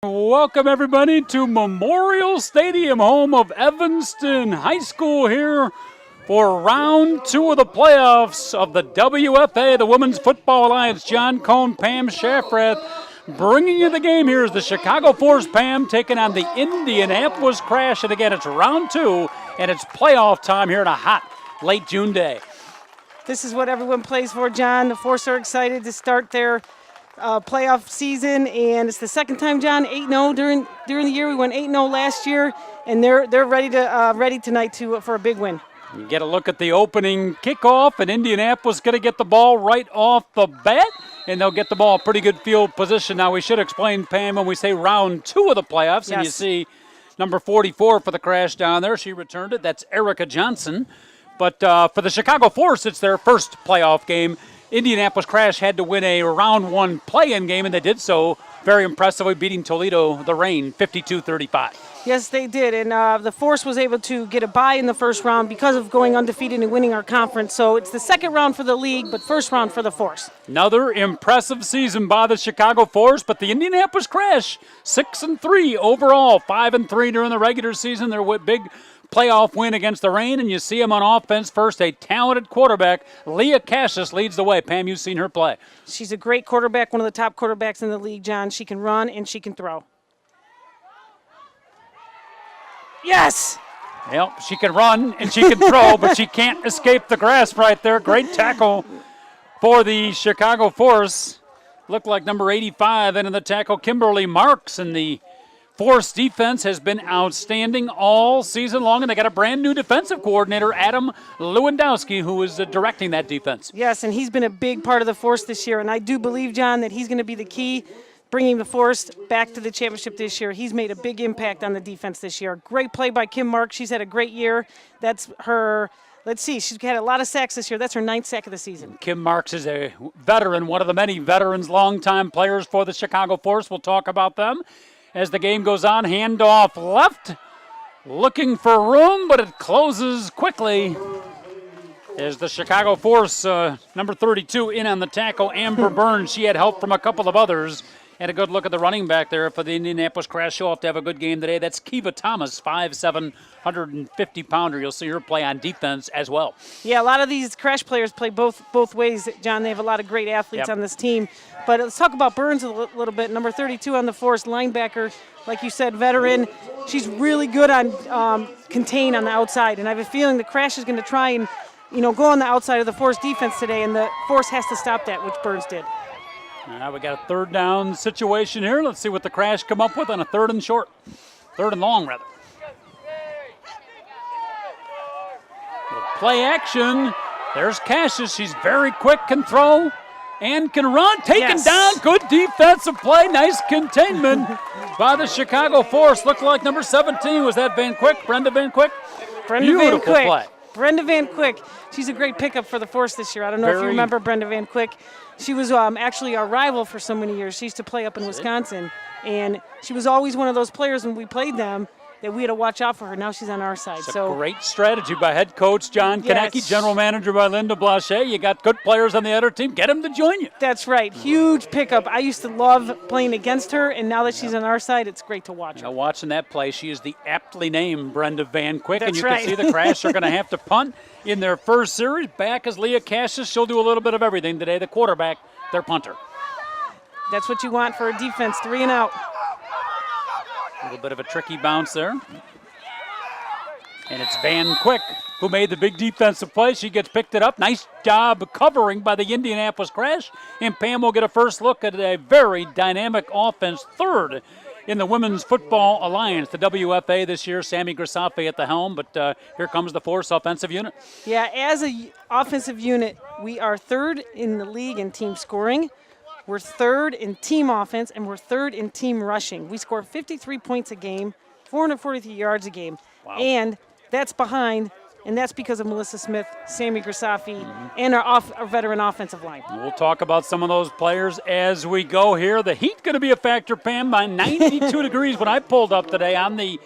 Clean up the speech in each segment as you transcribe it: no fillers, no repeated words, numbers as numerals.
Welcome everybody to Memorial Stadium, home of Evanston High School, here for round two of the playoffs of the WFA, the Women's Football Alliance. John Cohn, Pam Shafrath bringing you the game. Here is the Chicago Force, Pam, taking on the Indianapolis Crash. And again, it's round two, and it's playoff time here on a hot late June day. This is what everyone plays for, John. The Force are excited to start their playoff season, and it's the second time, John, 8-0 during the year. We went 8-0 last year, and they're ready tonight for a big win. You get a look at the opening kickoff, and Indianapolis going to get the ball right off the bat, and they'll get the ball pretty good field position. Now, we should explain, Pam, when we say round two of the playoffs, and you see number 44 for the Crash down there. She returned it. That's Erica Johnson. But for the Chicago Force, it's their first playoff game. Indianapolis Crash had to win a round one play-in game, and they did so very impressively, beating Toledo, the Reign, 52-35. Yes, they did, and the Force was able to get a bye in the first round because of going undefeated and winning our conference. So it's the second round for the league, but first round for the Force. Another impressive season by the Chicago Force, but the Indianapolis Crash, 6-3 overall, 5-3 during the regular season. They're big playoff win against the Reign, and you see him on offense first. A talented quarterback, Leah Cassius, leads the way. Pam, you've seen her play. She's a great quarterback, one of the top quarterbacks in the league, John. She can run and she can throw. Yes! Yep, she can run and she can throw, but she can't escape the grasp right there. Great tackle for the Chicago Force. Looked like number 85 into the tackle, Kimberly Marks, and the Force defense has been outstanding all season long, and they got a brand new defensive coordinator, Adam Lewandowski, who is directing that defense. Yes, and he's been a big part of the Force this year, and I do believe, John, that he's going to be the key bringing the Force back to the championship this year. He's made a big impact on the defense this year. Great play by Kim Mark. She's had a great year. That's her, let's see, she's had a lot of sacks this year. That's her 9th sack of the season. Kim Marks is a veteran, one of the many veterans, longtime players for the Chicago Force. We'll talk about them as the game goes on. Handoff left, looking for room, but it closes quickly as the Chicago Force, number 32, in on the tackle, Amber Burns. She had help from a couple of others. And a good look at the running back there for the Indianapolis Crash. She'll have to have a good game today. That's Kiva Thomas, 5'7", 150-pounder. You'll see her play on defense as well. Yeah, a lot of these Crash players play both ways, John. They have a lot of great athletes on this team. But let's talk about Burns a little bit. Number 32 on the Force, linebacker, like you said, veteran. She's really good on contain on the outside. And I have a feeling the Crash is going to try and go on the outside of the Force defense today, and the Force has to stop that, which Burns did. Now we got a third down situation here. Let's see what the Crash come up with on a third and long, rather. With play action, there's Cassius. She's very quick, can throw and can run. Taken down, good defensive play. Nice containment by the Chicago Force. Looked like number 17. Was that Van Quick, Brenda Van Quick? Beautiful play. Brenda Van Quick, she's a great pickup for the Force this year. I don't know if you remember Brenda Van Quick. She was actually our rival for so many years. She used to play up in Wisconsin, and she was always one of those players when we played them that we had to watch out for her. Now she's on our side. It's a great strategy by head coach John Konecki, general manager by Linda Blanchet. You got good players on the other team. Get them to join you. That's right. Huge pickup. I used to love playing against her, and now that she's on our side, it's great to watch her. Now watching that play, she is the aptly named Brenda Van Quick, That's and you right. can see the Crash are going to have to punt in their first series. Back is Leah Cassius. She'll do a little bit of everything today. The quarterback, their punter. That's what you want for a defense, 3 and out. A little bit of a tricky bounce there. And it's Van Quick who made the big defensive play. She gets picked it up. Nice job covering by the Indianapolis Crash. And Pam will get a first look at a very dynamic offense, third in the Women's Football Alliance, the WFA this year. Sammy Grisafi at the helm, but here comes the Force offensive unit. Yeah, as an offensive unit, we are third in the league in team scoring. We're third in team offense, and we're third in team rushing. We score 53 points a game, 443 yards a game. Wow. And that's behind, and that's because of Melissa Smith, Sammy Grisafi, and our veteran offensive line. We'll talk about some of those players as we go here. The heat going to be a factor, Pam, by 92 degrees when I pulled up today on the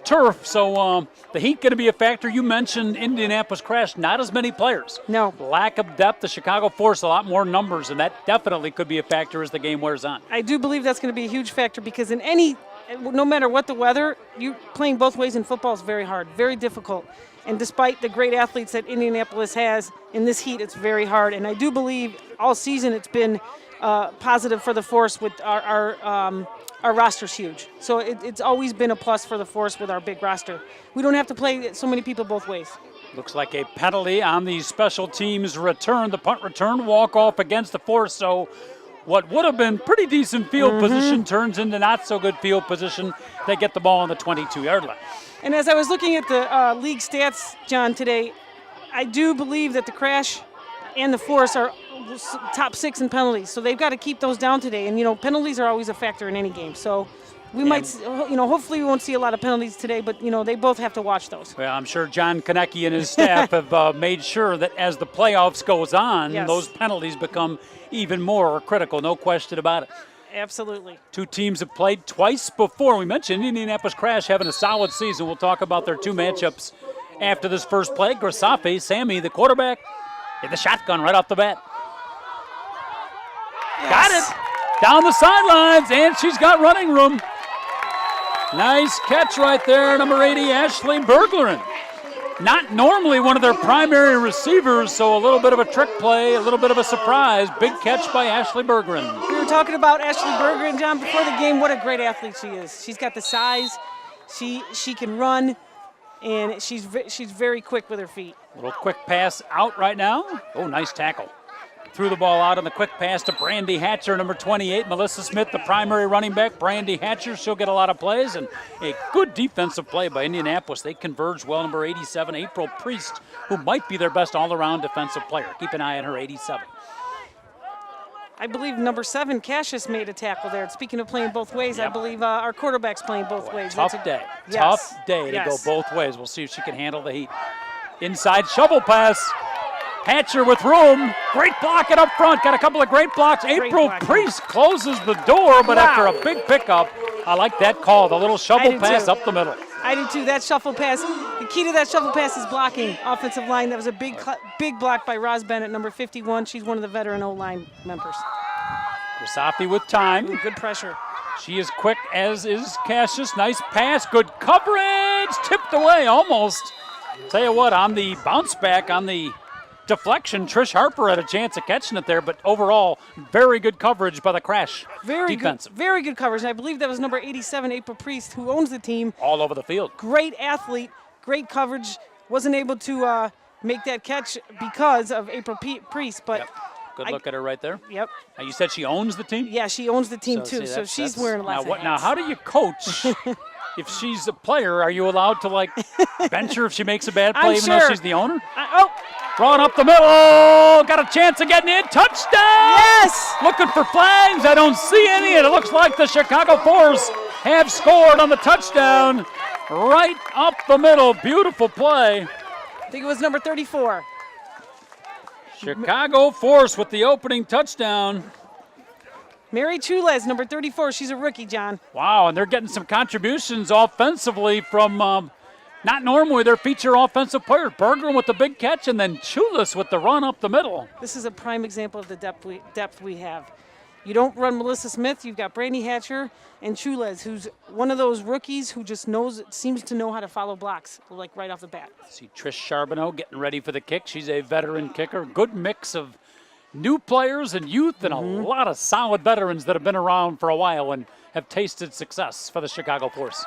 turf, so the heat going to be a factor. You mentioned Indianapolis Crash, not as many players. No. Lack of depth. The Chicago Force, a lot more numbers, and that definitely could be a factor as the game wears on. I do believe that's going to be a huge factor because no matter what the weather, you playing both ways in football is very hard, very difficult. And despite the great athletes that Indianapolis has in this heat, it's very hard. And I do believe all season it's been positive for the Force with our roster's huge. So it's always been a plus for the Force with our big roster. We don't have to play so many people both ways. Looks like a penalty on the special teams return, the punt return, walk-off against the Force. So what would have been pretty decent field position turns into not so good field position. They get the ball on the 22-yard line. And as I was looking at the league stats, John, today, I do believe that the Crash and the Force are top 6 in penalties. So they've got to keep those down today. And, penalties are always a factor in any game. So we might, hopefully we won't see a lot of penalties today, but, they both have to watch those. Well, I'm sure John Konecki and his staff have made sure that as the playoffs goes on, those penalties become even more critical, no question about it. Absolutely. Two teams have played twice before. We mentioned Indianapolis Crash having a solid season. We'll talk about their two matchups after this first play. Grisafi, Sammy, the quarterback, hit the shotgun right off the bat. Yes. Got it. Down the sidelines, and she's got running room. Nice catch right there, number 80, Ashley Bergeron. Not normally one of their primary receivers, so a little bit of a trick play, a little bit of a surprise. Big catch by Ashley Bergeron. We were talking about Ashley Bergeron, John, before the game. What a great athlete she is. She's got the size. She can run, and she's very quick with her feet. Little quick pass out right now. Oh, nice tackle. Threw the ball out on the quick pass to Brandy Hatcher, number 28. Melissa Smith, the primary running back. Brandy Hatcher, she'll get a lot of plays. And a good defensive play by Indianapolis. They converge well. Number 87, April Priest, who might be their best all-around defensive player. Keep an eye on her, 87. I believe number 7, Cassius, made a tackle there. Speaking of playing both ways, I believe our quarterback's playing both ways. Tough day. Yes. Tough day to go both ways. We'll see if she can handle the heat. Inside shovel pass. Hatcher with room. Great blocking up front. Got a couple of great blocks. April Priest closes the door, but after a big pickup, I like that call. The little shovel pass up the middle. I do too. That shuffle pass, the key to that shuffle pass is blocking. Offensive line, that was a big block by Roz Bennett, number 51. She's one of the veteran O-line members. Grisafi with time. Ooh, good pressure. She is quick, as is Cassius. Nice pass. Good coverage. Tipped away almost. Tell you what, on the bounce back, on the deflection, Trish Harper had a chance of catching it there, but overall, very good coverage by the Crash defense. Very good coverage. And I believe that was number 87, April Priest, who owns the team. All over the field. Great athlete, great coverage. Wasn't able to make that catch because of April Priest, but good look at her right there. Yep. Now you said she owns the team? Yeah, she owns the team too, so she's wearing lots of hats. Now, how do you coach? If she's a player, are you allowed to, bench her if she makes a bad play though she's the owner? Drawn up the middle, got a chance of getting in, touchdown! Yes! Looking for flags, I don't see any, and it looks like the Chicago Force have scored on the touchdown. Right up the middle, beautiful play. I think it was number 34. Chicago Force with the opening touchdown. Mary Chules, number 34, she's a rookie, John. Wow, and they're getting some contributions offensively from not normally their feature offensive players. Bergeron with the big catch, and then Chules with the run up the middle. This is a prime example of the depth we have. You don't run Melissa Smith, you've got Brandy Hatcher and Chules, who's one of those rookies who just seems to know how to follow blocks, right off the bat. See Trish Charbonneau getting ready for the kick. She's a veteran kicker. Good mix of new players and youth and a lot of solid veterans that have been around for a while and have tasted success for the Chicago Force.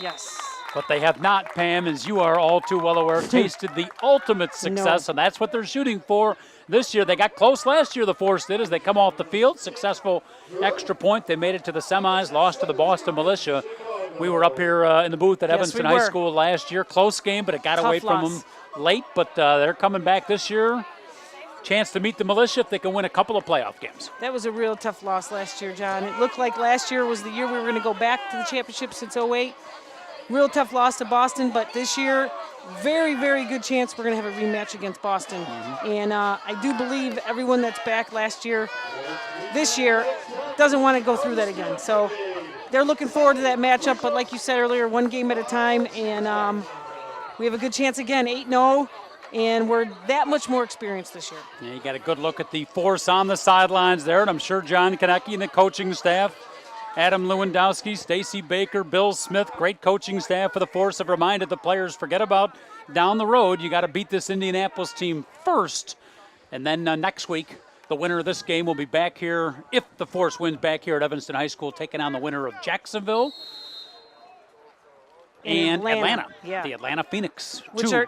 Yes. But they have not, Pam, as you are all too well aware, tasted the ultimate success, and that's what they're shooting for this year. They got close last year, the Force did, as they come off the field. Successful extra point. They made it to the semis, lost to the Boston Militia. We were up here in the booth at Evanston High School last year. Close game, but it got away from them late. But they're coming back this year. Chance to meet the Militia if they can win a couple of playoff games. That was a real tough loss last year, John. It looked like last year was the year we were going to go back to the championship since 08. Real tough loss to Boston, but this year, very, very good chance we're going to have a rematch against Boston. And I do believe everyone that's back last year, this year, doesn't want to go through that again. So they're looking forward to that matchup. But like you said earlier, one game at a time, and we have a good chance again, 8-0, and we're that much more experienced this year. Yeah, you got a good look at the force on the sidelines there, and I'm sure John Konecki and the coaching staff, Adam Lewandowski, Stacy Baker, Bill Smith, great coaching staff for the force have reminded the players, forget about down the road. You got to beat this Indianapolis team first, and then next week, the winner of this game will be back here, if the force wins, back here at Evanston High School, taking on the winner of Jacksonville and Atlanta. Yeah. The Atlanta Phoenix. Which two are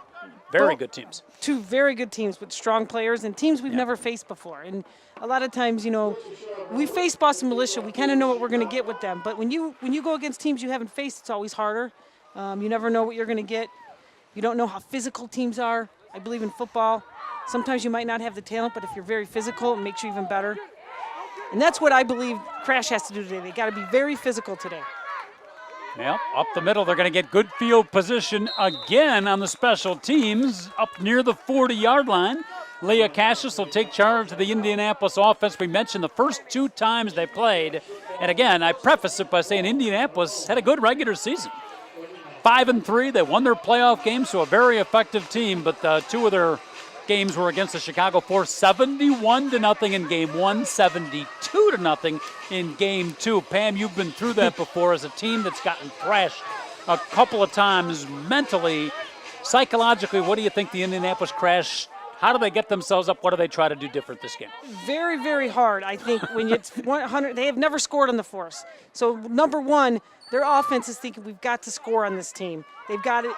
very good teams. Two very good teams with strong players and teams we've never faced before. And a lot of times, we face Boston Militia. We kind of know what we're going to get with them. But when you go against teams you haven't faced, it's always harder. You never know what you're going to get. You don't know how physical teams are. I believe in football. Sometimes you might not have the talent, but if you're very physical, it makes you even better. And that's what I believe Crash has to do today. They got to be very physical today. Yep, up the middle, they're going to get good field position again on the special teams up near the 40-yard line. Leah Cassius will take charge of the Indianapolis offense. We mentioned the first 2 times they played. And again, I preface it by saying Indianapolis had a good regular season. 5-3, they won their playoff game, so a very effective team, but 2 of their games were against the Chicago Force, 71-0 in game 1, 72-0 in game 2. Pam, you've been through that before as a team that's gotten thrashed a couple of times mentally, psychologically. What do you think the Indianapolis Crash, how do they get themselves up? What do they try to do different this game? Very, very hard, I think, when it's 100. They have never scored on the Force. So, number one, their offense is thinking we've got to score on this team. They've got it.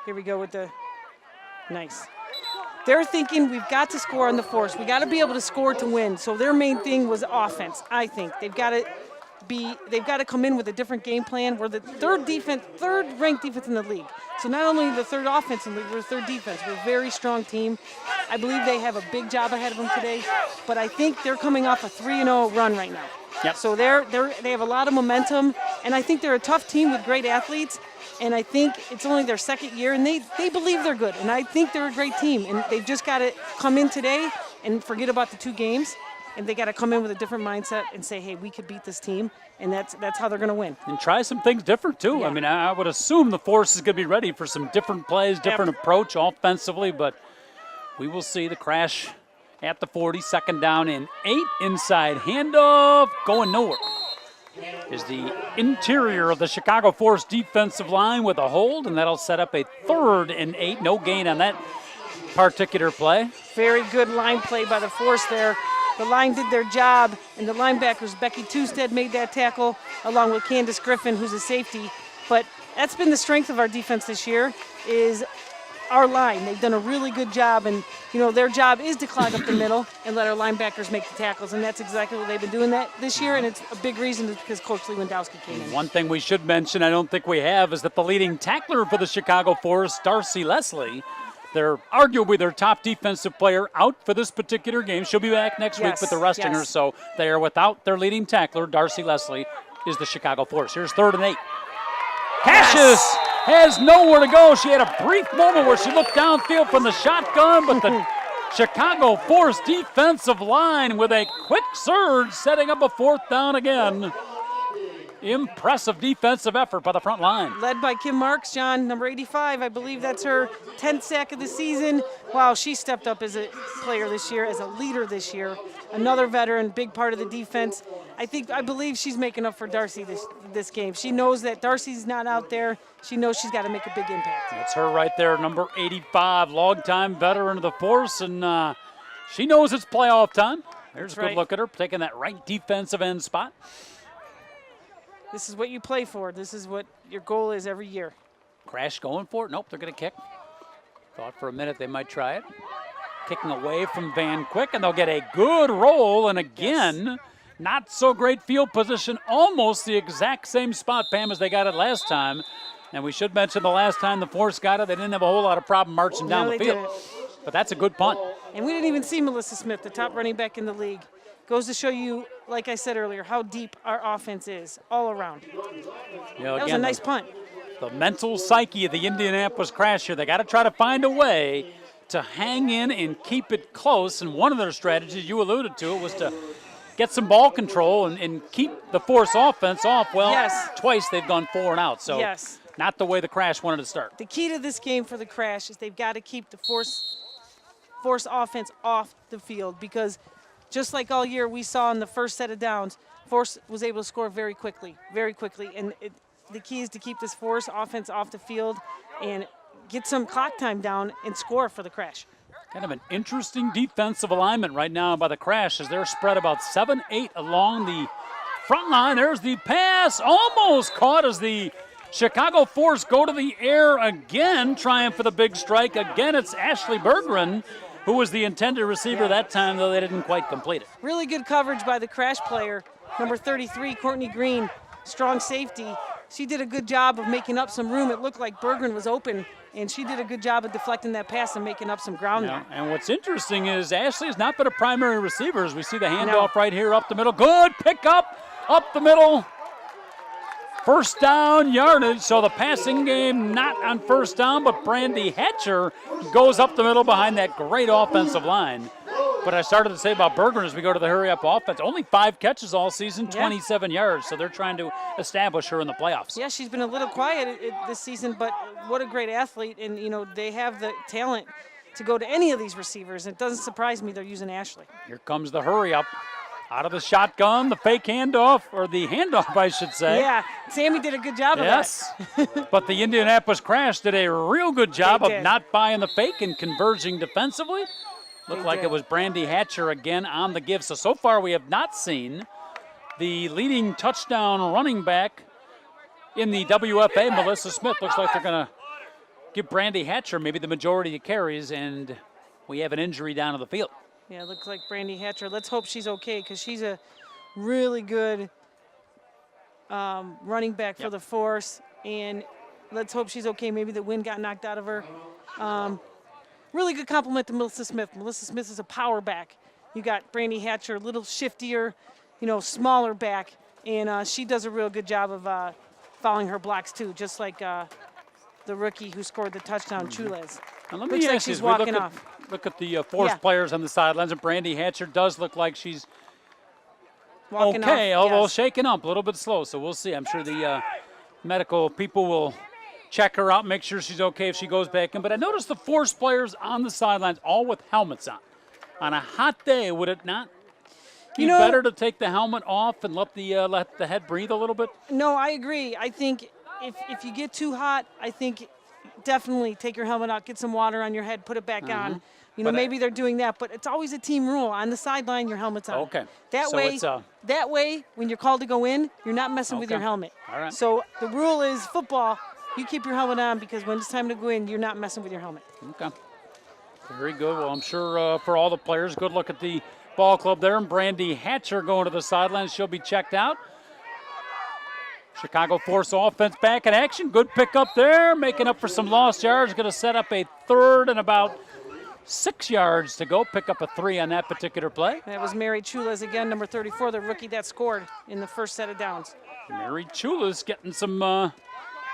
Here we go with the nice. They're thinking we've got to score on the Force. We got to be able to score to win. So their main thing was offense. I think they've got to come in with a different game plan. We're the third ranked defense in the league. So not only the third offense in the league, we're third defense. We're a very strong team. I believe they have a big job ahead of them today. But I think they're coming off a 3-0 run right now. Yep. So they have a lot of momentum, and I think they're a tough team with great athletes. And I think it's only their second year, and they believe they're good. And I think they're a great team. And they've just got to come in today and forget about the 2 games. And they got to come in with a different mindset and say, hey, we could beat this team. And that's how they're going to win. And try some things different, too. Yeah. I mean, I would assume the Force is going to be ready for some different plays, different approach offensively. But we will see the Crash at the 40, 2nd down and 8, inside handoff, going nowhere. Is the interior of the Chicago Force defensive line with a hold, and that'll set up a 3rd and 8. No gain on that particular play. Very good line play by the Force there. The line did their job, and the linebackers, Becky Tewstead made that tackle, along with Candace Griffin, who's a safety. But that's been the strength of our defense this year, is our line. They've done a really good job, and their job is to clog up the middle and let our linebackers make the tackles, and that's exactly what they've been doing that this year, and it's a big reason is because Coach Lewandowski came in. One thing we should mention, I don't think we have, is that the leading tackler for the Chicago Force, Darcy Leslie, they're arguably their top defensive player, out for this particular game. She'll be back next week, but they're resting her, so they are without their leading tackler. Darcy Leslie is the Chicago Force. Here's 3rd and 8. Cassius has nowhere to go. She had a brief moment where she looked downfield from the shotgun, but the Chicago Force defensive line with a quick surge, setting up a 4th down again. Impressive defensive effort by the front line. Led by Kim Marks, John, number 85. I believe that's her 10th sack of the season. Wow, she stepped up as a player this year, as a leader this year. Another veteran, big part of the defense. I believe she's making up for Darcy this game. She knows that Darcy's not out there. She knows she's got to make a big impact. That's her right there, number 85, longtime veteran of the Force, and she knows it's playoff time. There's a good look at her, taking that right defensive end spot. This is what you play for. This is what your goal is every year. Crash going for it. Nope, they're going to kick. Thought for a minute they might try it. Kicking away from Van Quick, and they'll get a good roll. And again, not so great field position. Almost the exact same spot, Pam, as they got it last time. And we should mention the last time the Force got it, they didn't have a whole lot of problem marching down the field. Didn't. But that's a good punt. And we didn't even see Melissa Smith, the top running back in the league. Goes to show you, like I said earlier, how deep our offense is all around. That was a nice punt. The mental psyche of the Indianapolis Crash here. They got to try to find a way to hang in and keep it close. And one of their strategies, you alluded to it, was to get some ball control and keep the Force offense off. Well, Yes. twice they've gone 4 and out, so Yes. not the way the Crash wanted to start. The key to this game for the Crash is they've got to keep the Force offense off the field, because just like all year we saw in the first set of downs, Force was able to score very quickly, and the key is to keep this Force offense off the field and get some clock time down and score for the Crash. Kind of an interesting defensive alignment right now by the Crash as they're spread about 7-8 along the front line. There's the pass, almost caught as the Chicago Force go to the air again, trying for the big strike. Again, it's Ashley Berggren who was the intended receiver that time, though they didn't quite complete it. Really good coverage by the Crash player, number 33, Courtney Green, strong safety. She did a good job of making up some room. It looked like Berggren was open, and she did a good job of deflecting that pass and making up some ground there. And what's interesting is Ashley has not been a primary receiver, as we see the handoff right here up the middle. Good pickup up the middle. First down yardage, so the passing game not on first down, but Brandy Hatcher goes up the middle behind that great offensive line. But I started to say about Berggren as we go to the hurry-up offense. Only 5 catches all season, 27 yards, so they're trying to establish her in the playoffs. Yeah, she's been a little quiet this season, but what a great athlete. And, they have the talent to go to any of these receivers. It doesn't surprise me they're using Ashley. Here comes the hurry-up. Out of the shotgun, the fake handoff, or the handoff, I should say. Yeah, Sammy did a good job of that. But the Indianapolis Crash did a real good job They of did. not buying the fake and converging defensively. Looked like it was Brandy Hatcher again on the give. So far we have not seen the leading touchdown running back in the WFA, Melissa Smith. Looks like they're going to give Brandy Hatcher maybe the majority of carries, and we have an injury down to the field. Yeah, it looks like Brandy Hatcher. Let's hope she's okay, because she's a really good running back for the Force. And let's hope she's okay. Maybe the wind got knocked out of her. Really good compliment to Melissa Smith. Melissa Smith is a power back. You got Brandy Hatcher, a little shiftier, smaller back. And she does a real good job of following her blocks, too, just like the rookie who scored the touchdown, Chules. And let Looks me like ask you, she's as we walking off. Look at the Force players on the sidelines, and Brandy Hatcher does look like she's Walking okay, off, although yes. shaking up, a little bit slow. So we'll see. I'm sure the medical people will check her out, make sure she's okay if she goes back in. But I noticed the Force players on the sidelines all with helmets on. On a hot day, would it not be better to take the helmet off and let the head breathe a little bit? No, I agree. I think if you get too hot, I think definitely take your helmet out, get some water on your head, put it back on. Maybe they're doing that, but it's always a team rule. On the sideline, your helmet's on. Okay. That way, when you're called to go in, you're not messing with your helmet. All right. So the rule is football, you keep your helmet on, because when it's time to go in, you're not messing with your helmet. Okay. Very good. Well, I'm sure for all the players, good look at the ball club there. And Brandy Hatcher going to the sidelines. She'll be checked out. Chicago Force offense back in action. Good pickup there, making up for some lost yards. Going to set up a third and about 6 yards to go. Pick up a 3 on that particular play. That was Mary Chules again, number 34, the rookie that scored in the first set of downs. Mary Chules getting some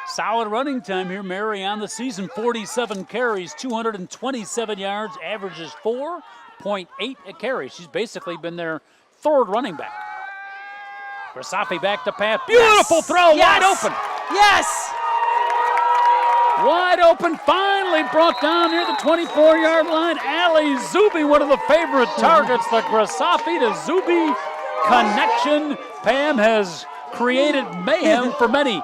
solid running time here. Mary on the season, 47 carries, 227 yards, averages 4.8 a carry. She's basically been their third running back. Grasafi back to pass. Beautiful throw, wide open. Yes! Wide open, finally brought down near the 24-yard line. Allie Zuby, one of the favorite targets. The Grasafi to Zuby connection. Pam has created mayhem for many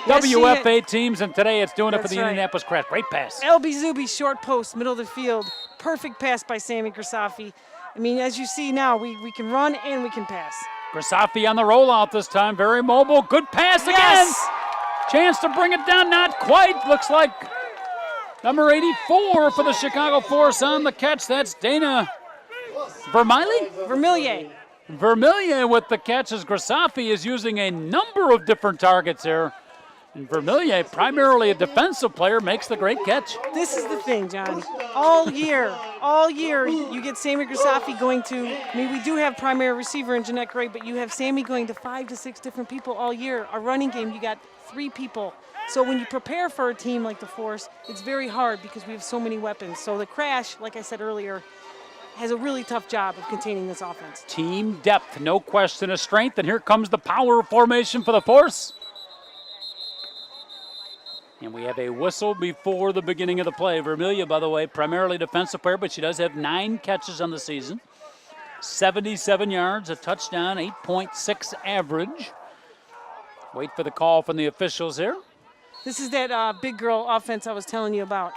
WFA teams, and today it's doing it for the Indianapolis Crash. Great pass. LB Zuby, short post, middle of the field. Perfect pass by Sammy Grasafi. I mean, as you see now, we can run and we can pass. Grasafi on the rollout this time, very mobile. Good pass again. Chance to bring it down, not quite. Looks like number 84 for the Chicago Force on the catch. That's Dana Vermillier with the catch, as Grasafi is using a number of different targets here. And Vermillier, primarily a defensive player, makes the great catch. This is the thing, John. All year, you get Sammy Grasafi going to, I mean, we do have primary receiver in Jeanette Gray, but you have Sammy going to 5 to 6 different people all year. Our running game, you got 3 people. So when you prepare for a team like the Force, it's very hard because we have so many weapons. So the Crash, like I said earlier, has a really tough job of containing this offense. Team depth, no question of strength. And here comes the power formation for the Force. And we have a whistle before the beginning of the play. Vermillion, by the way, primarily defensive player, but she does have 9 catches on the season. 77 yards, a touchdown, 8.6 average. Wait for the call from the officials here. This is that big girl offense I was telling you about.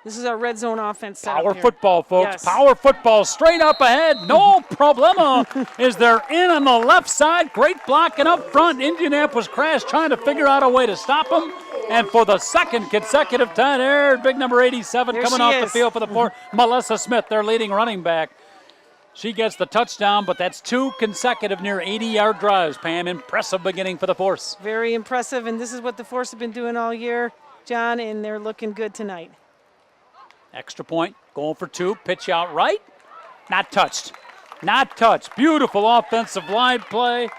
This is our red zone offense setup Power here. football, folks. Yes. Power football, straight up ahead. No problemo. Is they're in on the left side. Great blocking up front. Indianapolis Crash trying to figure out a way to stop them. And for the second consecutive time there, big number 87 There coming she off the is. field for the Force. Melissa Smith, their leading running back. She gets the touchdown, but that's 2 consecutive near 80-yard drives, Pam. Impressive beginning for the Force. Very impressive, and this is what the Force have been doing all year, John, and they're looking good tonight. Extra point, going for 2, pitch out right. Not touched. Not touched. Beautiful offensive line play.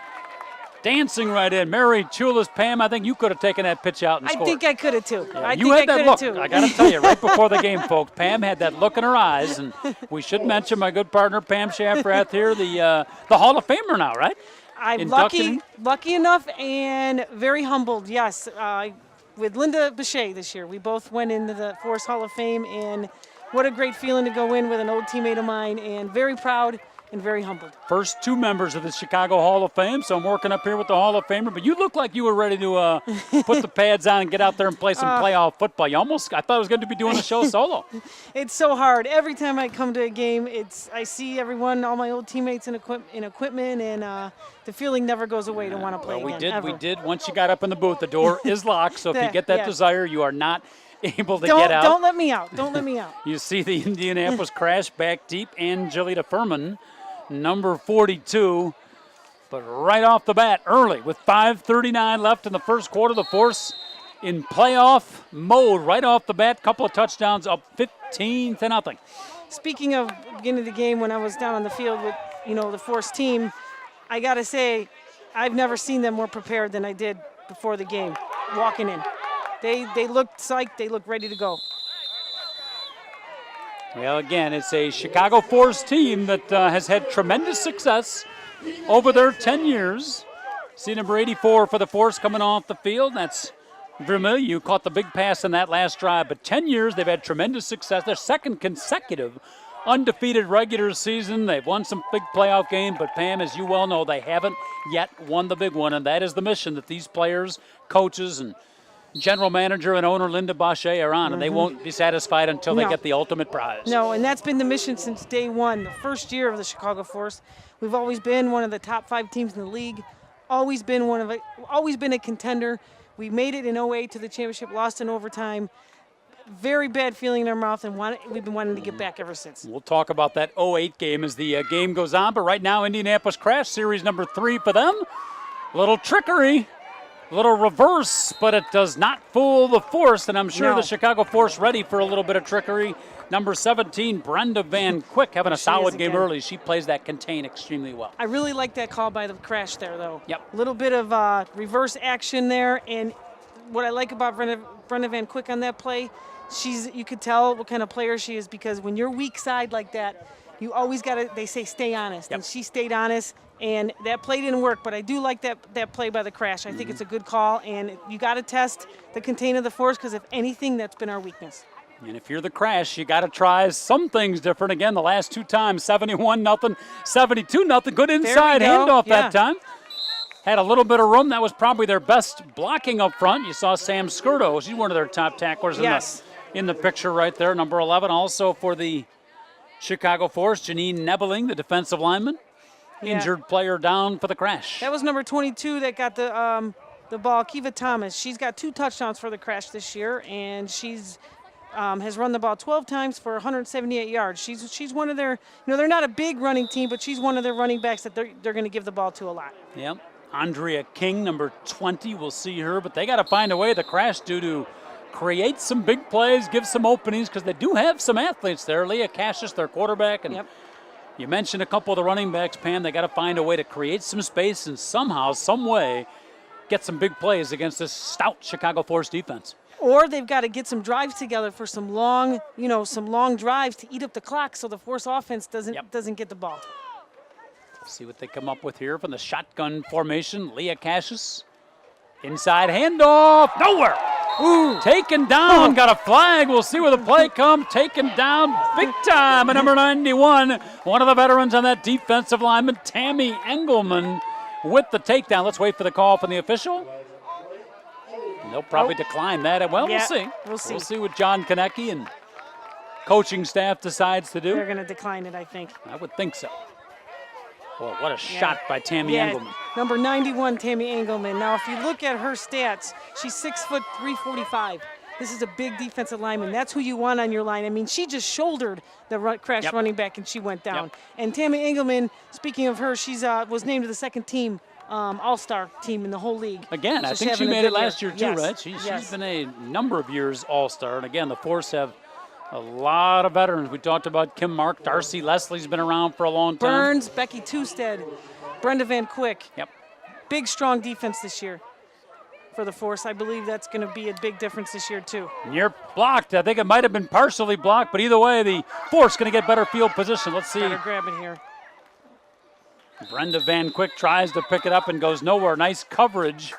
Dancing right in. Mary Chulis, Pam, I think you could have taken that pitch out and I scored. think I could have too. I You think had I that could have look. too. I got to tell you, right before the game, folks, Pam had that look in her eyes, and we should mention my good partner, Pam Schaffrath here, the Hall of Famer now, right? I'm Induction. lucky enough and very humbled, yes. With Linda Bechet this year, we both went into the Force Hall of Fame, and what a great feeling to go in with an old teammate of mine, and very proud and very humbled. First 2 members of the Chicago Hall of Fame, so I'm working up here with the Hall of Famer, but you look like you were ready to put the pads on and get out there and play some playoff football. I thought I was going to be doing the show solo. It's so hard. Every time I come to a game, I see everyone, all my old teammates in equipment, and the feeling never goes away to want to play again. We did. Once you got up in the booth, the door is locked, so if you get that Yeah. desire, you are not able to get out. Don't let me out. Don't let me out. You see the Indianapolis Crash back deep, Angelita Furman, number 42. But right off the bat, early, with 5:39 left in the first quarter, the Force in playoff mode. Right off the bat, couple of touchdowns, up 15-0. Speaking of beginning of the game, when I was down on the field with the Force team, I got to say, I've never seen them more prepared than I did before the game, walking in. They looked psyched. They looked ready to go. Well, again, it's a Chicago Force team that has had tremendous success over their 10 years. See number 84 for the Force coming off the field. That's Vermillion. You caught the big pass in that last drive. But 10 years, they've had tremendous success. Their second consecutive undefeated regular season. They've won some big playoff games. But, Pam, as you well know, they haven't yet won the big one. And that is the mission that these players, coaches, and general manager and owner Linda Bechet are on, and they won't be satisfied until they get the ultimate prize. No, and that's been the mission since day one. The first year of the Chicago Force, we've always been one of the top 5 teams in the league. Always been a contender. We made it in 08 to the championship, lost in overtime. Very bad feeling in our mouth, and we've been wanting to get back ever since. We'll talk about that 08 game as the game goes on, but right now Indianapolis Crash, series number 3 for them. Little trickery. Little reverse, but it does not fool the Force, and I'm sure the Chicago Force ready for a little bit of trickery. Number 17, Brenda Van Quick, having a solid game early. She plays that contain extremely well. I really like that call by the Crash there, though. Yep. A little bit of reverse action there, and what I like about Brenda Van Quick on that play, you could tell what kind of player she is, because when you're weak side like that, you always got to, they say, stay honest, and she stayed honest. And that play didn't work, but I do like that play by the Crash. I think it's a good call, and you got to test the contain of the Force, because if anything, that's been our weakness. And if you're the Crash, you got to try some things different. Again, the last 2 times, 71-0, 72-0. Good inside handoff that time. Had a little bit of room. That was probably their best blocking up front. You saw Sam Skirto. She's one of their top tacklers in the picture right there. Number 11 also for the Chicago Force, Janine Nebeling, the defensive lineman. Injured player down for the Crash. That was number 22 that got the ball, Kiva Thomas. She's got 2 touchdowns for the Crash this year, and she's has run the ball 12 times for 178 yards. She's one of their, they're not a big running team, but she's one of their running backs that they're going to give the ball to a lot. Yep. Andrea King, number 20, we'll see her, but they got to find a way, the Crash do, to create some big plays, give some openings, because they do have some athletes there. Leah Cassius, their quarterback, and you mentioned a couple of the running backs, Pam. They got to find a way to create some space and somehow, some way, get some big plays against this stout Chicago Force defense. or they've got to get some drives together for some long drives to eat up the clock so the Force offense doesn't get the ball. See what they come up with here from the shotgun formation. Leah Cassius. Inside handoff. Nowhere. Ooh. Taken down. Got a flag. We'll see where the play comes. Taken down big time at number 91. One of the veterans on that defensive lineman, Tammy Engelman, with the takedown. Let's wait for the call from the official. They'll probably decline that. Well, yeah, we'll see. We'll see. We'll see what John Konecki and coaching staff decides to do. They're going to decline it, I think. I would think so. Well, what a shot by Tammy Engelman. Number 91, Tammy Engelman. Now, if you look at her stats, she's 6 foot 345. This is a big defensive lineman. That's who you want on your line. I mean, she just shouldered the crash running back and she went down. And Tammy Engelman, speaking of her, she's was named to the second team all-star team in the whole league. Again, so I think she made it last year too, yes. right? She's been a number of years all-star. And again, the Force have a lot of veterans. We talked about Kim Mark. Darcy Leslie's been around for a long time. Burns, Becky Tewsted, Brenda Van Quick. Yep. Big, strong defense this year for the Force. I believe that's going to be a big difference this year, too. Near blocked. I think it might have been partially blocked, but either way, the Force going to get better field position. Let's see. Better grab it here. Brenda Van Quick tries to pick it up and goes nowhere. Nice coverage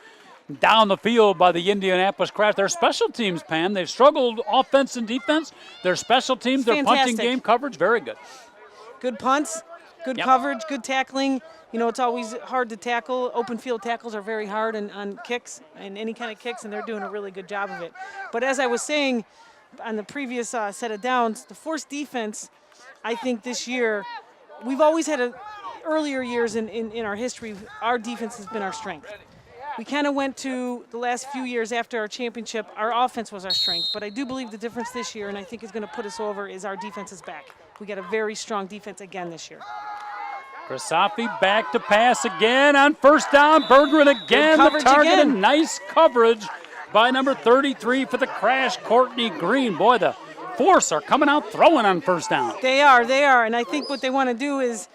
down the field by the Indianapolis Crash. Their special teams, Pam, they've struggled offense and defense. Their special teams, their punting game coverage, very good. Good punts, good coverage, good tackling. You know, it's always hard to tackle. Open field tackles are very hard on kicks and any kind of kicks, and they're doing a really good job of it. But as I was saying on the previous set of downs, the Force defense, I think this year, we've always had earlier years in our history, our defense has been our strength. We kind of went to the last few years after our championship, our offense was our strength. But I do believe the difference this year, and I think is going to put us over, is our defense is back. We got a very strong defense again this year. Grasafi back to pass again on first down. Bergeron again, the target, and nice coverage by number 33 for the Crash, Courtney Green. Boy, the Force are coming out throwing on first down. They are, and I think what they want to do is,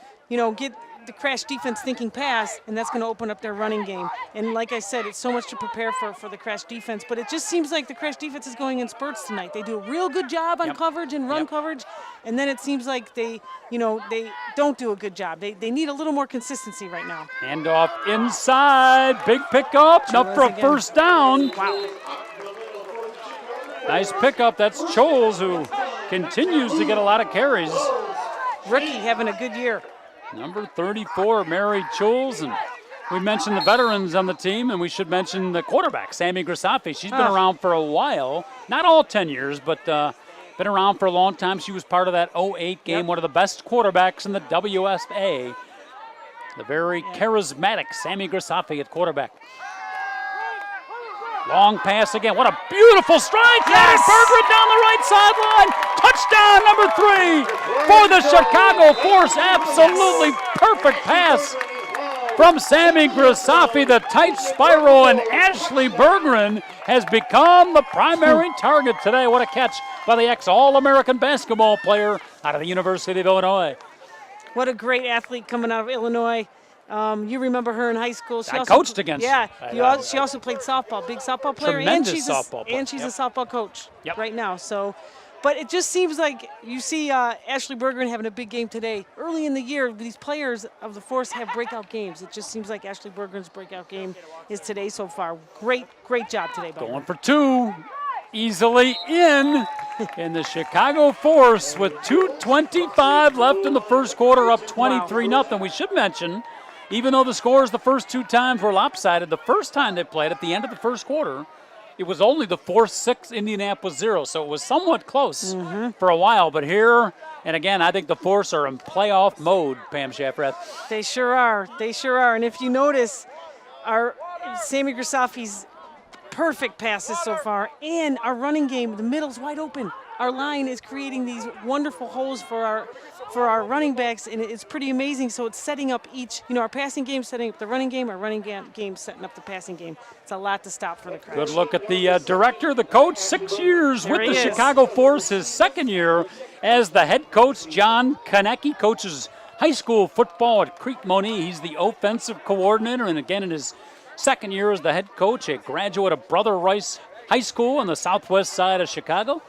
get the Crash defense thinking pass, and that's going to open up their running game. And like I said, it's so much to prepare for the Crash defense, but it just seems like the Crash defense is going in spurts tonight. They do a real good job on coverage and run coverage, and then it seems like they don't do a good job. They need a little more consistency right now. Handoff inside, big pickup, enough for a first down. Wow. Nice pickup. That's Choles, who continues to get a lot of carries. Rookie having a good year. Number 34, Mary Choles, and we mentioned the veterans on the team, and we should mention the quarterback, Sammy Grasafi. She's been around for a while, not all 10 years, but been around for a long time. She was part of that 08 game, one of the best quarterbacks in the WSA. The very charismatic Sammy Grasafi at quarterback. Long pass again. What a beautiful strike. Yes! Bergeron down the right sideline. Touchdown number 3 for the Chicago Force. Absolutely perfect pass from Sammy Grasafi. The tight spiral, and Ashley Bergeron has become the primary target today. What a catch by the ex-All-American basketball player out of the University of Illinois. What a great athlete coming out of Illinois. You remember her in high school. I coached against her. Yeah, she also played softball, big softball player. Tremendous softball player. And she's a softball coach right now. So, but it just seems like you see Ashley Bergeron having a big game today. Early in the year, these players of the Force have breakout games. It just seems like Ashley Bergeron's breakout game is today so far. Great job today by her. Going for 2. Easily in the Chicago Force with 2:25 left in the first quarter, up 23-0. We should mention, even though the scores the first 2 times were lopsided, the first time they played at the end of the first quarter, it was only the Force 6, Indianapolis 0. So it was somewhat close for a while. But here, and again, I think the Force are in playoff mode, Pam Shafrath. They sure are. And if you notice, our Sammy Grasafi's perfect passes so far, and our running game, the middle's wide open. Our line is creating these wonderful holes for our running backs, and it's pretty amazing. So it's setting up our passing game, setting up the running game, our running game setting up the passing game. It's a lot to stop for the Crash. Good look at the director, the coach, 6 years with the Chicago Force, his second year as the head coach. John Konecki coaches high school football at Creek Monee. He's the offensive coordinator, and again in his second year as the head coach, a graduate of Brother Rice High School on the southwest side of Chicago.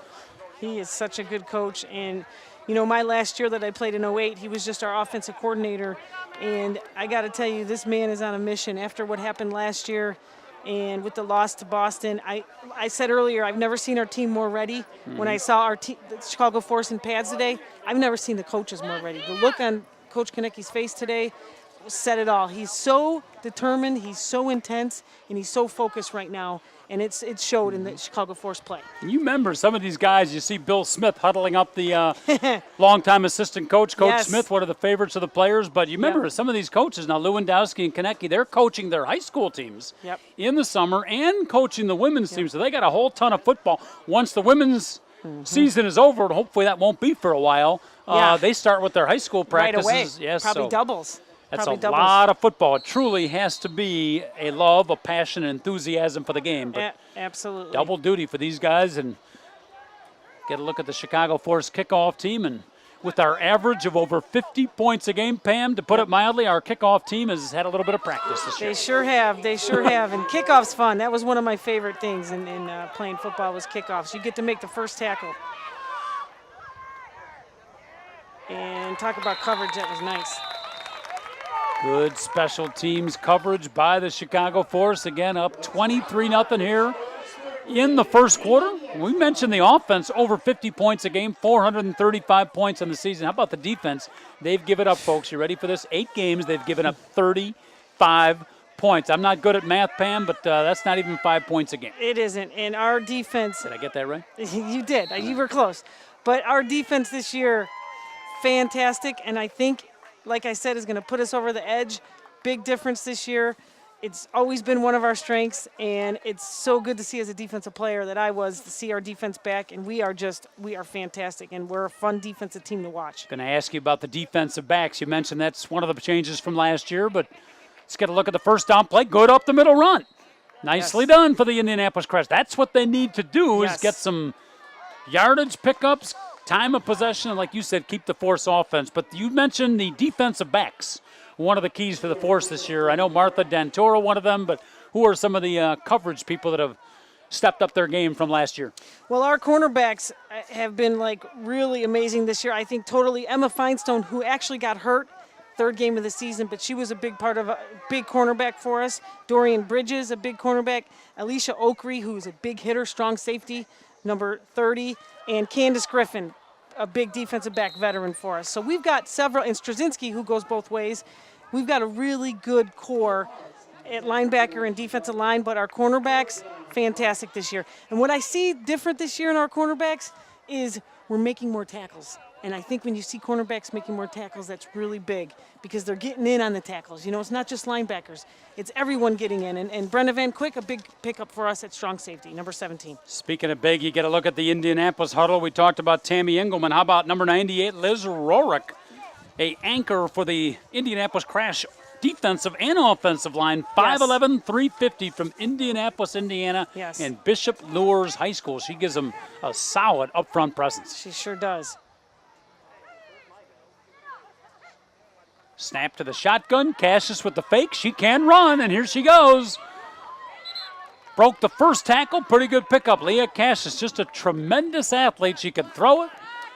He is such a good coach. And, you know, my last year that I played in '08, he was just our offensive coordinator. And I got to tell you, this man is on a mission. After what happened last year and with the loss to Boston, I said earlier, I've never seen our team more ready. When I saw our the Chicago Force in pads today, I've never seen the coaches more ready. The look on Coach Konecki's face today said it all. He's so determined, he's so intense, and he's so focused right now. And it showed in the Chicago Force play. You remember some of these guys, you see Bill Smith huddling up the longtime assistant coach, Coach Yes. Smith, one of the favorites of the players. But you remember some of these coaches, now Lewandowski and Konecki, they're coaching their high school teams in the summer and coaching the women's team. So they got a whole ton of football. Once the women's season is over, and hopefully that won't be for a while, they start with their high school practices. Right away. Yes, Probably so doubles. that's Probably a doubles. lot of football. It truly has to be a love, a passion, and enthusiasm for the game. But absolutely. double duty for these guys. And get a look at the Chicago Force kickoff team. And with our average of over 50 points a game, Pam, to put it mildly, our kickoff team has had a little bit of practice this year. They sure have. They sure have. And kickoff's fun. That was one of my favorite things in playing football was kickoffs. You get to make the first tackle. And talk about coverage. That was nice. Good special teams coverage by the Chicago Force. Again, up 23-0 here in the first quarter. We mentioned the offense, over 50 points a game, 435 points in the season. How about the defense? They've given up, folks. You ready for this? 8 games, they've given up 35 points. I'm not good at math, Pam, but that's not even 5 points a game. It isn't. And our defense. Did I get that right? You did. You were close. But our defense this year, fantastic. And I think, like I said, is going to put us over the edge. Big difference this year. It's always been one of our strengths, and it's so good to see as a defensive player that I was to see our defense back, and we are fantastic, and we're a fun defensive team to watch. Going to ask you about the defensive backs. You mentioned that's one of the changes from last year, but let's get a look at the first down play. Good up the middle run. Nicely done for the Indianapolis Crest. That's what they need to do is get some yardage pickups, time of possession, and like you said, keep the Force offense. But you mentioned the defensive backs, one of the keys for the Force this year. I know Martha Dantora, one of them, but who are some of the coverage people that have stepped up their game from last year? Well, our cornerbacks have been really amazing this year. I think totally Emma Feinstone, who actually got hurt third game of the season, but she was a big part of a big cornerback for us. Dorian Bridges, a big cornerback. Alicia Oakrey, who's a big hitter, strong safety, number 30. And Candace Griffin, a big defensive back veteran for us. So we've got several, and Straczynski, who goes both ways. We've got a really good core at linebacker and defensive line, but our cornerbacks, fantastic this year. And what I see different this year in our cornerbacks is we're making more tackles. And I think when you see cornerbacks making more tackles, that's really big because they're getting in on the tackles. You know, it's not just linebackers. It's everyone getting in. And Brenda Van Quick, a big pickup for us at strong safety, number 17. Speaking of big, you get a look at the Indianapolis huddle. We talked about Tammy Engelman. How about number 98, Liz Rorick, a anchor for the Indianapolis Crash defensive and offensive line, 5'11", 350 from Indianapolis, Indiana, and Bishop Luers High School. She gives them a solid up-front presence. She sure does. Snap to the shotgun. Cassius with the fake. She can run, and here she goes. Broke the first tackle. Pretty good pickup. Leah Cassius, just a tremendous athlete. She can throw it.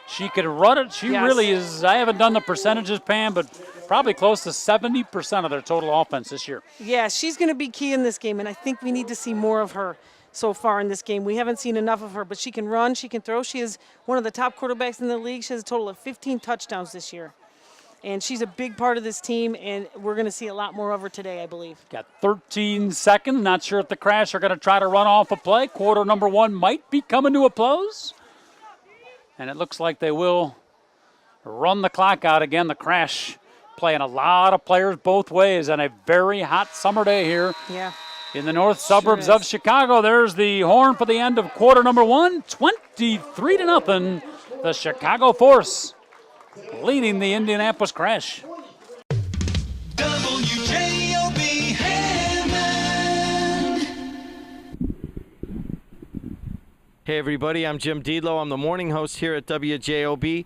She can run it. She really is. I haven't done the percentages, Pam, but probably close to 70% of their total offense this year. Yeah, she's going to be key in this game, and I think we need to see more of her so far in this game. We haven't seen enough of her, but she can run. She can throw. She is one of the top quarterbacks in the league. She has a total of 15 touchdowns this year. And she's a big part of this team, and we're going to see a lot more of her today, I believe. Got 13 seconds. Not sure if the Crash are going to try to run off a play. Quarter number 1 might be coming to a close. And it looks like they will run the clock out again. The Crash playing a lot of players both ways on a very hot summer day here in the north suburbs of Chicago. There's the horn for the end of quarter number 1. 23-0. The Chicago Force leading the Indianapolis Crash. WJOB Hammond. Hey everybody, I'm Jim Deedlow. I'm the morning host here at WJOB.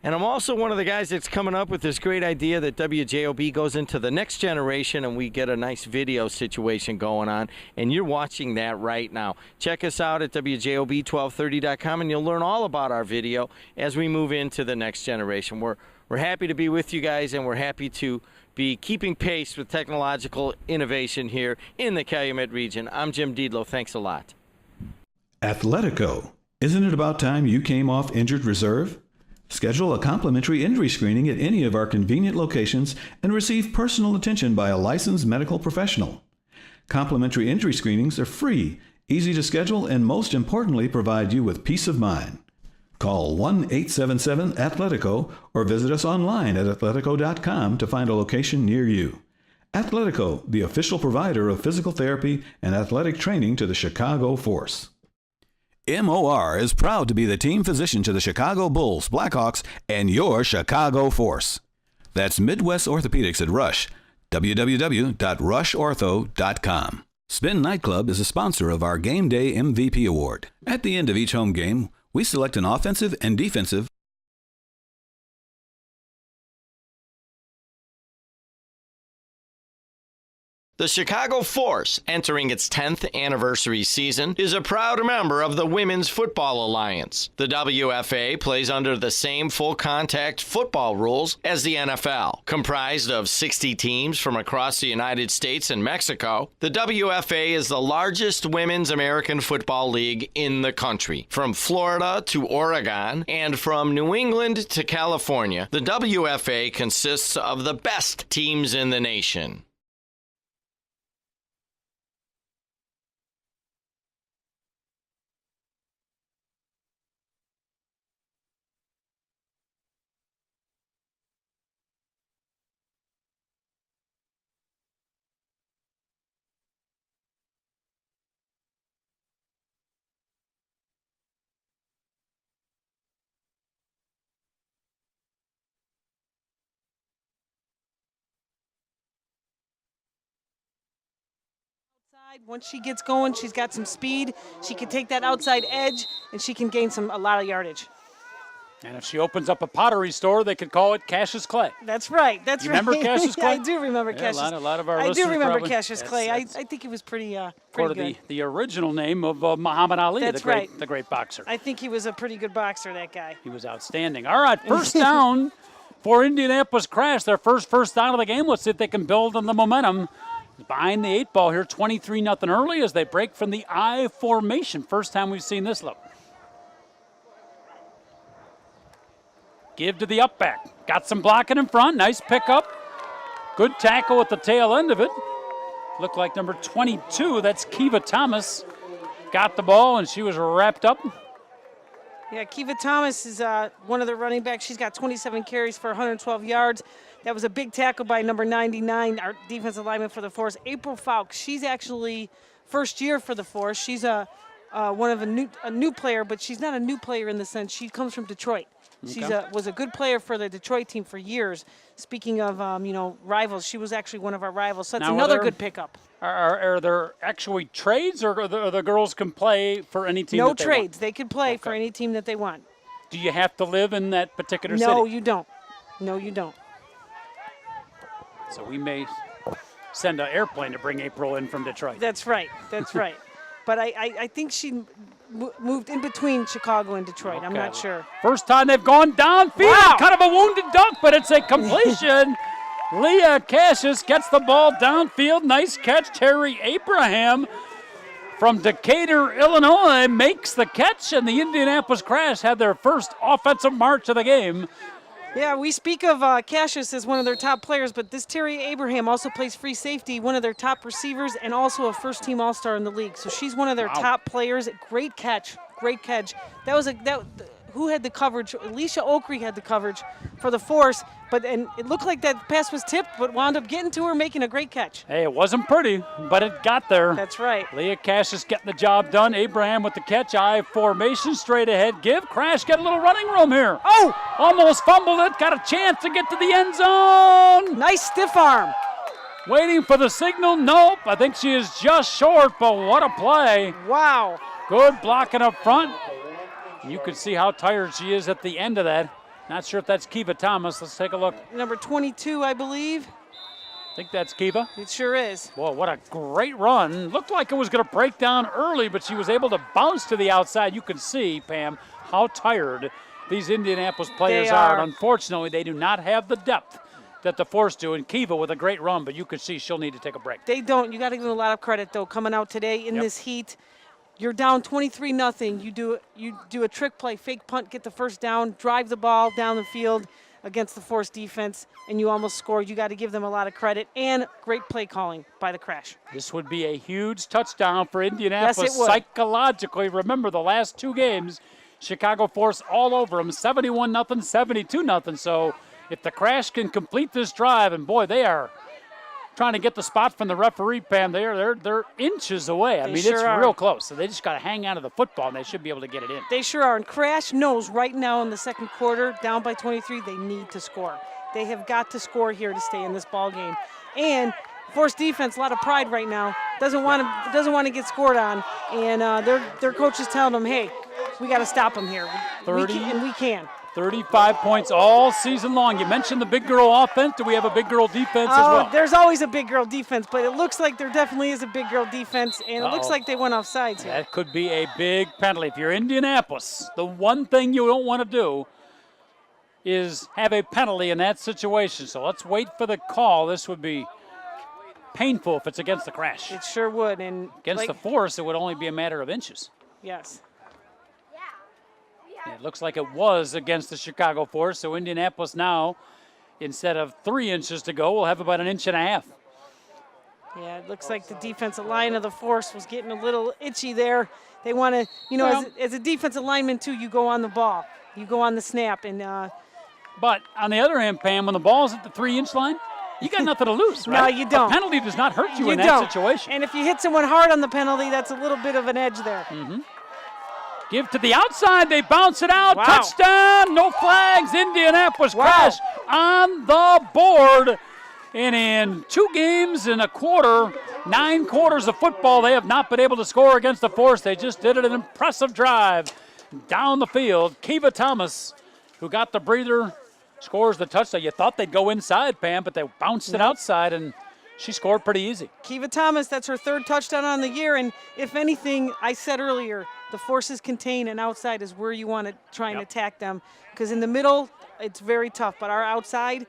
And I'm also one of the guys that's coming up with this great idea that WJOB goes into the next generation and we get a nice video situation going on. And you're watching that right now. Check us out at WJOB1230.com and you'll learn all about our video as we move into the next generation. We're happy to be with you guys, and we're happy to be keeping pace with technological innovation here in the Calumet region. I'm Jim Diedlow. Thanks a lot. Athletico. Isn't it about time you came off injured reserve? Schedule a complimentary injury screening at any of our convenient locations and receive personal attention by a licensed medical professional. Complimentary injury screenings are free, easy to schedule, and most importantly, provide you with peace of mind. Call 1-877-ATHLETICO or visit us online at athletico.com to find a location near you. Athletico, the official provider of physical therapy and athletic training to the Chicago Force. MOR is proud to be the team physician to the Chicago Bulls, Blackhawks, and your Chicago Force. That's Midwest Orthopedics at Rush, www.rushortho.com. Spin Nightclub is a sponsor of our Game Day MVP Award. At the end of each home game, we select an offensive and defensive The Chicago Force, entering its 10th anniversary season, is a proud member of the Women's Football Alliance. The WFA plays under the same full-contact football rules as the NFL. Comprised of 60 teams from across the United States and Mexico, the WFA is the largest women's American football league in the country. From Florida to Oregon and from New England to California, the WFA consists of the best teams in the nation. Once she gets going, she's got some speed. She can take that outside edge, and she can gain a lot of yardage. And if she opens up a pottery store, they could call it Cassius Clay. That's right. That's right. Remember Cassius Clay? I do remember Cassius. A lot of our I listeners do remember probably. Cassius Clay. I think he was pretty good. The original name of Muhammad Ali, That's the great boxer. I think he was a pretty good boxer, that guy. He was outstanding. All right, first down for Indianapolis Crash. Their first down of the game. Let's see if they can build on the momentum. Behind the 8 ball here, 23-0 early as they break from the I formation. First time we've seen this look. Give to the up back. Got some blocking in front. Nice pickup. Good tackle at the tail end of it. Looked like number 22, that's Kiva Thomas, got the ball and she was wrapped up. Yeah, Kiva Thomas is one of the running backs. She's got 27 carries for 112 yards. That was a big tackle by number 99, our defensive lineman for the Force, April Falk. She's actually first year for the Force. She's a new player, but she's not a new player in the sense she comes from Detroit. She was a good player for the Detroit team for years. Speaking of rivals, she was actually one of our rivals. So that's another good pickup. Are there actually trades, or the girls can play for any team? No that they trades. Want? They can play for any team that they want. Do you have to live in that particular city? No, you don't. No, you don't. So we may send an airplane to bring April in from Detroit. That's right. That's right. But I think she moved in between Chicago and Detroit. Okay. I'm not sure. First time they've gone downfield. Wow. Kind of a wounded duck, but it's a completion. Leah Cassius gets the ball downfield. Nice catch. Terry Abraham from Decatur, Illinois, makes the catch, and the Indianapolis Crash had their first offensive march of the game. Yeah, we speak of Cassius as one of their top players, but this Terry Abraham also plays free safety, one of their top receivers, and also a first-team All-Star in the league. So she's one of their top players. Great catch, great catch. Who had the coverage? Alicia Oakrey had the coverage for the Force, and it looked like that pass was tipped, but wound up getting to her, making a great catch. Hey, it wasn't pretty, but it got there. That's right. Leah Cassius getting the job done. Abraham with the catch. I formation straight ahead. Crash get a little running room here. Oh! Almost fumbled it. Got a chance to get to the end zone. Nice stiff arm. Waiting for the signal. Nope. I think she is just short, but what a play. Wow. Good blocking up front. You could see how tired she is at the end of that. Not sure if that's Kiva Thomas. Let's take a look. Number 22, I believe. I think that's Kiva. It sure is. Boy, what a great run. Looked like it was going to break down early, but she was able to bounce to the outside. You can see, Pam, how tired these Indianapolis players are. And unfortunately, they do not have the depth that the Force do. And Kiva with a great run, but you can see she'll need to take a break. They don't. You got to give them a lot of credit, though, coming out today in this heat. You're down 23-0. You do a trick play, fake punt, get the first down, drive the ball down the field against the Force defense, and you almost scored. You got to give them a lot of credit and great play calling by the Crash. This would be a huge touchdown for Indianapolis. Yes, it would. Psychologically. Remember the last 2 games, Chicago Force all over them, 71-0, 72-0. So if the Crash can complete this drive, and boy, they are trying to get the spot from the referee, Pam. They're inches away. I mean, sure it's are. real close. So they just got to hang on to the football, and they should be able to get it in. They sure are. And Crash knows right now in the second quarter, down by 23, they need to score. They have got to score here to stay in this ball game. And Force defense, a lot of pride right now. Doesn't want to get scored on, and their coach is telling them, hey, we got to stop them here. 30. We can. 35 points all season long. You mentioned the big girl offense. Do we have a big girl defense as well? There's always a big girl defense, but it looks like there definitely is a big girl defense, and it looks like they went off sides here. That could be a big penalty. If you're Indianapolis, the one thing you don't want to do is have a penalty in that situation. So let's wait for the call. This would be painful if it's against the Crash. It sure would. And against the Force, it would only be a matter of inches. Yes. It looks like it was against the Chicago Force, so Indianapolis now, instead of 3 inches to go, will have about 1.5 inches. Yeah, it looks like the defensive line of the Force was getting a little itchy there. They want to, as a defensive lineman too, you go on the ball. You go on the snap. And But on the other hand, Pam, when the ball's at the 3-inch line, you got nothing to lose, right? No, you don't. A penalty does not hurt you in that situation. And if you hit someone hard on the penalty, that's a little bit of an edge there. Mm-hmm. Give to the outside. They bounce it out. Wow. Touchdown. No flags. Indianapolis Crash on the board. And in 2 games and a quarter, 9 quarters of football, they have not been able to score against the Force. They just did an impressive drive down the field. Kiva Thomas, who got the breather, scores the touchdown. You thought they'd go inside, Pam, but they bounced it outside, and she scored pretty easy. Kiva Thomas, that's her 3rd touchdown on the year. And if anything, I said earlier, the Forces contain, and outside is where you want to try and attack them. Because in the middle, it's very tough. But our outside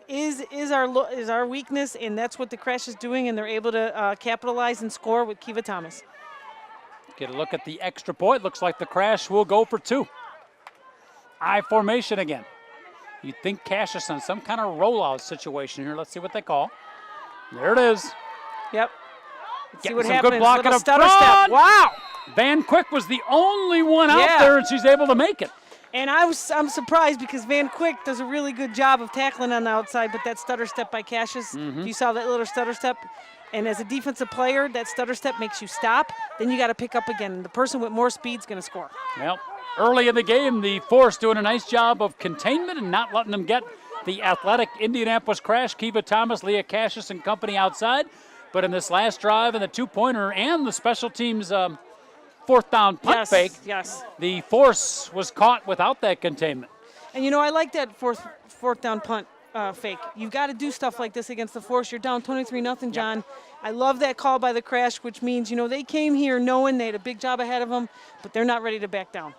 is our weakness, and that's what the Crash is doing, and they're able to capitalize and score with Kiva Thomas. Get a look at the extra point. Looks like the Crash will go for 2. I formation again. You'd think Cassius on some kind of rollout situation here. Let's see what they call. There it is. Yep. See what some happens. good blocking up stutter front. step. Wow. Van Quick was the only one out there, and she's able to make it. And I'm surprised because Van Quick does a really good job of tackling on the outside, but that stutter step by Cassius, if you saw that little stutter step, and as a defensive player, that stutter step makes you stop, then you got to pick up again. And the person with more speed is going to score. Well, early in the game, the Force doing a nice job of containment and not letting them get the athletic Indianapolis Crash, Kiva Thomas, Leah Cassius, and company outside. But in this last drive and the 2-pointer and the special teams 4th down punt fake, the Force was caught without that containment. And, I like that fourth down punt fake. You've got to do stuff like this against the Force. You're down 23-0, John. Yep. I love that call by the Crash, which means, they came here knowing they had a big job ahead of them, but they're not ready to back down.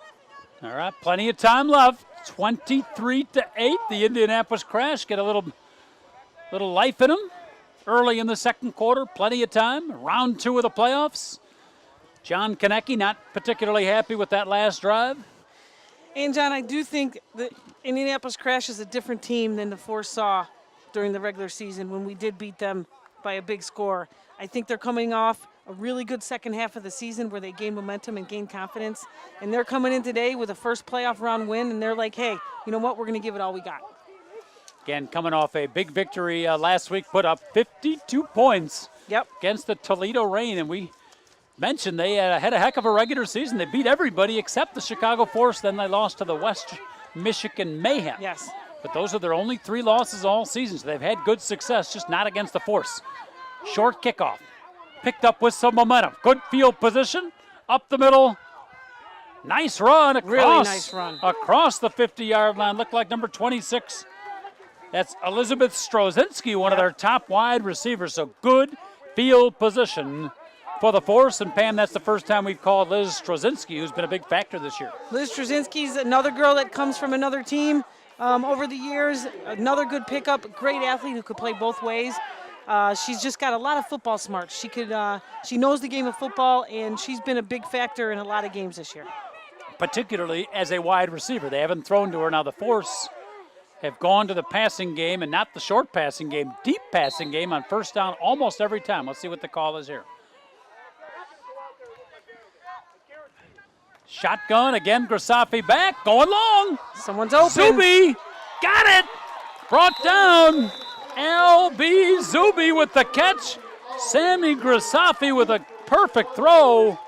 All right, plenty of time left. 23-8, the Indianapolis Crash get a little life in them early in the second quarter. Plenty of time. Round 2 of the playoffs. John Konecki not particularly happy with that last drive. And, John, I do think the Indianapolis Crash is a different team than the Force saw during the regular season when we did beat them by a big score. I think they're coming off a really good second half of the season where they gained momentum and gained confidence. And they're coming in today with a first playoff round win, and they're like, hey, you know what? We're going to give it all we got. Again, coming off a big victory last week, put up 52 points against the Toledo Rain. And we mentioned they had a heck of a regular season. They beat everybody except the Chicago Force. Then they lost to the West Michigan Mayhem. Yes. But those are their only 3 losses all season. So they've had good success, just not against the Force. Short kickoff. Picked up with some momentum. Good field position. Up the middle. Nice run across, Really nice run. Across the 50-yard line. Looked like number 26. That's Elizabeth Strozinski, one of their top wide receivers. So good field position for the Force. And Pam, that's the first time we've called Liz Strozinski, who's been a big factor this year. Liz Strozinski's another girl that comes from another team over the years. Another good pickup, great athlete who could play both ways. She's just got a lot of football smarts. She knows the game of football, and she's been a big factor in a lot of games this year. Particularly as a wide receiver. They haven't thrown to her. Now the Force have gone to the passing game, and not the short passing game, deep passing game on first down almost every time. Let's see what the call is here. Shotgun again, Grisafi back, going long. Someone's open. Zuby got it. Brought down. L.B. Zuby with the catch. Sammy Grisafi with a perfect throw.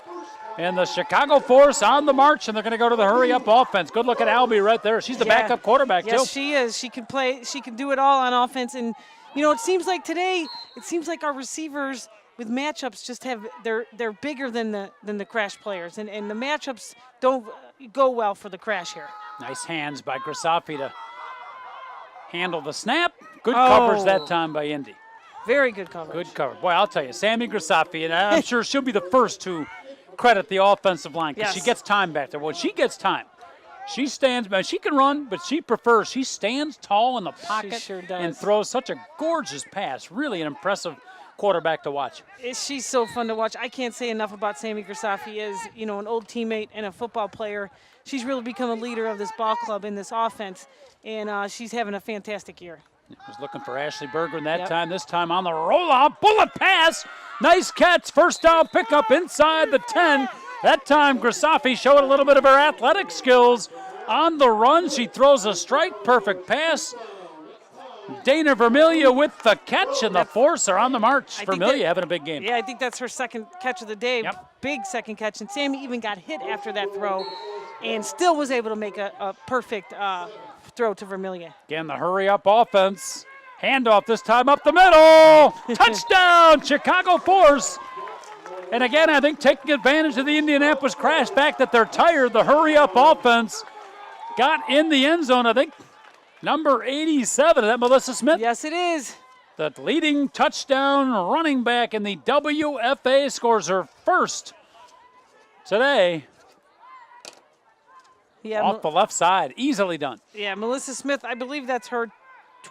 And the Chicago Force on the march, and they're going to go to the hurry-up offense. Good look at Albie right there. She's the backup quarterback, too. Yes, she is. She can play. She can do it all on offense. And, it seems like today, our receivers with matchups just they're bigger than the Crash players. And the matchups don't go well for the Crash here. Nice hands by Grisafi to handle the snap. Good coverage that time by Indy. Very good coverage. Good coverage. Boy, I'll tell you, Sammy Grisafi, and I'm sure she'll be the first to credit the offensive line because she gets time back there. When she gets time, she stands, man, she can run, but she stands tall in the pocket and throws such a gorgeous pass. Really an impressive quarterback to watch. She's so fun to watch. I can't say enough about Sammy Grisafi as, an old teammate and a football player. She's really become a leader of this ball club in this offense, and she's having a fantastic year. Was looking for Ashley Berger in that time. This time on the rollout, bullet pass. Nice catch, first down pickup inside the 10. That time Grisafi showed a little bit of her athletic skills on the run. She throws a strike, perfect pass. Dana Vermilia with the catch, and the Force are on the march. Vermilia having a big game. Yeah, I think that's her second catch of the day. Big second catch, and Sammy even got hit after that throw and still was able to make a perfect throw to Vermilia. Again, the hurry-up offense. Handoff this time up the middle. Touchdown, Chicago Force. And again, I think taking advantage of the Indianapolis Crash fact that they're tired, the hurry-up offense got in the end zone. I think number 87, is that Melissa Smith? Yes, it is. The leading touchdown running back in the WFA scores her first today. Off the left side, easily done. Yeah, Melissa Smith, I believe that's her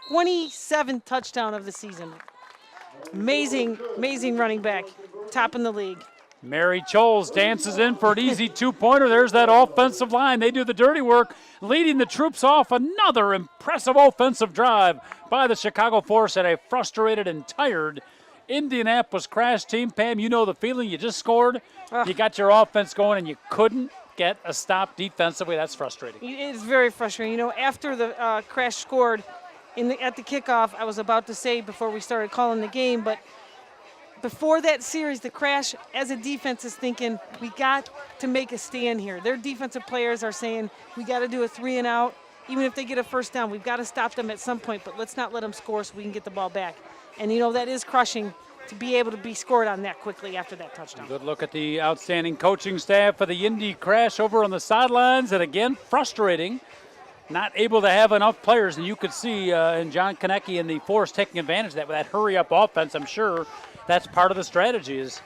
27th touchdown of the season. Amazing, amazing running back, top in the league. Mary Choles dances in for an easy two-pointer. There's that offensive line. They do the dirty work, leading the troops off. Another impressive offensive drive by the Chicago Force and a frustrated and tired Indianapolis Crash team. Pam, you know the feeling. You just scored. You got your offense going, and you couldn't get a stop defensively. That's frustrating. It's very frustrating. After the Crash scored at the kickoff, I was about to say before we started calling the game, but before that series, the Crash, as a defense, is thinking, we got to make a stand here. Their defensive players are saying, we got to do a 3-and-out. Even if they get a first down, we've got to stop them at some point, but let's not let them score so we can get the ball back. And, that is crushing to be able to be scored on that quickly after that touchdown. Good look at the outstanding coaching staff for the Indy Crash over on the sidelines. And, again, frustrating. Not able to have enough players. And you could see in John Konecki and the Force taking advantage of that with that hurry-up offense. I'm sure that's part of the strategy is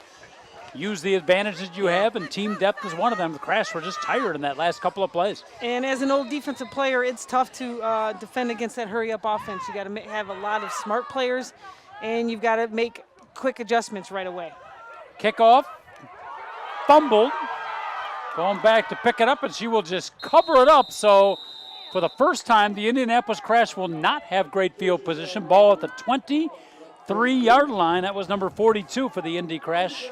use the advantages you have, and team depth is one of them. The Crash were just tired in that last couple of plays. And as an old defensive player, it's tough to defend against that hurry-up offense. You got to have a lot of smart players, and you've got to make quick adjustments right away. Kickoff, fumbled, going back to pick it up, and she will just cover it up. So for the first time, the Indianapolis Crash will not have great field position. Ball at the 23-yard line. That was number 42 for the Indy Crash,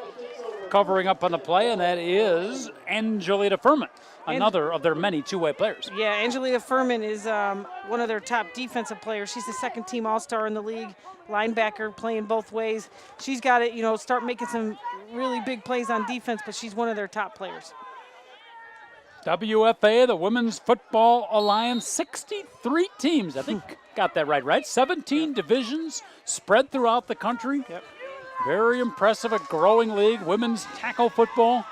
covering up on the play, and that is Angelita Furman, another of their many two-way players. Yeah, Angelita Furman is one of their top defensive players. She's the second-team All-Star in the league, linebacker, playing both ways. She's got to, start making some really big plays on defense, but she's one of their top players. WFA, the Women's Football Alliance, 63 teams. I think got that right? 17 divisions spread throughout the country. Yep. Very impressive, a growing league, women's tackle football.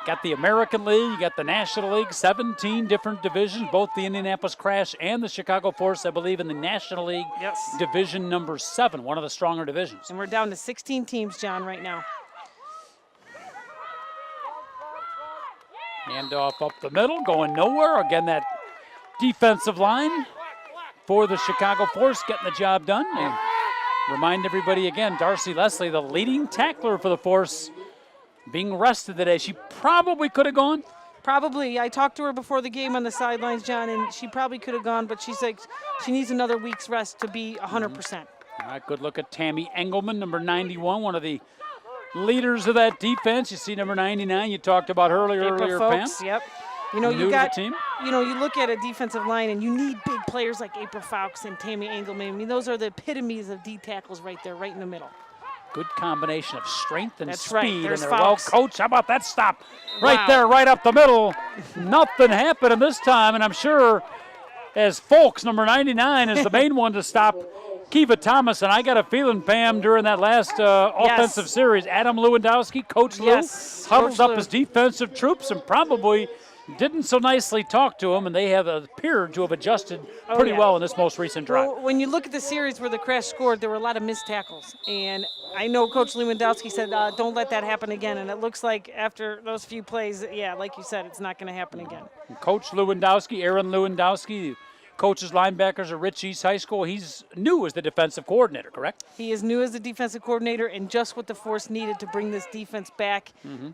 Got the American League, you got the National League, 17 different divisions, both the Indianapolis Crash and the Chicago Force, I believe, in the National League Division number 7, one of the stronger divisions. And we're down to 16 teams, John, right now. Handoff up the middle, going nowhere. Again, that defensive line for the Chicago Force getting the job done. And remind everybody again, Darcy Leslie, the leading tackler for the Force, being rested today. She probably could have gone. Probably. I talked to her before the game on the sidelines, John, and she probably could have gone, but she's like, she needs another week's rest to be 100%. All right, good look at Tammy Engelman, number 91, one of the leaders of that defense. You see number 99, you talked about her earlier, Pam. Yep. You know, New you got, to the team. you know, you look at a defensive line and you need big players like April Fawkes and Tammy Engelman. I mean, those are the epitomes of D tackles right there, right in the middle. Good combination of strength and That's speed. right. There's and they're well Fawkes. coached. How about that stop? Right Wow. there, right up the middle. Nothing happening this time, and I'm sure as Folks, number 99, is the main one to stop Kiva Thomas. And I got a feeling, Pam, during that last offensive series, Adam Lewandowski, Coach Lou, huddled Coach up Lou. his defensive troops and probably didn't so nicely talk to him, and they have appeared to have adjusted pretty well in this most recent drive. Well, when you look at the series where the Crash scored, there were a lot of missed tackles. And I know Coach Lewandowski said, don't let that happen again. And it looks like after those few plays, yeah, like you said, it's not going to happen again. Coach Lewandowski, Aaron Lewandowski, coaches linebackers at Rich East High School. He's new as the defensive coordinator, correct? He is new as the defensive coordinator, and just what the Force needed to bring this defense back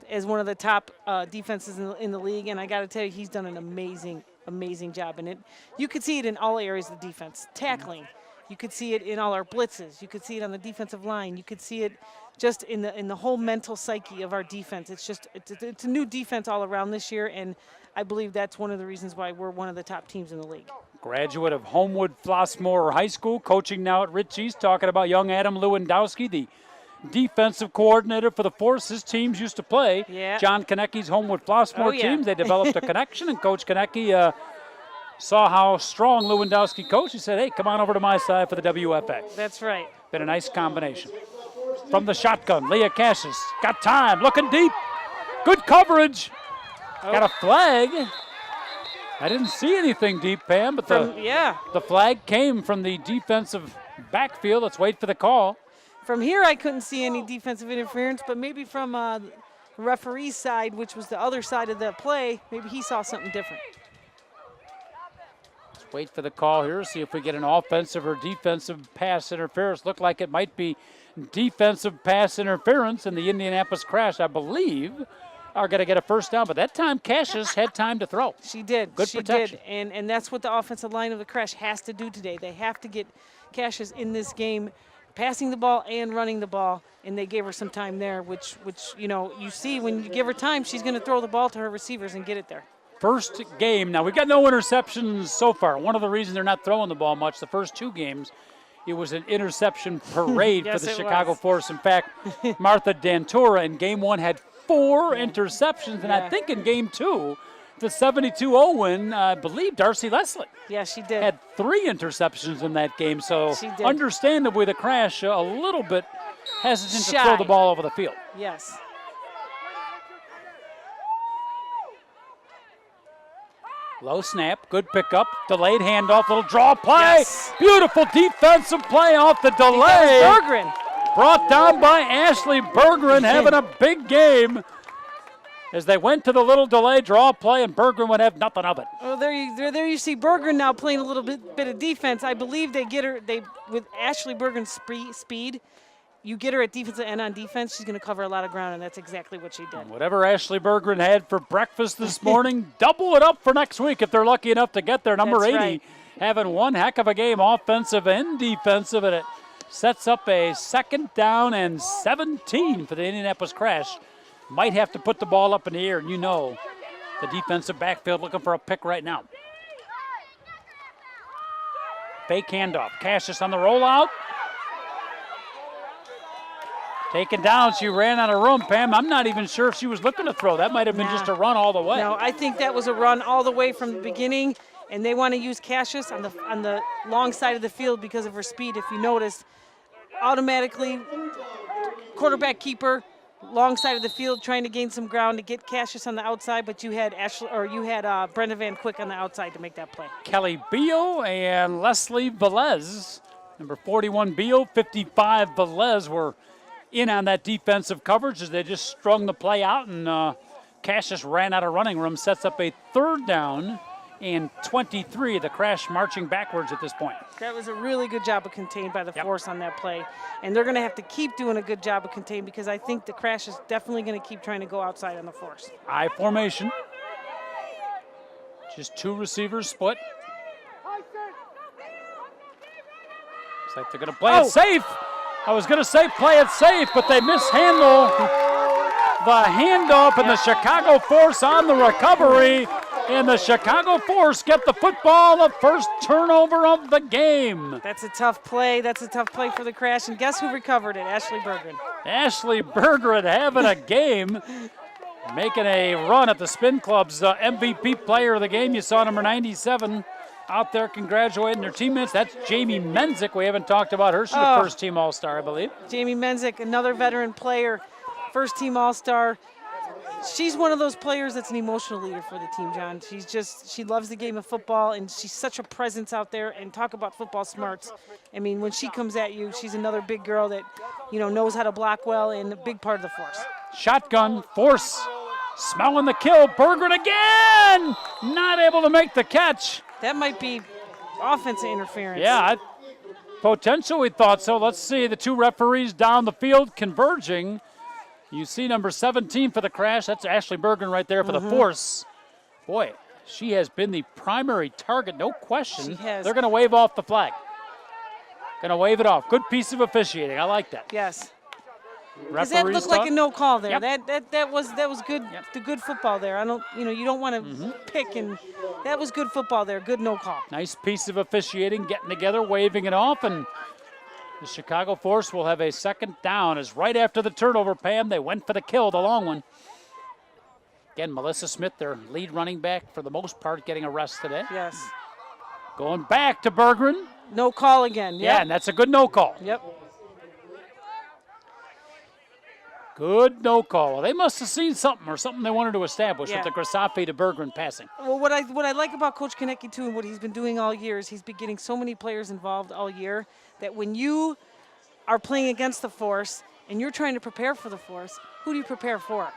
as one of the top defenses in the league. And I got to tell you, he's done an amazing job. And you could see it in all areas of the defense. Tackling, you could see it in all our blitzes. You could see it on the defensive line. You could see it just in the whole mental psyche of our defense. It's a new defense all around this year, and I believe that's one of the reasons why we're one of the top teams in the league. Graduate of Homewood Flossmoor High School, coaching now at Rich East, talking about young Adam Lewandowski, the defensive coordinator for the Force. His teams used to play John Konecki's Homewood Flossmoor team. They developed a connection, and Coach Konecki saw how strong Lewandowski coached. He said, hey, come on over to my side for the WFA. That's right. Been a nice combination. From the shotgun, Leah Cassius got time, looking deep. Good coverage. Got a flag. I didn't see anything deep, Pam, but the flag came from the defensive backfield. Let's wait for the call. From here, I couldn't see any defensive interference, but maybe from the referee's side, which was the other side of the play, maybe he saw something different. Let's wait for the call here, see if we get an offensive or defensive pass interference. Looked like it might be defensive pass interference, and the Indianapolis Crash, I believe, are going to get a first down. But that time, Cassius had time to throw. She did. Good protection. She did, and that's what the offensive line of the Crash has to do today. They have to get Cassius in this game, passing the ball and running the ball, and they gave her some time there, which you know, you see when you give her time, she's going to throw the ball to her receivers and get it there. First game. Now, we got no interceptions so far. One of the reasons they're not throwing the ball much, the first 2 games, it was an interception parade Yes, for the it Chicago was. Force. In fact, Martha Dantura in game 1 had 4 interceptions, and I think in game 2, the 72-0 win, I believe Darcy Leslie Yeah, she did. had 3 interceptions in that game. So She did. understandably, the Crash a little bit hesitant to Shy. throw the ball over the field. Yes. Low snap, good pickup, delayed handoff, little draw play. Yes. Beautiful defensive play off the delay. Berggren. Brought down by Ashley Berggren, having a big game. As they went to the little delay draw play, and Berggren would have nothing of it. Oh, there you see Berggren now playing a little bit of defense. I believe they get her with Ashley Berggren's speed. You get her at defensive end on defense, she's going to cover a lot of ground, and that's exactly what she did. Whatever Ashley Berggren had for breakfast this morning, double it up for next week if they're lucky enough to get there. Number That's 80 right. having one heck of a game, offensive and defensive, and it sets up a 2nd down and 17 for the Indianapolis Crash. Might have to put the ball up in the air, and you know the defensive backfield looking for a pick right now. Fake handoff. Cassius on the rollout. Taken down. She ran out of room, Pam. I'm not even sure if she was looking to throw. That might have been just a run all the way. No, I think that was a run all the way from the beginning, and they want to use Cassius on the long side of the field because of her speed. If you noticed, automatically quarterback keeper long side of the field trying to gain some ground to get Cassius on the outside, but you had Brenda Van Quick on the outside to make that play. Kelly Beal and Leslie Velez. Number 41 Beal, 55 Velez were in on that defensive coverage as they just strung the play out, and Cassius ran out of running room, sets up a 3rd down and 23. The Crash marching backwards at this point. That was a really good job of contained by the Force on that play. And they're going to have to keep doing a good job of contained because I think the Crash is definitely going to keep trying to go outside on the Force. I formation. Just 2 receivers split. Looks like they're going to play it safe. I was going to say play it safe, but they mishandle the handoff, and the Chicago Force on the recovery. And the Chicago Force get the football, the first turnover of the game. That's a tough play. That's a tough play for the Crash. And guess who recovered it? Ashley Berggren. Ashley Berggren having a game, making a run at the Spin Club's MVP player of the game. You saw number 97 out there congratulating their teammates. That's Jamie Menzik. We haven't talked about her. She's a first-team All-Star, I believe. Jamie Menzik, another veteran player, first-team All-Star. She's one of those players that's an emotional leader for the team, John. She loves the game of football, and she's such a presence out there. And talk about football smarts. I mean, when she comes at you, she's another big girl that, knows how to block well and a big part of the Force. Shotgun, Force, smelling the kill. Berggren again, not able to make the catch. That might be offensive interference. Yeah, potentially thought so. Let's see the 2 referees down the field converging. You see number 17 for the Crash. That's Ashley Berggren right there for the Force. Boy, she has been the primary target, no question. She has. They're going to wave off the flag. Going to wave it off. Good piece of officiating. I like that. Yes. Because that looked like a no call there. Yep. That was good. Yep. The good football there. You don't want to pick, and that was good football there. Good no call. Nice piece of officiating, getting together, waving it off, and the Chicago Force will have a 2nd down. As right after the turnover, Pam, they went for the kill, the long one. Again, Melissa Smith, their lead running back for the most part, getting a rest today. Yes. Going back to Berggren. No call again. Yep. Yeah, and that's a good no call. Yep. Good no call. Well, they must have seen something or something they wanted to establish with the Grasafi to Berggren passing. Well, what I like about Coach Konecki, too, and what he's been doing all year is he's been getting so many players involved all year that when you are playing against the Force and you're trying to prepare for the Force, who do you prepare for?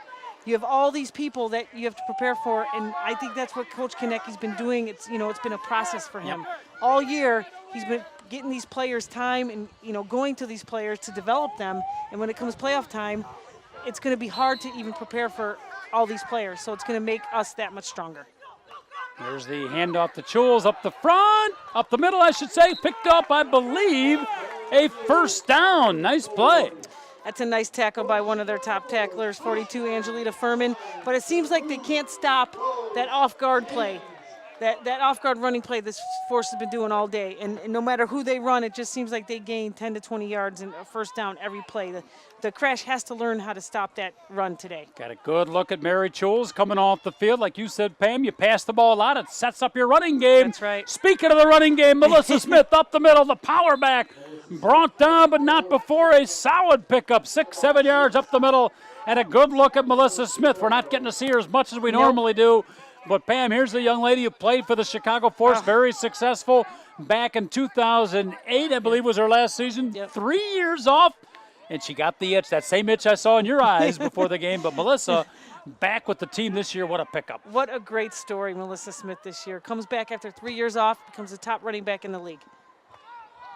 You have all these people that you have to prepare for, and I think that's what Coach Konecki's been doing. It's been a process for him. All year, he's been getting these players time and, going to these players to develop them, and when it comes playoff time, it's going to be hard to even prepare for all these players, so it's going to make us that much stronger. There's the handoff to Chules up the front, up the middle, I should say. Picked up, I believe, a 1st down. Nice play. That's a nice tackle by one of their top tacklers, 42, Angelita Furman. But it seems like they can't stop that off-guard play. That off-guard running play this Force has been doing all day. And no matter who they run, it just seems like they gain 10 to 20 yards and a 1st down every play. The Crash has to learn how to stop that run today. Got a good look at Mary Chules coming off the field. Like you said, Pam, you pass the ball a lot. It sets up your running game. That's right. Speaking of the running game, Melissa Smith up the middle, the power back. Brought down, but not before a solid pickup. 6-7 yards up the middle. And a good look at Melissa Smith. We're not getting to see her as much as we normally do. But, Pam, here's the young lady who played for the Chicago Force, very successful back in 2008, I believe was her last season. 3 years off, and she got the itch, that same itch I saw in your eyes before the game. But Melissa, back with the team this year, what a pickup. What a great story, Melissa Smith this year. Comes back after 3 years off, becomes the top running back in the league.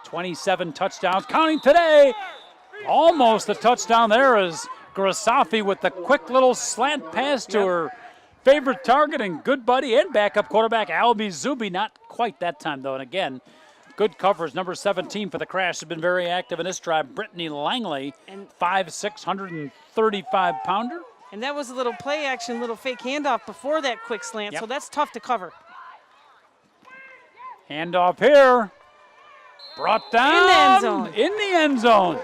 27 touchdowns, counting today. Almost a touchdown there is Grasafi with the quick little slant pass to her favorite target and good buddy and backup quarterback Albie Zuby. Not quite that time, though. And again, good coverage. Number 17 for the Crash has been very active in this drive. Brittany Langley, 5'6", 135-pounder. And that was a little play action, little fake handoff before that quick slant, so that's tough to cover. Handoff here. Brought down in the end zone.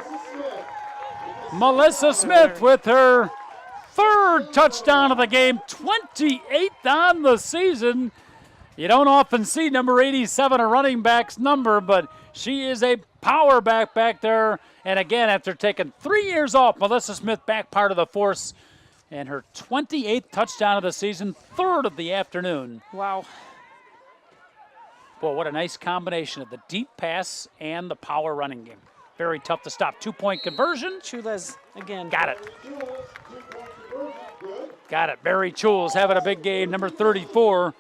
Melissa Smith with her 3rd touchdown of the game, 28th on the season. You don't often see number 87, a running back's number, but She is a power back there. And again, after taking 3 years off, Melissa Smith back part of the force. And her 28th touchdown of the season, 3rd of the afternoon. Wow. Boy, what a nice combination of the deep pass and the power running game. Very tough to stop. 2-point conversion. Chulas again. Got it. Got it. Barry Chules having a big game, number 34.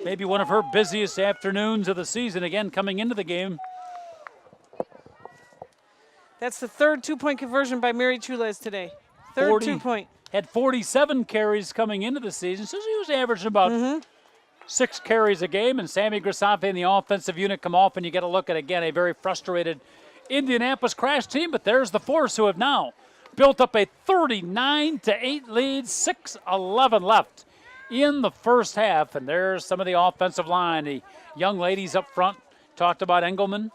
Maybe one of her busiest afternoons of the season, again, coming into the game. That's the 3rd 2-point conversion by Mary Chules today. 3rd 2-point. Had 47 carries coming into the season, so she was averaging about 6 carries a game. And Sammy Grisanfe and the offensive unit come off, and you get a look at, again, a very frustrated Indianapolis Crash team. But there's the Force, who have now built up a 39-8 lead, 6:11 left in the first half. And there's some of the offensive line, the young ladies up front. Talked about Engelman.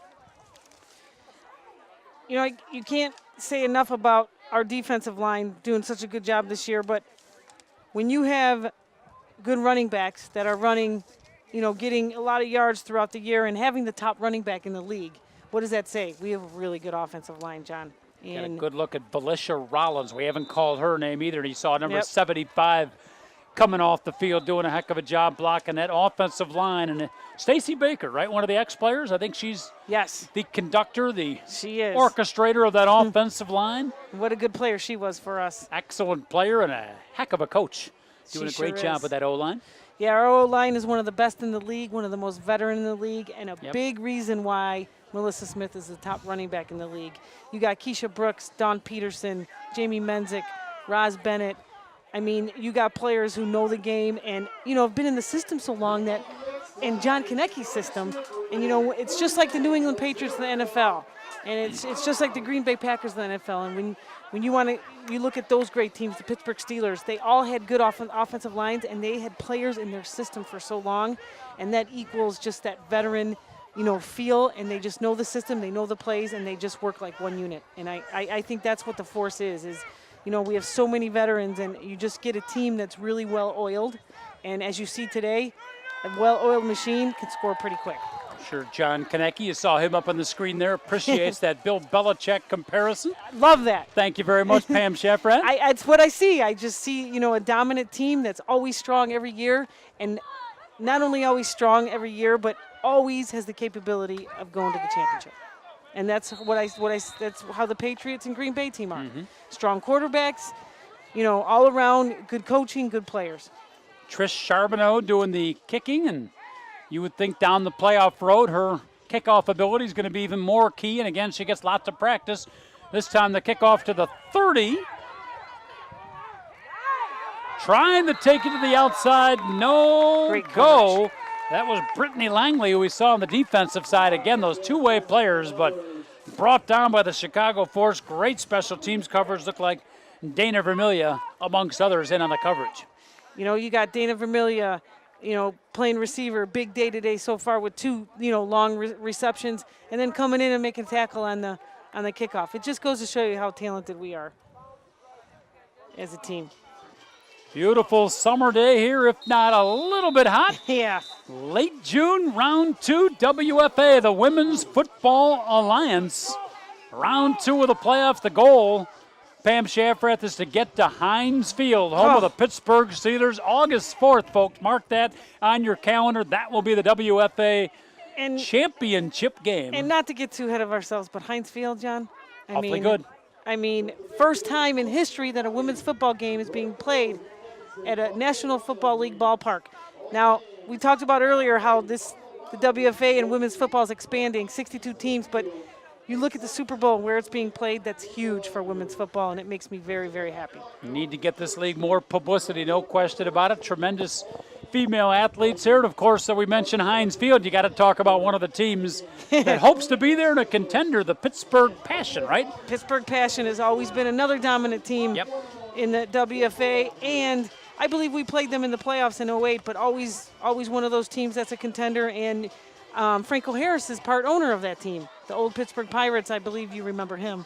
You know, you can't say enough about our defensive line doing such a good job this year, but when you have good running backs that are running, you know, getting a lot of yards throughout the year and having the top running back in the league, what does that say? We have a really good offensive line, John. Got a good look at Felicia Rollins. We haven't called her name either. And you saw number Yep. 75 coming off the field, doing a heck of a job blocking that offensive line. And Stacy Baker, right, one of the ex-players. I think she's the conductor, the she is orchestrator of that offensive line. What a good player she was for us. Excellent player and a heck of a coach. Doing a great job with that O-line. Yeah, our O-line is one of the best in the league, one of the most veteran in the league, and a big reason why Melissa Smith is the top running back in the league. You got Keisha Brooks, Dawn Peterson, Jamie Menzick, Roz Bennett. I mean, you got players who know the game and, you know, have been in the system so long that, and John Konecki's system, and, you know, it's just like the New England Patriots in the NFL, and it's just like the Green Bay Packers in the NFL. And when you look at those great teams, the Pittsburgh Steelers, they all had good offensive lines, and they had players in their system for so long, and that equals just that veteran, you know, feel, and they just know the system, they know the plays, and they just work like one unit. And I think that's what the Force is, you know, we have so many veterans, and you just get a team that's really well-oiled. And as you see today, a well-oiled machine can score pretty quick. Sure, John Konecki, you saw him up on the screen there, appreciates that Bill Belichick comparison. Love that. Thank you very much, Pam Sheffran. That's what I see. I just see, you know, a dominant team that's always strong every year, and not only always strong every year, but always has the capability of going to the championship. And that's that's how the Patriots and Green Bay team are. Strong quarterbacks, you know, all around, good coaching, good players. Trish Charbonneau doing the kicking, and you would think down the playoff road her kickoff ability is going to be even more key. And again, she gets lots of practice. This time the kickoff to the 30. Trying to take it to the outside. No Great go. coverage. That was Brittany Langley, who we saw on the defensive side. Again, those two-way players, but brought down by the Chicago Force. Great special teams coverage. Looked like Dana Vermiglia, amongst others, in on the coverage. You know, you got Dana Vermiglia, you know, playing receiver, big day today so far with 2, you know, long receptions, and then coming in and making a tackle on the kickoff. It just goes to show you how talented we are as a team. Beautiful summer day here, if not a little bit hot. Yeah. Late June, round 2, WFA, the Women's Football Alliance. Round 2 of the playoffs, the goal, Pam Shafrath, is to get to Heinz Field, home of the Pittsburgh Steelers, August 4th, folks. Mark that on your calendar. That will be the WFA championship game. And not to get too ahead of ourselves, but Heinz Field, John? Awfully good. I mean, first time in history that a women's football game is being played at a National Football League ballpark. Now, we talked about earlier how the WFA and women's football is expanding, 62 teams, but you look at the Super Bowl and where it's being played, that's huge for women's football, and it makes me very, very happy. You need to get this league more publicity, no question about it. Tremendous female athletes here. And, of course, we mentioned Heinz Field. You got to talk about one of the teams that hopes to be there and a contender, the Pittsburgh Passion, right? Pittsburgh Passion has always been another dominant team in the WFA, and I believe we played them in the playoffs in 08, but always one of those teams that's a contender. And Franco Harris is part owner of that team, the old Pittsburgh Pirates. I believe you remember him.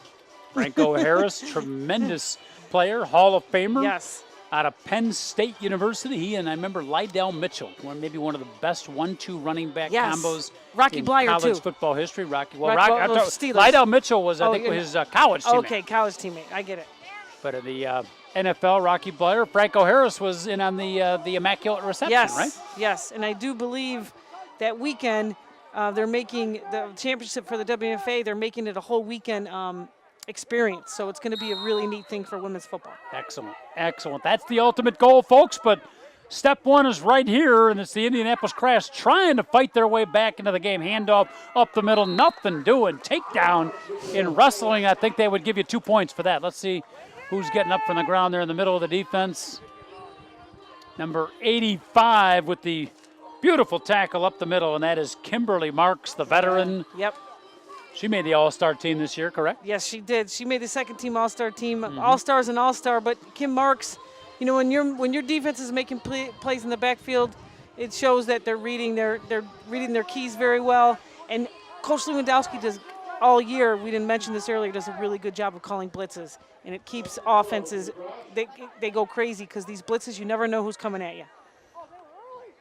Franco Harris, tremendous player, Hall of Famer. Yes. out of Penn State University. He and I remember Lydell Mitchell, maybe one of the best 1-2 running back combos Rocky in Bleier, college too. football history. Steelers. Lydell Mitchell was, I think, his college teammate. Okay, college teammate. I get it. But in the NFL, Rocky Bleier, Franco Harris was in on the Immaculate Reception, right? Yes, and I do believe that weekend they're making the championship for the WFA. They're making it a whole weekend experience, so it's going to be a really neat thing for women's football. Excellent. That's the ultimate goal, folks, but step one is right here, and it's the Indianapolis Crash trying to fight their way back into the game. Handoff up the middle, nothing doing. Takedown in wrestling. I think they would give you 2 points for that. Let's see who's getting up from the ground there in the middle of the defense. Number 85 with the beautiful tackle up the middle, and that is Kimberly Marks, the veteran. Yep. She made the All-Star team this year, correct? Yes, she did. She made the second team All-Star team. All-Stars and All-Star, but Kim Marks, when your defense is making plays in the backfield, it shows that they're reading their keys very well. And Coach Lewandowski does all year. We didn't mention this earlier. Does a really good job of calling blitzes, and it keeps offenses. They go crazy because these blitzes, you never know who's coming at you.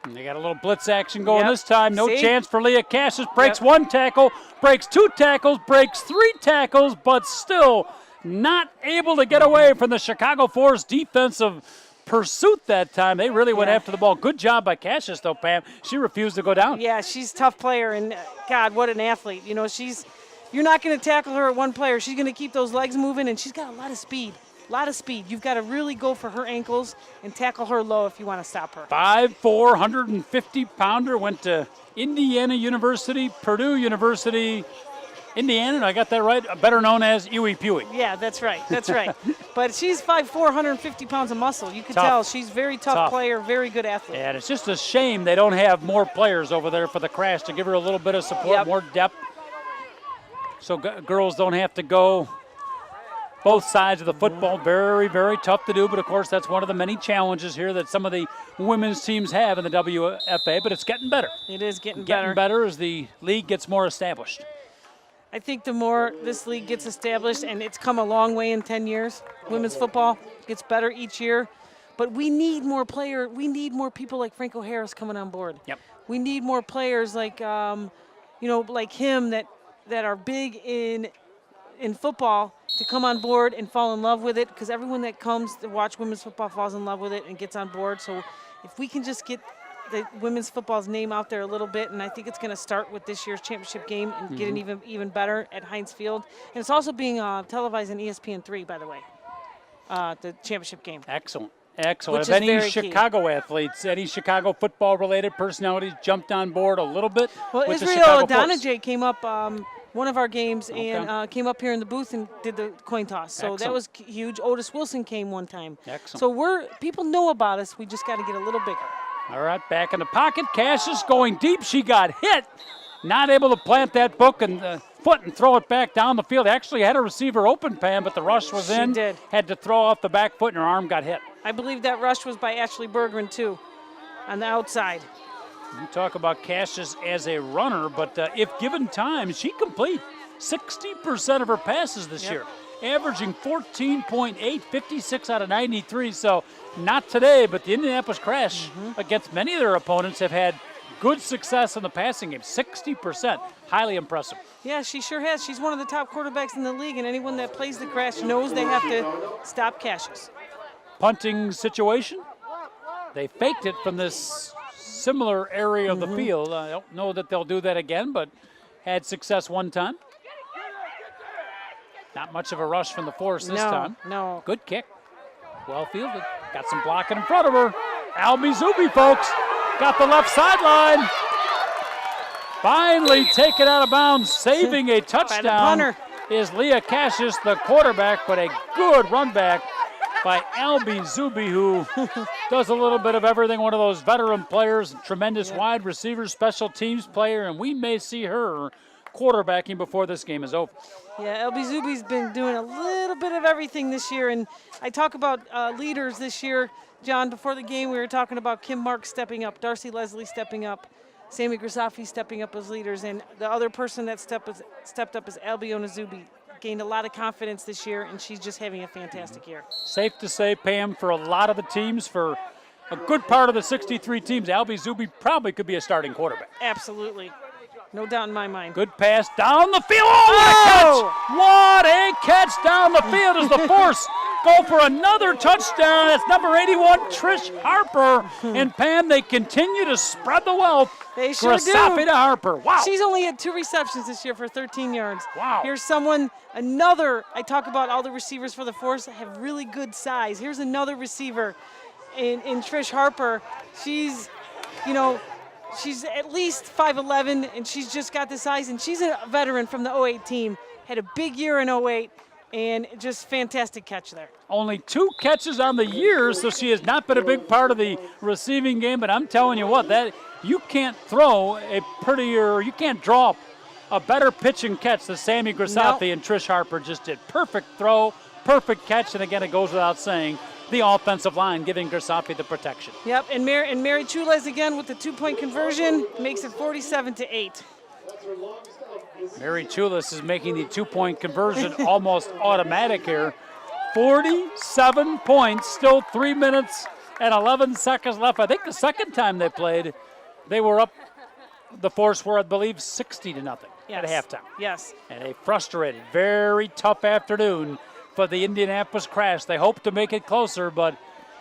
And they got a little blitz action going this time. No See? chance for Leah Cassius. Breaks one tackle, breaks 2 tackles, breaks 3 tackles, but still not able to get away from the Chicago Force defensive pursuit that time. They really went after the ball. Good job by Cassius, though, Pam. She refused to go down. Yeah, she's a tough player, and God, what an athlete. You're not going to tackle her at one player. She's going to keep those legs moving, and she's got a lot of speed. You've got to really go for her ankles and tackle her low if you want to stop her. 5'4", 150-pounder, went to Indiana University, Purdue University, Indiana, I got that right, better known as Huey Pewee. Yeah, that's right. But she's 5'4", 150 pounds of muscle. You can tell she's a very tough player, very good athlete. And it's just a shame they don't have more players over there for the Crash to give her a little bit of support, more depth, so girls don't have to go both sides of the football. Very, very tough to do, but of course that's one of the many challenges here that some of the women's teams have in the WFA, but it's getting better. It is getting better as the league gets more established. I think the more this league gets established, and it's come a long way in 10 years, women's football gets better each year, but we need more people like Franco Harris coming on board. Yep. We need more players like, like him that are big in football to come on board and fall in love with it, because everyone that comes to watch women's football falls in love with it and gets on board. So if we can just get the women's football's name out there a little bit, and I think it's going to start with this year's championship game and getting even better at Heinz Field. And it's also being televised on ESPN3, by the way, the championship game. Excellent. Which Have any is very Chicago athletes, any Chicago football-related personalities jumped on board a little bit? Well, with Israel the Adonijay came up one of our games and came up here in the booth and did the coin toss. So that was huge. Otis Wilson came one time. Excellent. So people know about us. We just got to get a little bigger. All right, back in the pocket. Cassius going deep. She got hit. Not able to plant that foot and throw it back down the field. Actually had a receiver open, Pam, but the rush was in. She did. Had to throw off the back foot and her arm got hit. I believe that rush was by Ashley Bergman, too, on the outside. You talk about Cassius as a runner, but if given time, she complete 60% of her passes this year, averaging 14.8, 56 out of 93. So not today, but the Indianapolis Crash against many of their opponents have had good success in the passing game, 60%. Highly impressive. Yeah, she sure has. She's one of the top quarterbacks in the league, and anyone that plays the Crash knows they have to stop Cassius. Punting situation. They faked it from this similar area of the field. I don't know that they'll do that again, but had success one time. Not much of a rush from the Force this time. No. Good kick. Well fielded. Got some blocking in front of her. Albie Zuby, folks, got the left sideline. Finally taken out of bounds, saving a touchdown is Leah Cassius, the quarterback, but a good run back by Albie Zuby, who does a little bit of everything. One of those veteran players, tremendous wide receiver, special teams player, and we may see her quarterbacking before this game is over. Yeah, Albie Zuby's been doing a little bit of everything this year, and I talk about leaders this year. John, before the game, we were talking about Kim Marks stepping up, Darcy Leslie stepping up, Sammy Grisafi stepping up as leaders, and the other person that stepped up is Albiona Zuby. gained a lot of confidence this year, and she's just having a fantastic year. Safe to say, Pam, for a lot of the teams, for a good part of the 63 teams, Albie Zuby probably could be a starting quarterback. Absolutely. No doubt in my mind. Good pass down the field. Oh, what a catch! What a catch down the field as the Force go for another touchdown. That's number 81, Trish Harper. And Pam, they continue to spread the wealth. They sure Grassafi do. to Harper. Wow. She's only had 2 receptions this year for 13 yards. Wow. Here's another, I talk about all the receivers for the Force that have really good size. Here's another receiver in Trish Harper. She's, she's at least 5'11", and she's just got the size, and she's a veteran from the 08 team. Had a big year in 08, and just fantastic catch there. Only 2 catches on the year, so she has not been a big part of the receiving game, but I'm telling you what, that you can't throw you can't draw a better pitch and catch than Sammy Grassafi and Trish Harper just did. Perfect throw, perfect catch, and again, it goes without saying, the offensive line giving Grassafi the protection. Yep, and Mary Chules again with the 2-point conversion makes it 47-8. Mary Chulis is making the 2-point conversion almost automatic here. 47 points, still 3 minutes and 11 seconds left. I think the second time they played, they were up, the Force were, I believe, 60-0 at halftime. Yes. And a frustrated, very tough afternoon for the Indianapolis Crash. They hope to make it closer, but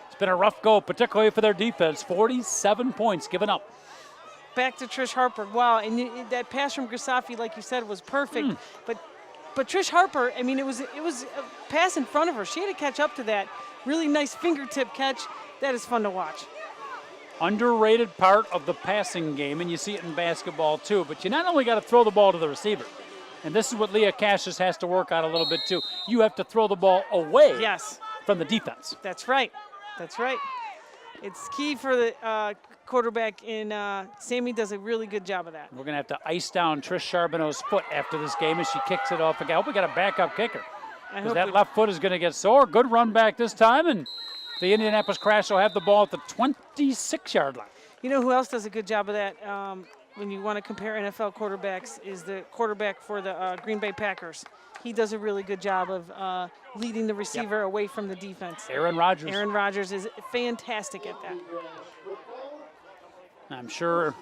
it's been a rough go, particularly for their defense. 47 points given up. Back to Trish Harper. Wow, and that pass from Grassafi, like you said, was perfect. But Trish Harper, I mean, it was a pass in front of her. She had to catch up to that. Really nice fingertip catch. That is fun to watch. Underrated part of the passing game, and you see it in basketball too, but you not only got to throw the ball to the receiver, and this is what Leah Cassius has to work on a little bit too. You have to throw the ball away from the defense. That's right. That's right. It's key for the quarterback, and Sammy does a really good job of that. We're going to have to ice down Trish Charbonneau's foot after this game as she kicks it off again. I hope we got a backup kicker, because that left foot is going to get sore. Good run back this time, and the Indianapolis Crash will have the ball at the 26-yard line. You know who else does a good job of that? When you want to compare NFL quarterbacks, is the quarterback for the Green Bay Packers. He does a really good job of leading the receiver away from the defense. Aaron Rodgers. Aaron Rodgers is fantastic at that. I'm sure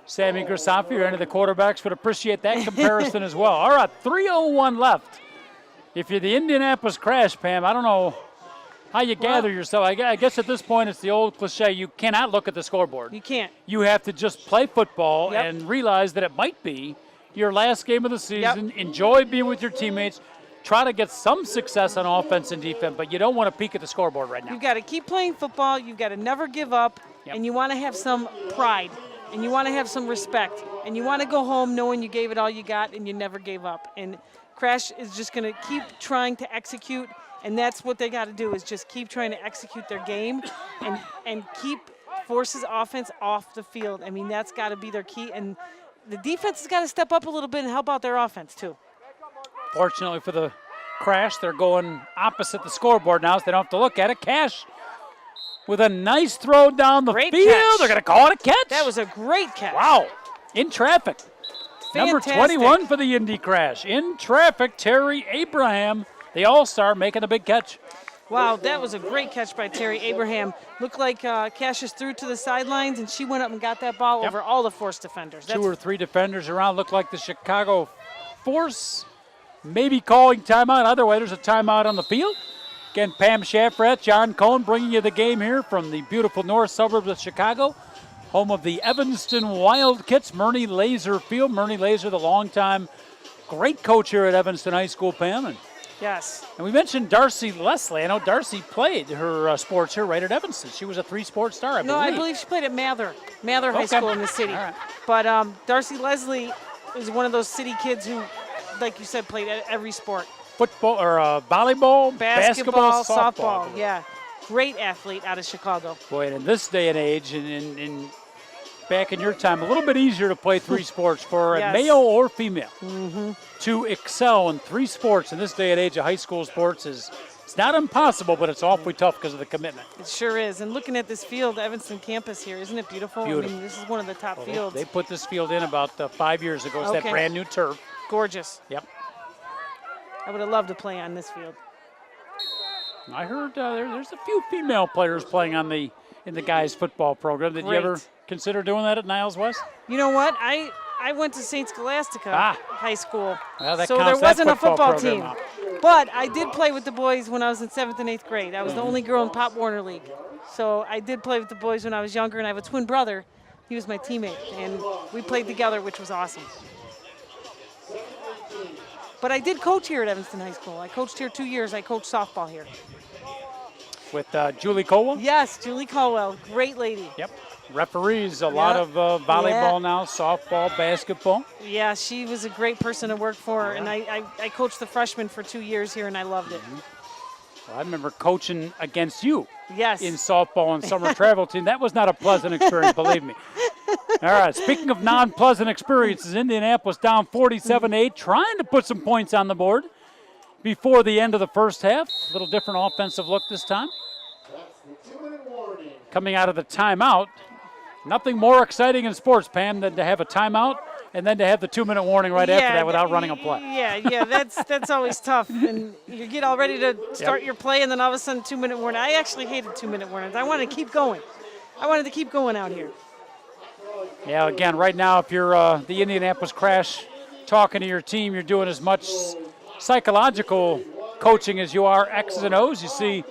Sammy Grassafi or any of the quarterbacks would appreciate that comparison as well. All right, 3:01 left. If you're the Indianapolis Crash, Pam, I don't know how you gather yourself. I guess at this point it's the old cliche, you cannot look at the scoreboard. You can't. You have to just play football and realize that it might be your last game of the season. Enjoy being with your teammates. Try to get some success on offense and defense, but you don't want to peek at the scoreboard right now. You've got to keep playing football. You've got to never give up, and you want to have some pride, and you want to have some respect, and you want to go home knowing you gave it all you got and you never gave up. And Crash is just going to keep trying to execute, and that's what they got to do, is just keep trying to execute their game and keep Force's offense off the field. I mean, that's got to be their key, and the defense has got to step up a little bit and help out their offense too. Fortunately for the Crash, they're going opposite the scoreboard now, so they don't have to look at it. Cash with a nice throw down the field. Catch. They're going to call it a catch. That was a great catch. Wow. In traffic. Fantastic. Number 21 for the Indy Crash. In traffic, Terry Abraham, the all-star, making a big catch. Wow, that was a great catch by Terry Abraham. Looked like Cassius threw to the sidelines, and she went up and got that ball over all the Force defenders. Two or three defenders around. Looked like the Chicago Force maybe calling timeout. Either way, there's a timeout on the field. Again, Pam Shaffrat, John Cohn bringing you the game here from the beautiful north suburbs of Chicago, home of the Evanston Wildcats, Murney Laser Field. Murney Laser, the longtime great coach here at Evanston High School, Pam. Yes. And we mentioned Darcy Leslie. I know Darcy played her sports here right at Evanston. She was a 3-sport star, I believe. No, I believe she played at Mather High School in the city. All right. But Darcy Leslie is one of those city kids who, like you said, played at every sport. Football or volleyball, basketball, softball. Yeah, great athlete out of Chicago. Boy, and in this day and age, and back in your time, a little bit easier to play 3 sports for a male or female. To excel in 3 sports in this day and age of high school sports it's not impossible, but it's awfully tough because of the commitment. It sure is. And looking at this field, Evanston campus here, isn't it beautiful? Beautiful. I mean, this is one of the top fields. They put this field in about 5 years ago. It's that brand new turf. Gorgeous. Yep. I would have loved to play on this field. I heard there's a few female players playing in the guys football program. Did you ever consider doing that at Niles West? You know what? I went to St. Scholastica High School, well, so there wasn't a football team. But I did play with the boys when I was in 7th and 8th grade. I was the only girl in Pop Warner League. So I did play with the boys when I was younger, and I have a twin brother. He was my teammate, and we played together, which was awesome. But I did coach here at Evanston High School. I coached here 2 years. I coached softball here. With Julie Colwell? Yes, Julie Colwell. Great lady. Yep. Referees a lot of volleyball now, softball, basketball. Yeah, she was a great person to work for, and I coached the freshmen for 2 years here, and I loved it. Well, I remember coaching against you yes. in softball and summer travel team. That was not a pleasant experience, believe me. All right, speaking of non-pleasant experiences, Indianapolis down 47-8, trying to put some points on the board before the end of the first half. A little different offensive look this time. Coming out of the timeout, nothing more exciting in sports, Pam, than to have a timeout and then to have the 2-minute warning right after that without running a play. Yeah, that's always tough. And you get all ready to start your play, and then all of a sudden 2-minute warning. I actually hated 2-minute warnings. I wanted to keep going. I wanted to keep going out here. Yeah, again, right now, if you're the Indianapolis Crash talking to your team, you're doing as much psychological coaching as you are X's and O's. You see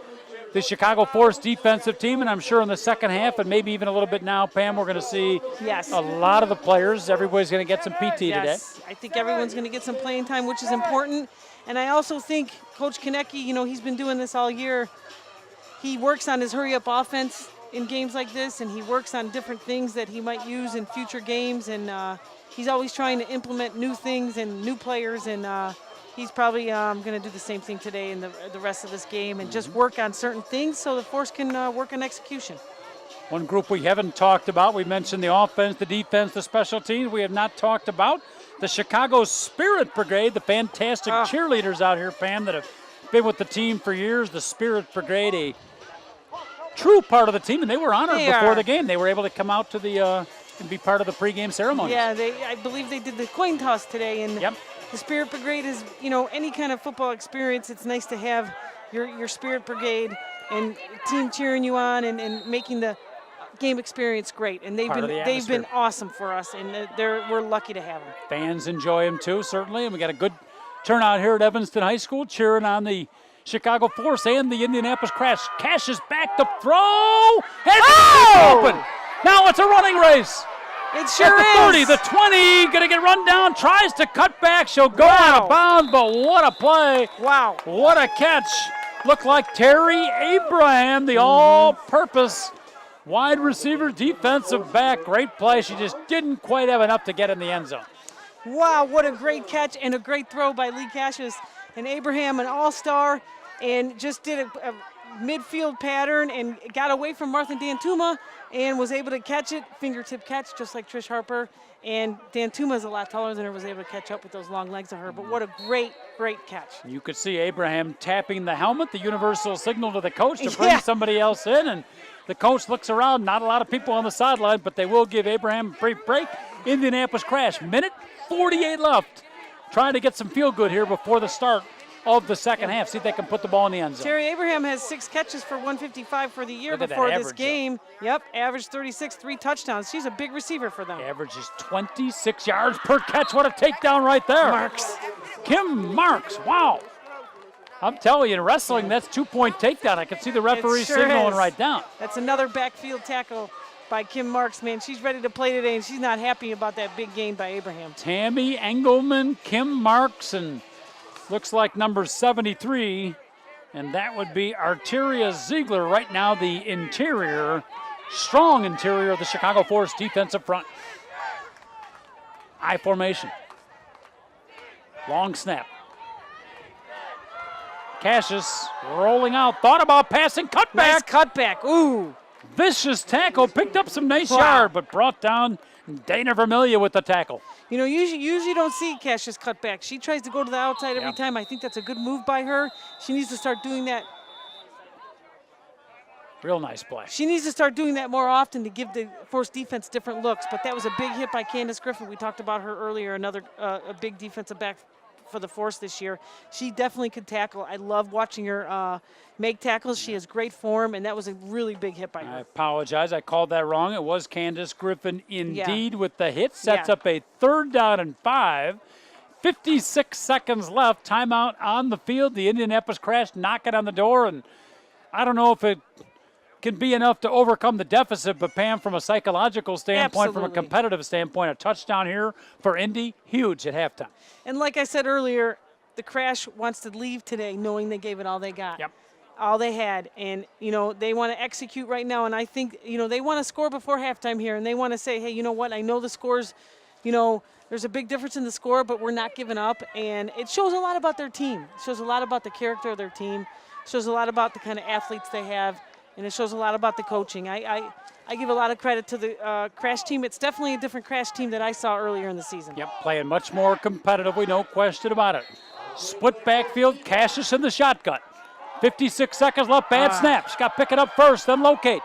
the Chicago Force defensive team, and I'm sure in the second half, and maybe even a little bit now, Pam, we're going to see a lot of the players. Everybody's going to get some PT today. I think everyone's going to get some playing time, which is important. And I also think Coach Konecki, he's been doing this all year. He works on his hurry-up offense in games like this, and he works on different things that he might use in future games. And he's always trying to implement new things and new players, and he's probably going to do the same thing today in the rest of this game and just work on certain things so the Force can work on execution. One group we haven't talked about, we mentioned the offense, the defense, the special teams. We have not talked about the Chicago Spirit Brigade, the fantastic cheerleaders out here, Pam, that have been with the team for years. The Spirit Brigade, a true part of the team, and they were honored before the game. They were able to come out to the and be part of the pregame ceremony. Yeah, I believe they did the coin toss today, and the Spirit Brigade is, any kind of football experience, it's nice to have your Spirit Brigade and team cheering you on and making the game experience great. And they've been awesome for us, and we're lucky to have them. Fans enjoy them too, certainly, and we got a good turnout here at Evanston High School cheering on the Chicago Force and the Indianapolis Crash. Cash is back to throw, and it's open. Now it's a running race. It sure is. At the 30, the 20, going to get run down, tries to cut back. She'll go out of bounds, but what a play. Wow. What a catch. Looked like Terry Abraham, the all-purpose wide receiver, defensive back. Great play. She just didn't quite have enough to get in the end zone. Wow, what a great catch and a great throw by Lee Cassius. And Abraham, an all-star, and just did a midfield pattern and got away from Martha Dantuma and was able to catch it, fingertip catch, just like Trish Harper. And Dantuma is a lot taller than her, was able to catch up with those long legs of her. But what a great, great catch. You could see Abraham tapping the helmet, the universal signal to the coach to bring somebody else in. And the coach looks around, not a lot of people on the sideline, but they will give Abraham a brief break. Indianapolis Crash, minute 48 left. Trying to get some feel good here before the start of the second half. See if they can put the ball in the end zone. Terry Abraham has 6 catches for 155 for the year before this game. Yep, average 36, 3 touchdowns. She's a big receiver for them. Average is 26 yards per catch. What a takedown right there. Kim Marks, wow. I'm telling you, in wrestling, that's 2-point takedown. I can see the referee signaling right down. That's another backfield tackle by Kim Marks, man. She's ready to play today, and she's not happy about that big gain by Abraham. Tammy Engelman, Kim Marks, and looks like number 73, and that would be Arteria Ziegler right now, the interior, strong interior of the Chicago Force defensive front. I formation. Long snap. Cassius rolling out, thought about passing, cutback. Nice cutback, ooh. Vicious tackle, picked up some nice yard, but brought down Dana Vermilia with the tackle. You know, usually don't see Cassius cut back. She tries to go to the outside every time. I think that's a good move by her. She needs to start doing that. Real nice play. She needs to start doing that more often to give the Force defense different looks. But that was a big hit by Candace Griffin. We talked about her earlier, another a big defensive back for the Force this year. She definitely could tackle. I love watching her make tackles. She has great form, and that was a really big hit by her. I apologize. I called that wrong. It was Candace Griffin indeed with the hit. Sets up a 3rd down and 5. 56 seconds left. Timeout on the field. The Indianapolis Crash knocking on the door, and I don't know if it can be enough to overcome the deficit, but Pam, from a psychological standpoint, from a competitive standpoint, a touchdown here for Indy, huge at halftime. And like I said earlier, the Crash wants to leave today knowing they gave it all they got. Yep. All they had. And, you know, they want to execute right now. And I think, you know, they want to score before halftime here. And they want to say, hey, you know what? I know the scores, you know, there's a big difference in the score, but we're not giving up. And it shows a lot about their team. It shows a lot about the character of their team. It shows a lot about the kind of athletes they have. And it shows a lot about the coaching. I give a lot of credit to the Crash team. It's definitely a different Crash team that I saw earlier in the season. Yep, playing much more competitively, no question about it. Split backfield, Cassius in the shotgun. 56 seconds left, bad snap. She got to pick it up first, then locate.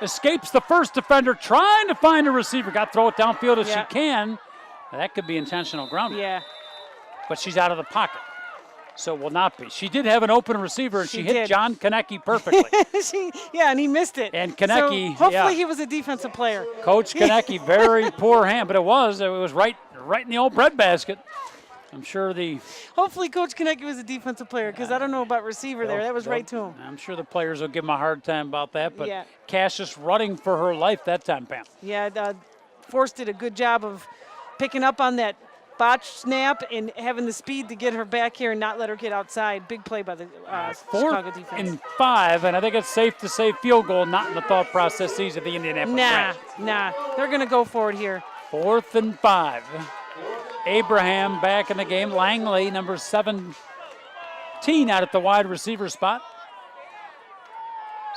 Escapes the first defender, trying to find a receiver. Got to throw it downfield as she can. Now, that could be intentional grounding. Yeah. But she's out of the pocket, so it will not be. She did have an open receiver, and she hit John Konecki perfectly. And he missed it. And Konecki, so hopefully he was a defensive player. Coach Konecki, very poor hand, but it was right in the old breadbasket. I'm sure Hopefully Coach Konecki was a defensive player, because I don't know about receiver there. That was right to him. I'm sure the players will give him a hard time about that, but Cassius running for her life that time, Pam. Yeah, Force did a good job of picking up on that botched snap and having the speed to get her back here and not let her get outside. Big play by the Chicago defense. 4th and 5, and I think it's safe to say field goal not in the thought processes of the Indianapolis Crash. Nah. They're going to go for it here. 4th and 5. Abraham back in the game. Langley, number 17, out at the wide receiver spot.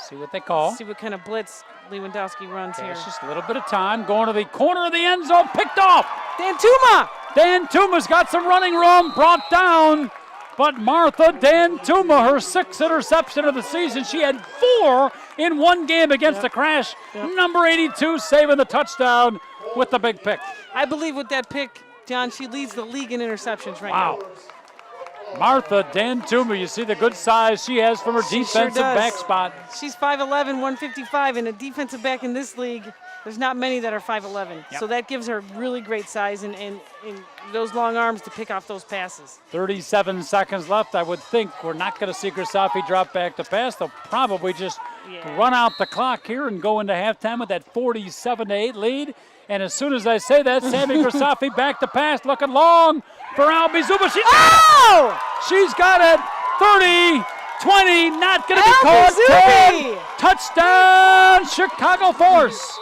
See what they call. See what kind of blitz Lewandowski runs here. It's just a little bit of time. Going to the corner of the end zone. Picked off. Dan Tuma's got some running room. Brought down. But Martha Tuma, her 6th interception of the season. She had 4 in one game against the Crash. Number 82 saving the touchdown with the big pick. I believe with that pick, John, she leads the league in interceptions right now. Martha Tuma, you see the good size she has from her defensive back spot. She's 5'11", 155, and a defensive back in this league, there's not many that are 5'11". So that gives her really great size and those long arms to pick off those passes. 37 seconds left. I would think we're not going to see Grasafi drop back to pass. They'll probably just run out the clock here and go into halftime with that 47-8 lead. And as soon as I say that, Sammy Grasafi back to pass, looking long for Albie Zuba. She's got it. 30, 20, not going to be caught. 10, touchdown, Chicago Force.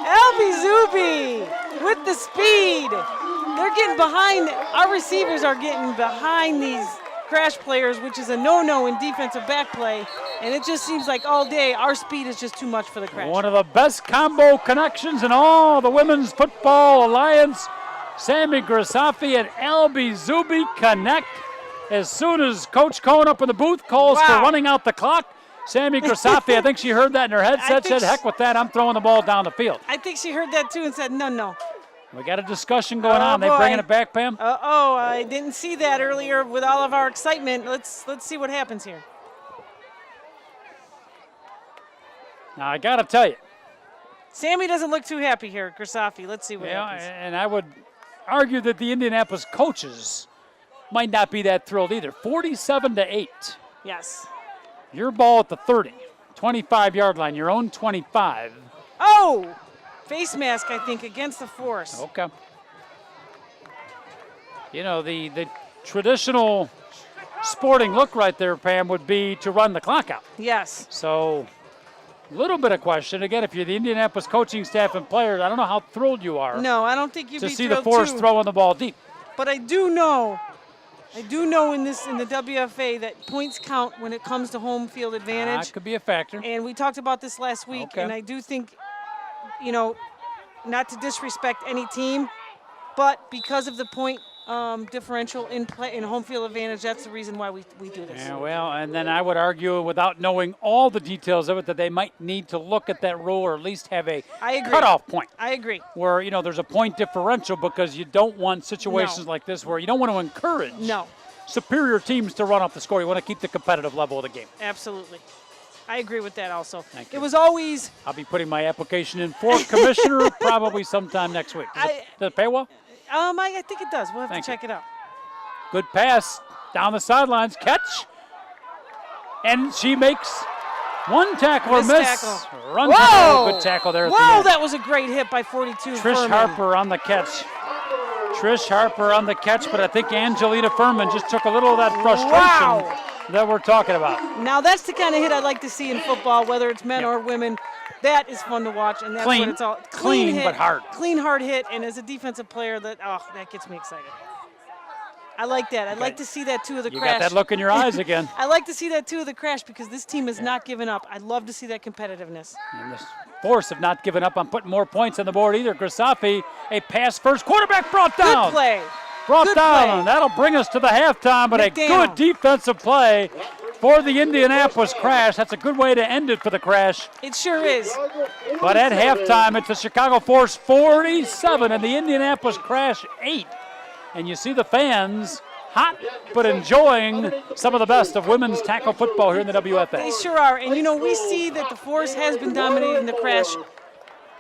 Albie Zubi with the speed. They're getting behind. Our receivers are getting behind these Crash players, which is a no-no in defensive back play. And it just seems like all day our speed is just too much for the Crash. One of the best combo connections in all the Women's Football Alliance. Sammy Grasafi and Albie Zubi connect. As soon as Coach Cohen up in the booth calls for running out the clock, Sammy Grasafi, I think she heard that in her headset, said, heck with that, I'm throwing the ball down the field. I think she heard that too and said, no. We got a discussion going on. They bringing it back, Pam? I didn't see that earlier with all of our excitement. Let's see what happens here. Now, I got to tell you. Sammy doesn't look too happy here, Grasafi. Let's see what happens. And I would argue that the Indianapolis coaches might not be that thrilled either. 47-8. Yes. Your ball at the 30, 25-yard line, your own 25. Face mask, I think, against the Force. Okay. You know, the traditional sporting look right there, Pam, would be to run the clock out. Yes. So, a little bit of question. Again, if you're the Indianapolis coaching staff and players, I don't know how thrilled you are. No, I don't think you'd be to see thrilled the Force too. throwing the ball deep. But I do know in the WFA that points count when it comes to home field advantage. That could be a factor. And we talked about this last week, and I do think, not to disrespect any team, but because of the point differential in play in home field advantage. That's the reason why we do this. Yeah, well, and then I would argue, without knowing all the details of it, that they might need to look at that rule or at least have a cutoff point. I agree. Where, there's a point differential, because you don't want situations like this where you don't want to encourage superior teams to run off the score. You want to keep the competitive level of the game. Absolutely. I agree with that also. Thank you. It was always... I'll be putting my application in for commissioner probably sometime next week. Does it pay well? I think it does. We'll have to check it out. Good pass down the sidelines. Catch. And she makes one tackle or miss. Run tackle. Good tackle there. Whoa, that was a great hit by 42. Trish Furman. Harper on the catch. But I think Angelina Furman just took a little of that frustration that we're talking about. Now that's the kind of hit I like to see in football, whether it's men or women. That is fun to watch, and that's what it's all. Clean hit, but hard. Clean, hard hit, and as a defensive player, that gets me excited. I like that. I'd like to see that too of the crash. You got that look in your eyes again. I like to see that too of the crash, because this team has not given up. I'd love to see that competitiveness. And this Force have not given up on putting more points on the board either. Grisafi, a pass first, quarterback brought down. Good play. Brought down, and that'll bring us to the halftime, but good defensive play for the Indianapolis Crash. That's a good way to end it for the Crash. It sure is. But at halftime, it's the Chicago Force 47 and the Indianapolis Crash 8. And you see the fans hot but enjoying some of the best of women's tackle football here in the WFA. They sure are. And, we see that the Force has been dominating the Crash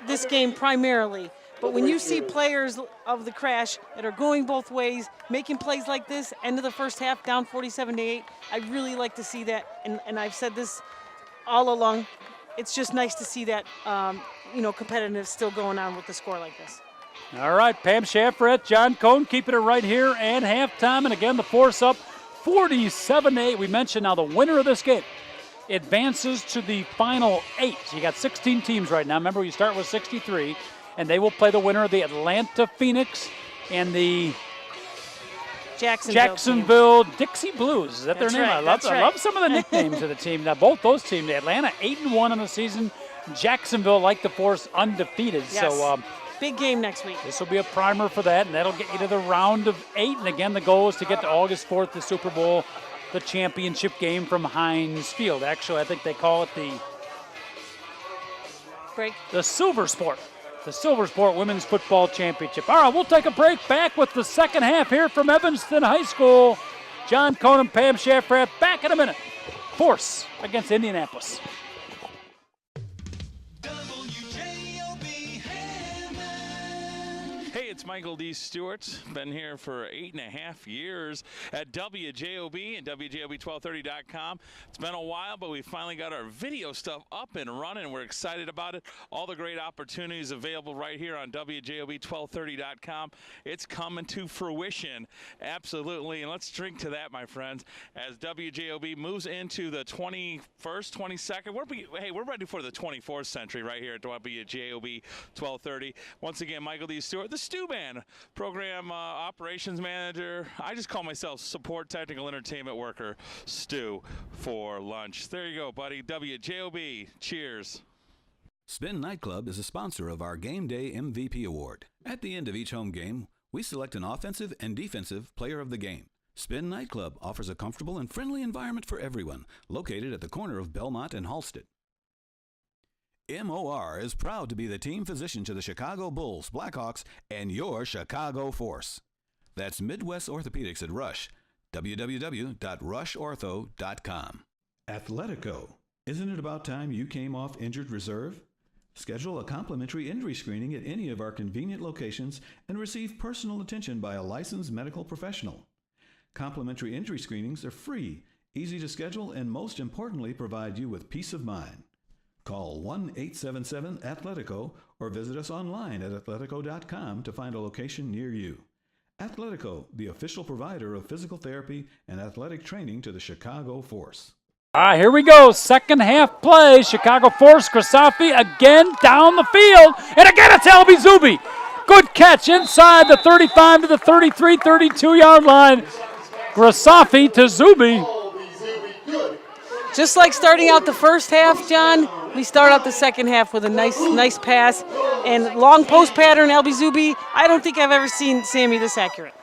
this game primarily. But when you see players of the Crash that are going both ways, making plays like this, end of the first half, down 47-8, I really like to see that. And I've said this all along. It's just nice to see that, competitiveness still going on with the score like this. All right, Pam Shaffrett, John Cohn keeping it right here and halftime. And again, the Force up 47-8. We mentioned now the winner of this game advances to the final 8. So you got 16 teams right now. Remember, you start with 63. And they will play the winner of the Atlanta Phoenix and the Jacksonville Dixie Blues. Is that their name? Right, I love some of the nicknames of the team. Now, both those teams, Atlanta 8-1 on the season. Jacksonville, like the Force, undefeated. Yes. So big game next week. This will be a primer for that, and that'll get you to the round of 8. And again, the goal is to get to August 4th, the Super Bowl, the championship game from Heinz Field. Actually, I think they call it the Silver Sport. The Silver Sport Women's Football Championship. All right, we'll take a break. Back with the second half here from Evanston High School. John Cohn and Pam Shaffrath back in a minute. Force against Indianapolis. It's Michael D. Stewart. Been here for 8.5 years at WJOB and WJOB1230.com. It's been a while, but we finally got our video stuff up and running. We're excited about it. All the great opportunities available right here on WJOB1230.com. It's coming to fruition. Absolutely. And let's drink to that, my friends, as WJOB moves into the 21st, 22nd. We're ready for the 24th century right here at WJOB 1230. Once again, Michael D. Stewart, the Stu Man, program operations manager. I just call myself support technical entertainment worker, Stu, for lunch. There you go, buddy. WJOB. Cheers. Spin Nightclub is a sponsor of our Game Day MVP Award. At the end of each home game, we select an offensive and defensive player of the game. Spin Nightclub offers a comfortable and friendly environment for everyone, located at the corner of Belmont and Halsted. MOR is proud to be the team physician to the Chicago Bulls, Blackhawks, and your Chicago Force. That's Midwest Orthopedics at Rush, www.rushortho.com. Athletico. Isn't it about time you came off injured reserve? Schedule a complimentary injury screening at any of our convenient locations and receive personal attention by a licensed medical professional. Complimentary injury screenings are free, easy to schedule, and most importantly, provide you with peace of mind. Call 1-877-ATHLETICO or visit us online at athletico.com to find a location near you. Athletico, the official provider of physical therapy and athletic training to the Chicago Force. All right, here we go. Second half play. Chicago Force, Grisafi again down the field. And again, it's Albie Zuby. Good catch inside the 35 to the 33, 32-yard line. Grisafi to Zuby. Just like starting out the first half, John, we start out the second half with a nice pass and long post pattern. Albie Zuby, I don't think I've ever seen Sammy this accurate.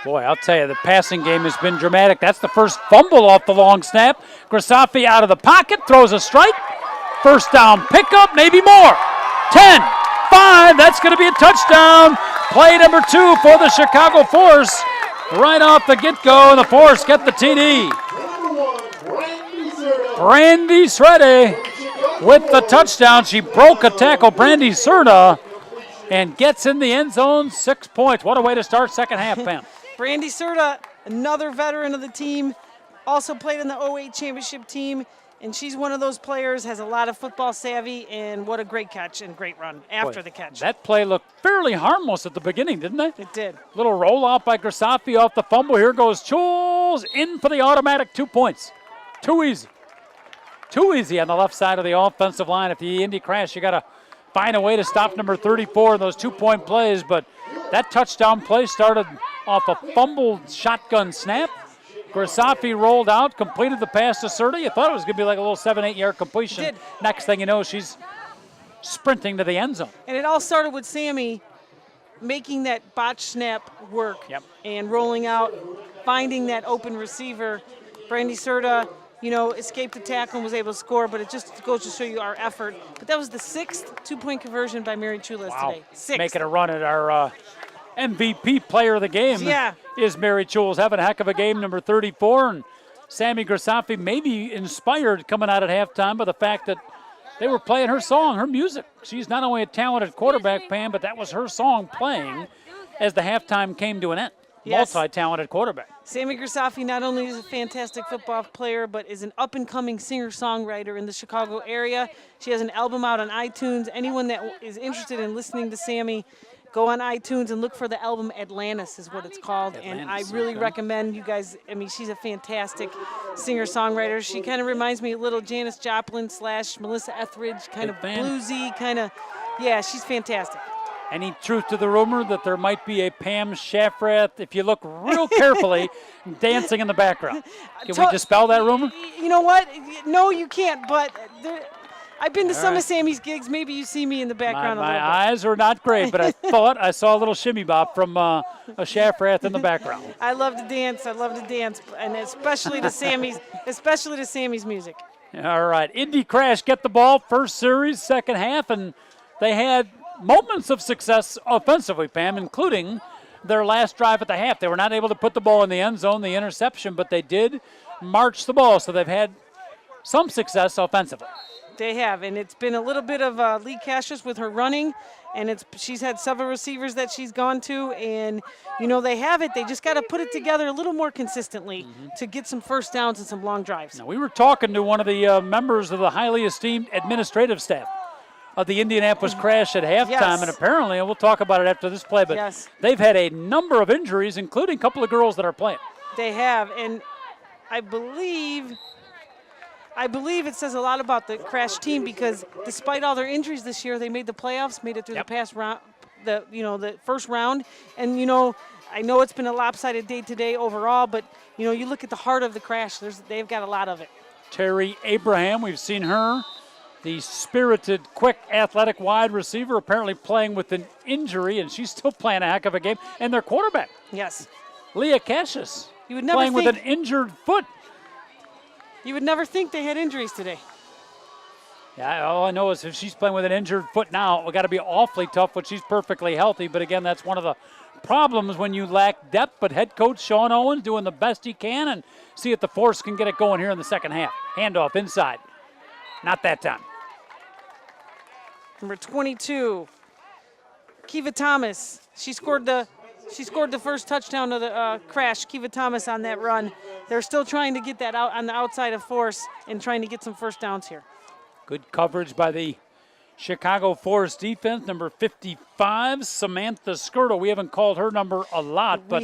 Boy, I'll tell you, the passing game has been dramatic. That's the first fumble off the long snap. Grisafi out of the pocket, throws a strike. First down pickup, maybe more. 10, 5, that's going to be a touchdown. Play number 2 for the Chicago Force. Right off the get-go, and the Force get the TD. Brandy Srede with the touchdown. She broke a tackle, Brandy Serta, and gets in the end zone, 6 points. What a way to start second half, Pam. Brandy Serta, another veteran of the team, also played in the 08 championship team, and she's one of those players, has a lot of football savvy, and what a great catch and great run after the catch. That play looked fairly harmless at the beginning, didn't it? It did. Little roll out by Grisafi off the fumble. Here goes Chules in for the automatic 2 points. Too easy. Too easy on the left side of the offensive line. If the Indy crash, you got to find a way to stop number 34 in those 2-point plays, but that touchdown play started off a fumbled shotgun snap. Grisafi rolled out, completed the pass to Serta. You thought it was going to be like a little 7-8 yard completion. It did. Next thing you know, she's sprinting to the end zone. And it all started with Sammy making that botch snap work and rolling out, finding that open receiver. Brandy Serta, escaped the tackle and was able to score, but it just goes to show you our effort. But that was the 6th 2-point conversion by Mary Chules today. 6th. Making a run at our MVP player of the game is Mary Chules. Having a heck of a game, number 34. And Sammy Grisafi maybe inspired coming out at halftime by the fact that they were playing her song, her music. She's not only a talented quarterback, Pam, but that was her song playing as the halftime came to an end. Yes. Multi-talented quarterback. Sammy Grisafi not only is a fantastic football player, but is an up-and-coming singer-songwriter in the Chicago area. She has an album out on iTunes. Anyone that is interested in listening to Sammy, go on iTunes and look for the album Atlantis is what it's called. And I really recommend you guys. I mean, she's a fantastic singer-songwriter. She kind of reminds me a little Janis Joplin / Melissa Etheridge, kind of bluesy, kind of, she's fantastic. Any truth to the rumor that there might be a Pam Shafrath, if you look real carefully, dancing in the background? Can we dispel that rumor? You know what? No, you can't, but I've been to some of Sammy's gigs. Maybe you see me in the background a little bit. My eyes are not great, but I thought I saw a little shimmy bop from a Shafrath in the background. I love to dance, and especially to Sammy's music. All right, Indy Crash get the ball, first series, second half, and they had moments of success offensively, Pam, including their last drive at the half. They were not able to put the ball in the end zone, the interception, but they did march the ball, so they've had some success offensively. They have, and it's been a little bit of Lee Cassius with her running, and she's had several receivers that she's gone to, and, they have it. They just got to put it together a little more consistently to get some first downs and some long drives. Now, we were talking to one of the members of the highly esteemed administrative staff of the Indianapolis Crash at halftime, and apparently, and we'll talk about it after this play, but they've had a number of injuries, including a couple of girls that are playing. They have, and I believe it says a lot about the Crash team because despite all their injuries this year, they made the playoffs, made it through the past round, the first round, and I know it's been a lopsided day today overall, but you look at the heart of the Crash, they've got a lot of it. Terry Abraham, we've seen her. The spirited, quick, athletic wide receiver apparently playing with an injury, and she's still playing a heck of a game. And their quarterback, Leah Cassius, playing with an injured foot. You would never think they had injuries today. Yeah, all I know is if she's playing with an injured foot now, it got to be awfully tough when she's perfectly healthy. But again, that's one of the problems when you lack depth. But head coach Sean Owens doing the best he can, and see if the Force can get it going here in the second half. Handoff inside. Not that time. Number 22, Kiva Thomas. She scored the first touchdown of the Crash. Kiva Thomas on that run. They're still trying to get that out on the outside of Force and trying to get some first downs here. Good coverage by the Chicago Force defense. Number 55, Samantha Skirtle. We haven't called her number a lot, but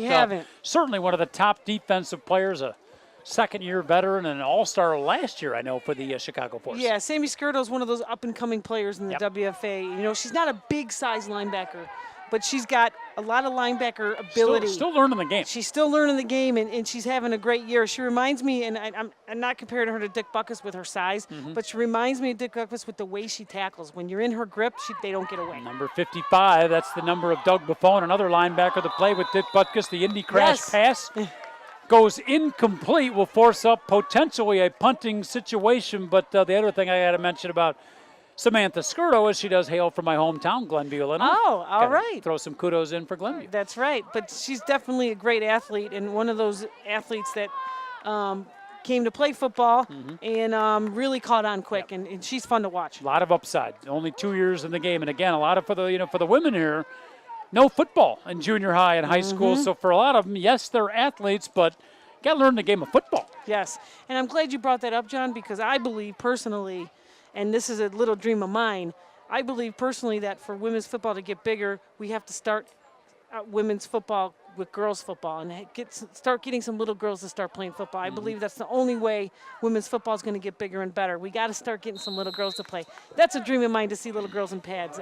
certainly one of the top defensive players. A second-year veteran and an all-star last year, I know, for the Chicago Force. Yeah, Sammy Skirtle is one of those up-and-coming players in the WFA. She's not a big-size linebacker. but she's got a lot of linebacker ability. Still learning the game. She's still learning the game, and she's having a great year. She reminds me, and I'm not comparing her to Dick Buckus with her size, but she reminds me of Dick Buckus with the way she tackles. When you're in her grip, they don't get away. Number 55, that's the number of Doug Buffone, another linebacker to play with Dick Butkus. The Indy crash pass goes incomplete, will force up potentially a punting situation. But the other thing I got to mention about Samantha Skirto is she does hail from my hometown, Glenview, Illinois. Oh, all right. Throw some kudos in for Glenview. That's right. But she's definitely a great athlete and one of those athletes that came to play football and really caught on quick, and she's fun to watch. A lot of upside. Only 2 years in the game, and again, a lot of for the women here. No football in junior high and high school, so for a lot of them, yes, they're athletes, but got to learn the game of football. Yes, and I'm glad you brought that up, John, because I believe personally, and this is a little dream of mine, I believe personally that for women's football to get bigger, we have to start women's football with girls football and start getting some little girls to start playing football. I believe that's the only way women's football is going to get bigger and better. We got to start getting some little girls to play. That's a dream of mine, to see little girls in pads.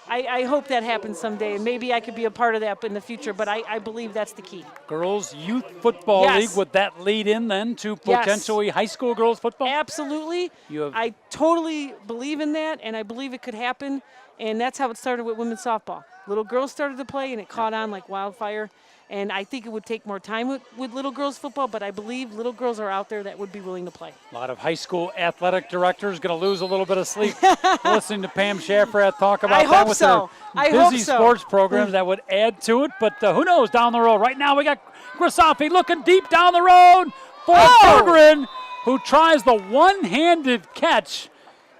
I hope that happens someday, and maybe I could be a part of that in the future, but I believe that's the key. Girls Youth Football League, would that lead in then to potentially high school girls football? Absolutely. I totally believe in that, and I believe it could happen, and that's how it started with women's softball. Little girls started to play, and it caught on like wildfire. And I think it would take more time with little girls football, but I believe little girls are out there that would be willing to play. A lot of high school athletic directors going to lose a little bit of sleep listening to Pam Schaffrath talk about that with her busy sports programs. That would add to it, but who knows down the road. Right now we got Grisafi looking deep down the road for Bergeron, who tries the one-handed catch.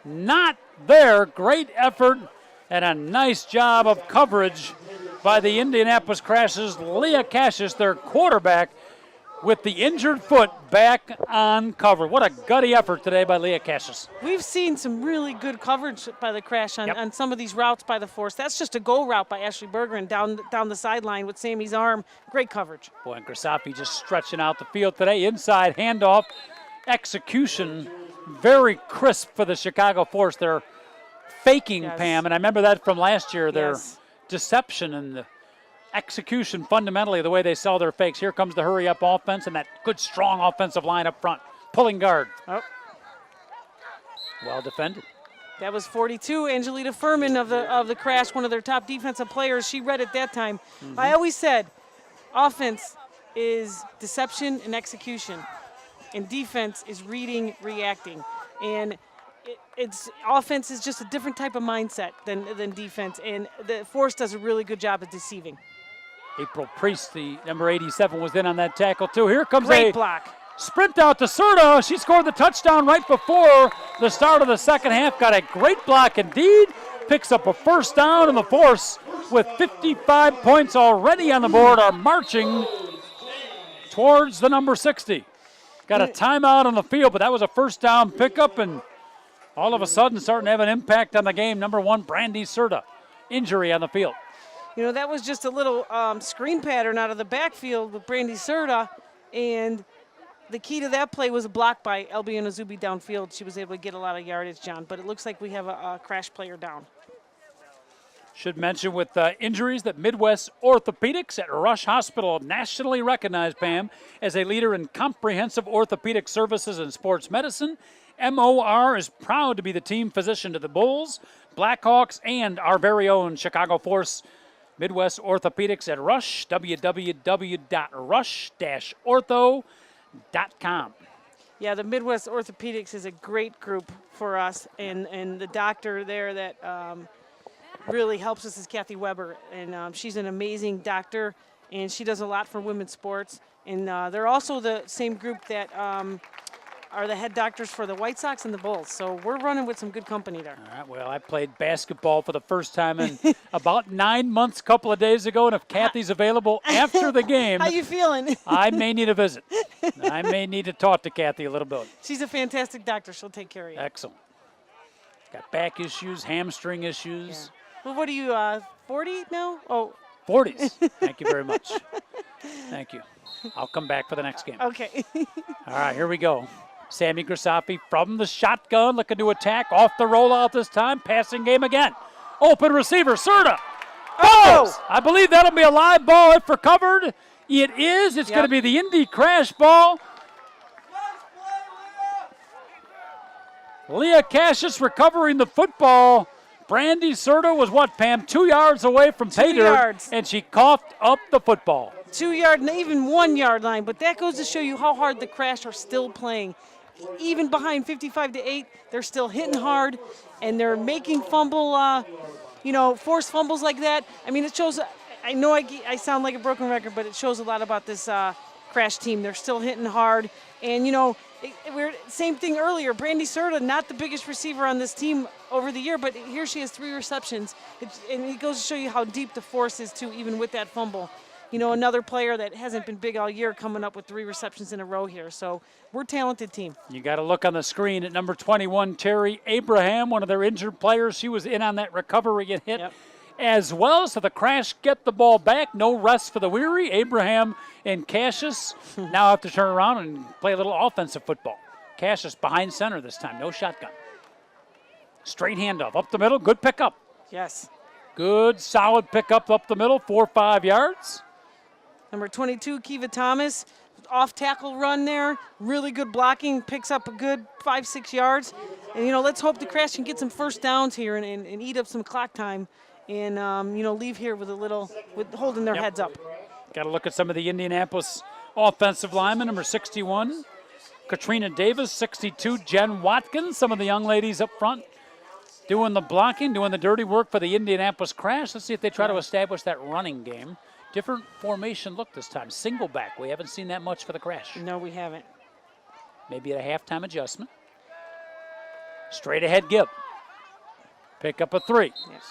Not there. Great effort and a nice job of coverage by the Indianapolis Crashers. Leah Cassius, their quarterback, with the injured foot back on cover. What a gutty effort today by Leah Cassius. We've seen some really good coverage by the Crash on some of these routes by the Force. That's just a go route by Ashley Bergeron down the sideline with Sammy's arm. Great coverage. Boy, and Grisafi just stretching out the field today. Inside handoff. Execution very crisp for the Chicago Force. They're faking, Pam, and I remember that from last year. Their deception and the execution, fundamentally, the way they sell their fakes. Here comes the hurry-up offense and that good, strong offensive line up front. Pulling guard. Oh. Well defended. That was 42. Angelita Furman of the Crash, one of their top defensive players. She read it that time. I always said offense is deception and execution, and defense is reading, reacting. And it's offense is just a different type of mindset than defense, and the Force does a really good job of deceiving. April Priest, the number 87, was in on that tackle too. Here comes Great block. Sprint out to Serta. She scored the touchdown right before the start of the second half. Got a great block indeed. Picks up a first down, and the Force, with 55 points already on the board, are marching towards the number 60. Got a timeout on the field, but that was a first down pickup, and all of a sudden starting to have an impact on the game. Number 1, Brandy Serta, injury on the field. You know, that was just a little screen pattern out of the backfield with Brandy Serta, and the key to that play was a block by Albion Azubi downfield. She was able to get a lot of yardage, John, but it looks like we have a Crash player down. Should mention with injuries that Midwest Orthopedics at Rush Hospital, nationally recognized, Pam, as a leader in comprehensive orthopedic services and sports medicine. MOR is proud to be the team physician to the Bulls, Blackhawks, and our very own Chicago Force. Midwest Orthopedics at Rush, www.rush-ortho.com. Yeah, the Midwest Orthopedics is a great group for us, and the doctor there that really helps us is Kathy Weber, and she's an amazing doctor, and she does a lot for women's sports. And they're also the same group that are the head doctors for the White Sox and the Bulls. So we're running with some good company there. All right, well, I played basketball for the first time in about 9 months, a couple of days ago, and if Kathy's available after the game. How you feeling? I may need a visit. I may need to talk to Kathy a little bit. She's a fantastic doctor. She'll take care of you. Excellent. Got back issues, hamstring issues. Yeah. Well, what are you, 40 now? Oh. 40s. Thank you very much. Thank you. I'll come back for the next game. Okay. All right, here we go. Sammy Grisafi from the shotgun, looking to attack, off the rollout this time, passing game again. Open receiver, Serta. Balls! I believe that'll be a live ball if recovered. It is. It's going to be the Indy crash ball. Leah Cassius recovering the football. Brandy Serta was what, Pam? 2 yards away from pay dirt, yards. and she coughed up the football. 2 yard, and even 1 yard line, but that goes to show you how hard the Crash are still playing. Even behind 55-8, they're still hitting hard, and they're making forced fumbles like that. I mean, it shows. I know I sound like a broken record, but it shows a lot about this Crash team. They're still hitting hard, and we're same thing earlier. Brandy Serta, not the biggest receiver on this team over the year, but here she has 3 receptions, and it goes to show you how deep the force is too, even with that fumble. Another player that hasn't been big all year coming up with 3 receptions in a row here. So we're a talented team. You got to look on the screen at number 21, Terry Abraham, one of their injured players. She was in on that recovery and hit as well. So the Crash get the ball back. No rest for the weary. Abraham and Cassius now have to turn around and play a little offensive football. Cassius behind center this time. No shotgun. Straight handoff up the middle. Good pickup. Yes. Good, solid pickup up the middle. 4 or 5 yards. Number 22, Kiva Thomas, off tackle run there. Really good blocking, picks up a good 5-6 yards. And, let's hope the Crash can get some first downs here and eat up some clock time and, leave here with holding their heads up. Got to look at some of the Indianapolis offensive linemen. Number 61, Katrina Davis. 62, Jen Watkins. Some of the young ladies up front doing the blocking, doing the dirty work for the Indianapolis Crash. Let's see if they try to establish that running game. Different formation look this time. Single back. We haven't seen that much for the Crash. No, we haven't. Maybe at a halftime adjustment. Straight ahead give. Pick up a 3. Yes.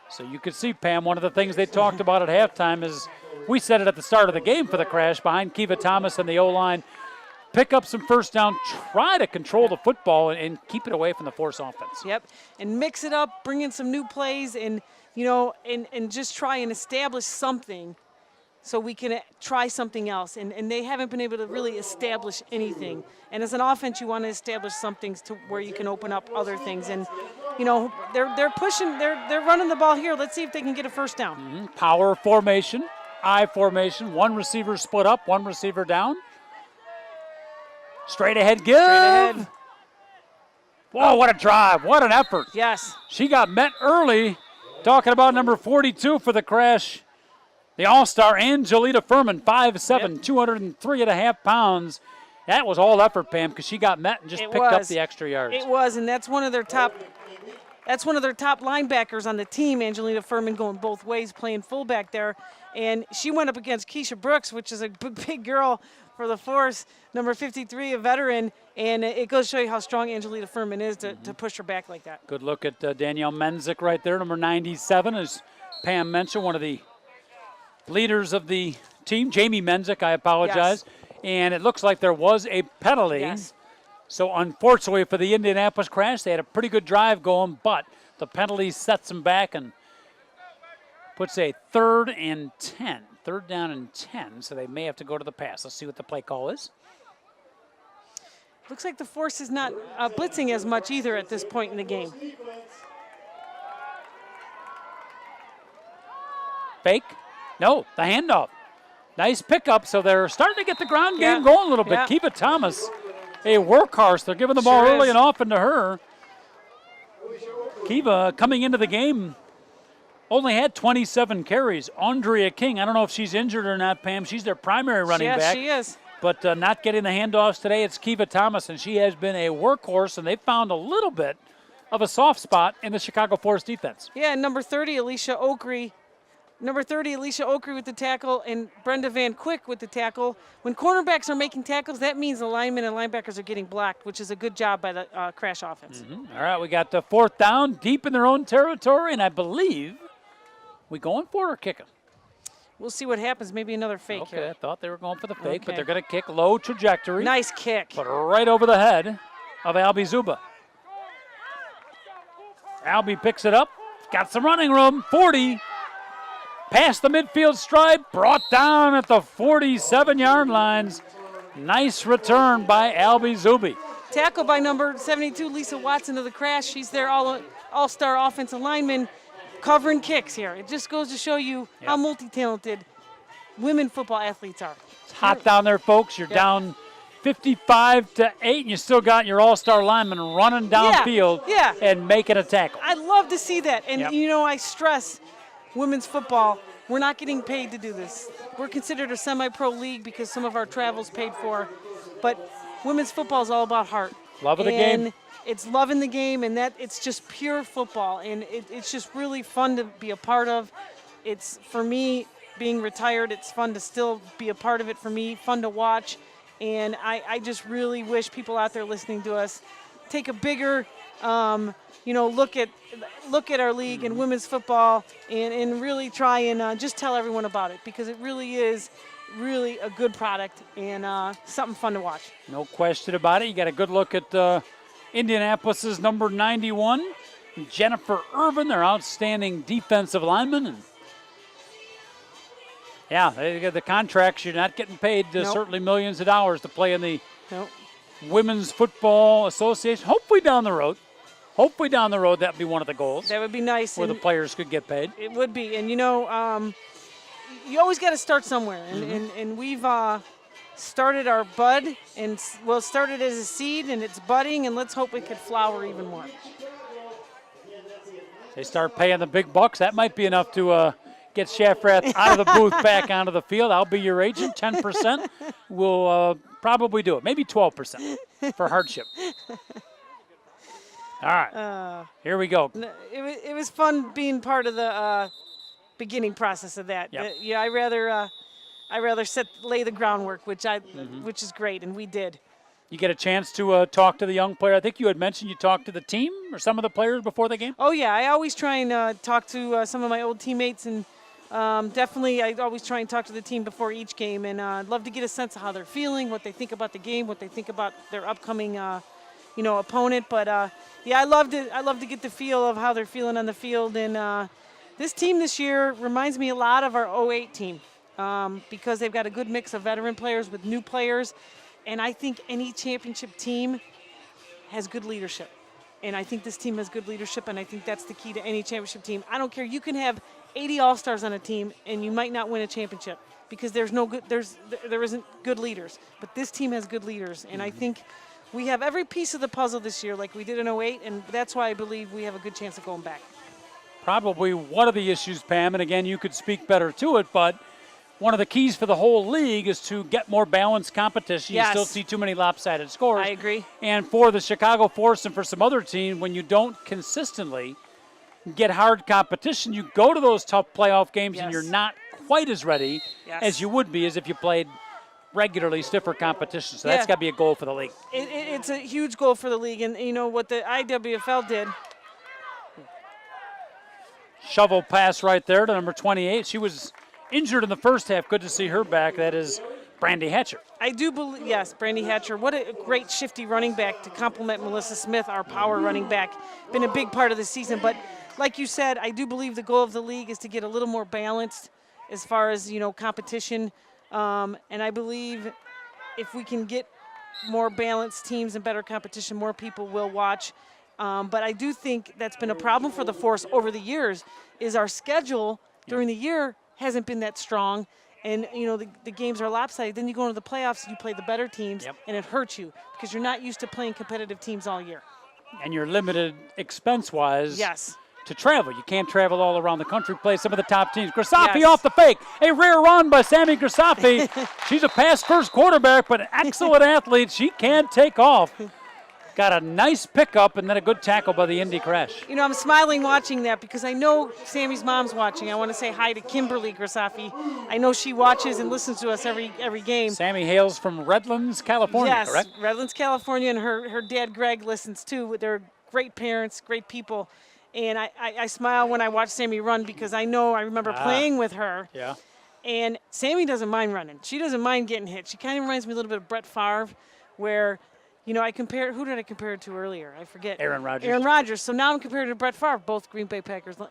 So you could see, Pam, one of the things they talked about at halftime is, we said it at the start of the game for the Crash, behind Kiva Thomas and the O-line, pick up some first down, try to control the football and keep it away from the force offense. Yep, and mix it up, bring in some new plays and, and just try and establish something so we can try something else. And they haven't been able to really establish anything. And as an offense, you want to establish some things to where you can open up other things. And, they're pushing, they're running the ball here. Let's see if they can get a first down. Mm-hmm. Power formation, I formation. 1 receiver split up, 1 receiver down. Straight ahead give. Straight ahead. Whoa, what a drive. What an effort. Yes. She got met early. Talking about number 42 for the Crash. The All-Star, Angelita Furman, 5'7", 203.5 pounds. That was all effort, Pam, because she got met and just picked up the extra yards. It was, and that's one of their top linebackers on the team, Angelita Furman, going both ways, playing fullback there. And she went up against Keisha Brooks, which is a big girl for the Force, number 53, a veteran. And it goes to show you how strong Angelita Furman is to push her back like that. Good look at Danielle Menzik right there, number 97, as Pam mentioned, one of the leaders of the team. Jamie Menzik, I apologize. Yes. And it looks like there was a penalty. Yes. So unfortunately for the Indianapolis Crash, they had a pretty good drive going, but the penalty sets them back and puts a 3rd and 10. 3rd down and 10, so they may have to go to the pass. Let's see what the play call is. Looks like the Force is not blitzing as much either at this point in the game. Fake. No, the handoff. Nice pickup, so they're starting to get the ground game going a little bit. Kiva Thomas, a workhorse. They're giving the ball early and often to her. Kiva coming into the game only had 27 carries. Andrea King, I don't know if she's injured or not, Pam. She's their primary running back. Yes, she is. But not getting the handoffs today, it's Kiva Thomas, and she has been a workhorse, and they found a little bit of a soft spot in the Chicago Force defense. Yeah, number 30, Alicia Okry. Number 30, Alicia Okry with the tackle, and Brenda Van Quick with the tackle. When cornerbacks are making tackles, that means the linemen and linebackers are getting blocked, which is a good job by the Crash offense. Mm-hmm. All right, we got the 4th down, deep in their own territory, and I believe we going for it or kicking? We'll see what happens. Maybe another fake here. Okay, I thought they were going for the fake, but they're going to kick low trajectory. Nice kick. But right over the head of Albie Zuba. Albie picks it up. Got some running room. 40. Past the midfield stripe. Brought down at the 47-yard lines. Nice return by Albie Zuby. Tackle by number 72, Lisa Watson of the Crash. She's their all-star offensive lineman. covering kicks here. It just goes to show you how multi-talented women football athletes are. It's hot down there, folks. You're down 55-8, and you still got your all-star lineman running downfield and making a tackle. I love to see that. And, I stress women's football, we're not getting paid to do this. We're considered a semi-pro league because some of our travel's paid for. But women's football is all about heart. Love of the game. It's loving the game, and that it's just pure football, and it's just really fun to be a part of. It's, for me, being retired, it's fun to still be a part of it for me, fun to watch, and I just really wish people out there listening to us take a bigger, look at our league and women's football, and really try and just tell everyone about it, because it really is really a good product and something fun to watch. No question about it. You got a good look at Indianapolis's number 91, Jennifer Irvin, their outstanding defensive lineman. And they get the contracts. You're not getting paid certainly millions of dollars to play in the Women's Football Association. Hopefully down the road that would be one of the goals. That would be nice. Where the players could get paid. It would be. And, you always got to start somewhere. And we've started our bud, and we'll start it as a seed, and it's budding, and let's hope it could flower even more. They start paying the big bucks. That might be enough to get Shafrath out of the booth back onto the field. I'll be your agent. 10% will probably do it. Maybe 12% for hardship. All right, here we go. It was fun being part of the beginning process of that. Yep. I rather lay the groundwork, which is great, and we did. You get a chance to talk to the young player. I think you had mentioned you talked to the team or some of the players before the game. Oh yeah, I always try and talk to some of my old teammates, and definitely I always try and talk to the team before each game, and I'd love to get a sense of how they're feeling, what they think about the game, what they think about their upcoming opponent. But I love to get the feel of how they're feeling on the field, and this team this year reminds me a lot of our 08 team. Because they've got a good mix of veteran players with new players. And I think any championship team has good leadership. And I think this team has good leadership, and I think that's the key to any championship team. I don't care. You can have 80 All-Stars on a team, and you might not win a championship because there isn't good leaders. But this team has good leaders, and I think we have every piece of the puzzle this year like we did in 08, and that's why I believe we have a good chance of going back. Probably one of the issues, Pam, and again, you could speak better to it, but one of the keys for the whole league is to get more balanced competition. Yes. You still see too many lopsided scores. I agree. And for the Chicago Force and for some other teams, when you don't consistently get hard competition, you go to those tough playoff games and you're not quite as ready as you would be as if you played regularly stiffer competition. So that's got to be a goal for the league. It's a huge goal for the league. And, what the IWFL did. Shovel pass right there to number 28. She was injured in the first half. Good to see her back. That is Brandy Hatcher. I do believe, yes, Brandy Hatcher. What a great shifty running back to complement Melissa Smith, our power running back. Been a big part of the season. But like you said, I do believe the goal of the league is to get a little more balanced as far as, competition. And I believe if we can get more balanced teams and better competition, more people will watch. But I do think that's been a problem for the Force over the years is our schedule during the year hasn't been that strong, and the games are lopsided. Then you go into the playoffs and you play the better teams, and it hurts you because you're not used to playing competitive teams all year. And you're limited expense-wise to travel. You can't travel all around the country, play some of the top teams. Grisafi off the fake. A rare run by Sammy Grisafi. She's a pass-first quarterback, but an excellent athlete. She can take off. Got a nice pickup and then a good tackle by the Indy Crash. I'm smiling watching that because I know Sammy's mom's watching. I want to say hi to Kimberly Grisafi. I know she watches and listens to us every game. Sammy hails from Redlands, California, correct? Yes, Redlands, California, and her dad, Greg, listens too. They're great parents, great people. And I smile when I watch Sammy run because I remember playing with her. Yeah. And Sammy doesn't mind running. She doesn't mind getting hit. She kind of reminds me a little bit of Brett Favre where – who did I compare it to earlier? I forget. Aaron Rodgers. Aaron Rodgers. So now I'm compared to Brett Favre, both Green Bay Packers. But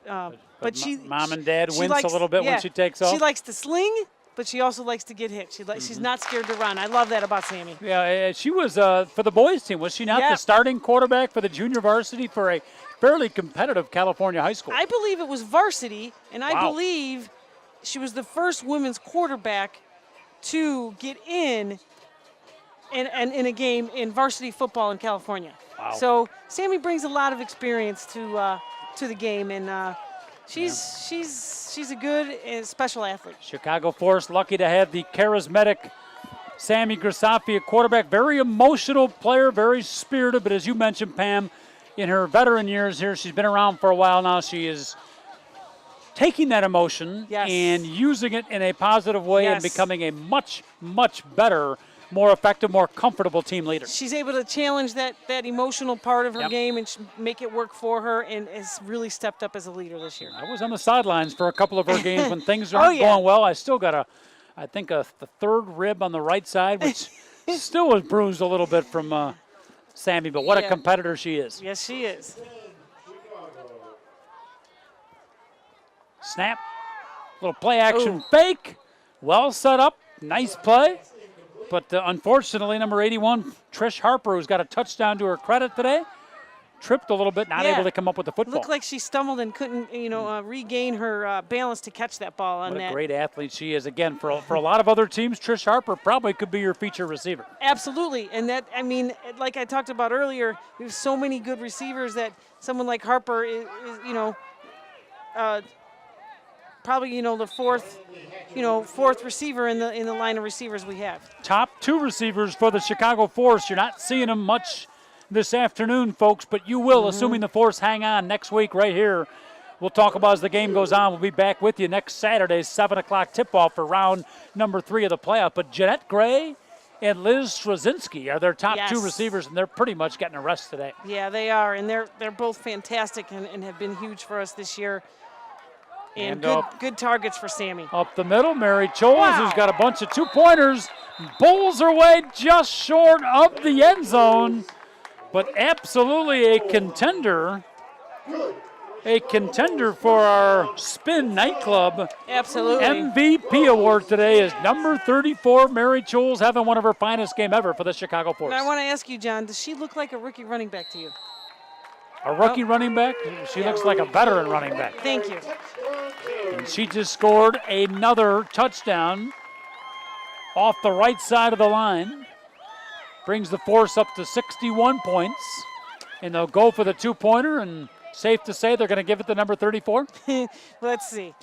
Mom and Dad wince a little bit when she takes off. She likes to sling, but she also likes to get hit. She's not scared to run. I love that about Sammy. Yeah, she was for the boys team, was she not the starting quarterback for the junior varsity for a fairly competitive California high school? I believe it was varsity, and I Wow. believe she was the first women's quarterback to get in a game in varsity football in California. Wow. So Sammy brings a lot of experience to the game, and she's a good and special athlete. Chicago Force lucky to have the charismatic Sammy Grisafi, a quarterback, very emotional player, very spirited, but as you mentioned, Pam, in her veteran years here, she's been around for a while now. She is taking that emotion and using it in a positive way and becoming a much, much better, more effective, more comfortable team leader. She's able to challenge that emotional part of her game and make it work for her, and has really stepped up as a leader this year. I was on the sidelines for a couple of her games when things aren't going well. I still got the third rib on the right side, which still was bruised a little bit from Sammy, but what a competitor she is. Yes, she is. Snap, little play action fake, well set up, nice play. But unfortunately, number 81, Trish Harper, who's got a touchdown to her credit today, tripped a little bit, not able to come up with the football. Looked like she stumbled and couldn't, regain her balance to catch that ball on that. What a great athlete she is. Again, for a lot of other teams, Trish Harper probably could be your feature receiver. Absolutely, and like I talked about earlier, we have so many good receivers that someone like Harper is probably the fourth receiver in the line of receivers we have. Top two receivers for the Chicago Force. You're not seeing them much this afternoon, folks, but you will, assuming the Force hang on next week right here. We'll talk about as the game goes on. We'll be back with you next Saturday, 7 o'clock tip-off for round number 3 of the playoff. But Jeanette Gray and Liz Straczynski are their top two receivers, and they're pretty much getting a rest today. Yeah, they are, and they're both fantastic and have been huge for us this year. And good targets for Sammy. Up the middle, Mary Choles, who's got a bunch of two-pointers, bowls her way just short of the end zone, but absolutely a contender for our Spin Nightclub. Absolutely. MVP award today is number 34, Mary Choles, having one of her finest game ever for the Chicago Force. And I want to ask you, John, does she look like a rookie running back to you? A rookie running back? She looks like a veteran running back. Thank you. And she just scored another touchdown off the right side of the line. Brings the Force up to 61 points. And they'll go for the two-pointer, and safe to say they're going to give it to number 34. Let's see.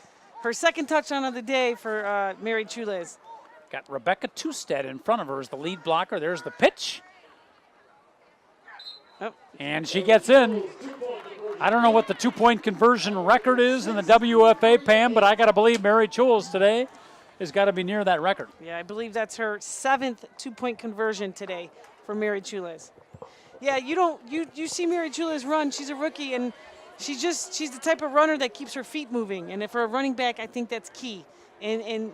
Her second touchdown of the day for Mary Chules. Got Rebecca Tustad in front of her as the lead blocker. There's the pitch. And she gets in. I don't know what the two-point conversion record is in the WFA, Pam, but I got to believe Mary Chules today has got to be near that record. Yeah, I believe that's her 7th two-point conversion today for Mary Chules. Yeah, you see Mary Chules run. She's a rookie, and she's the type of runner that keeps her feet moving. And for a running back, I think that's key. And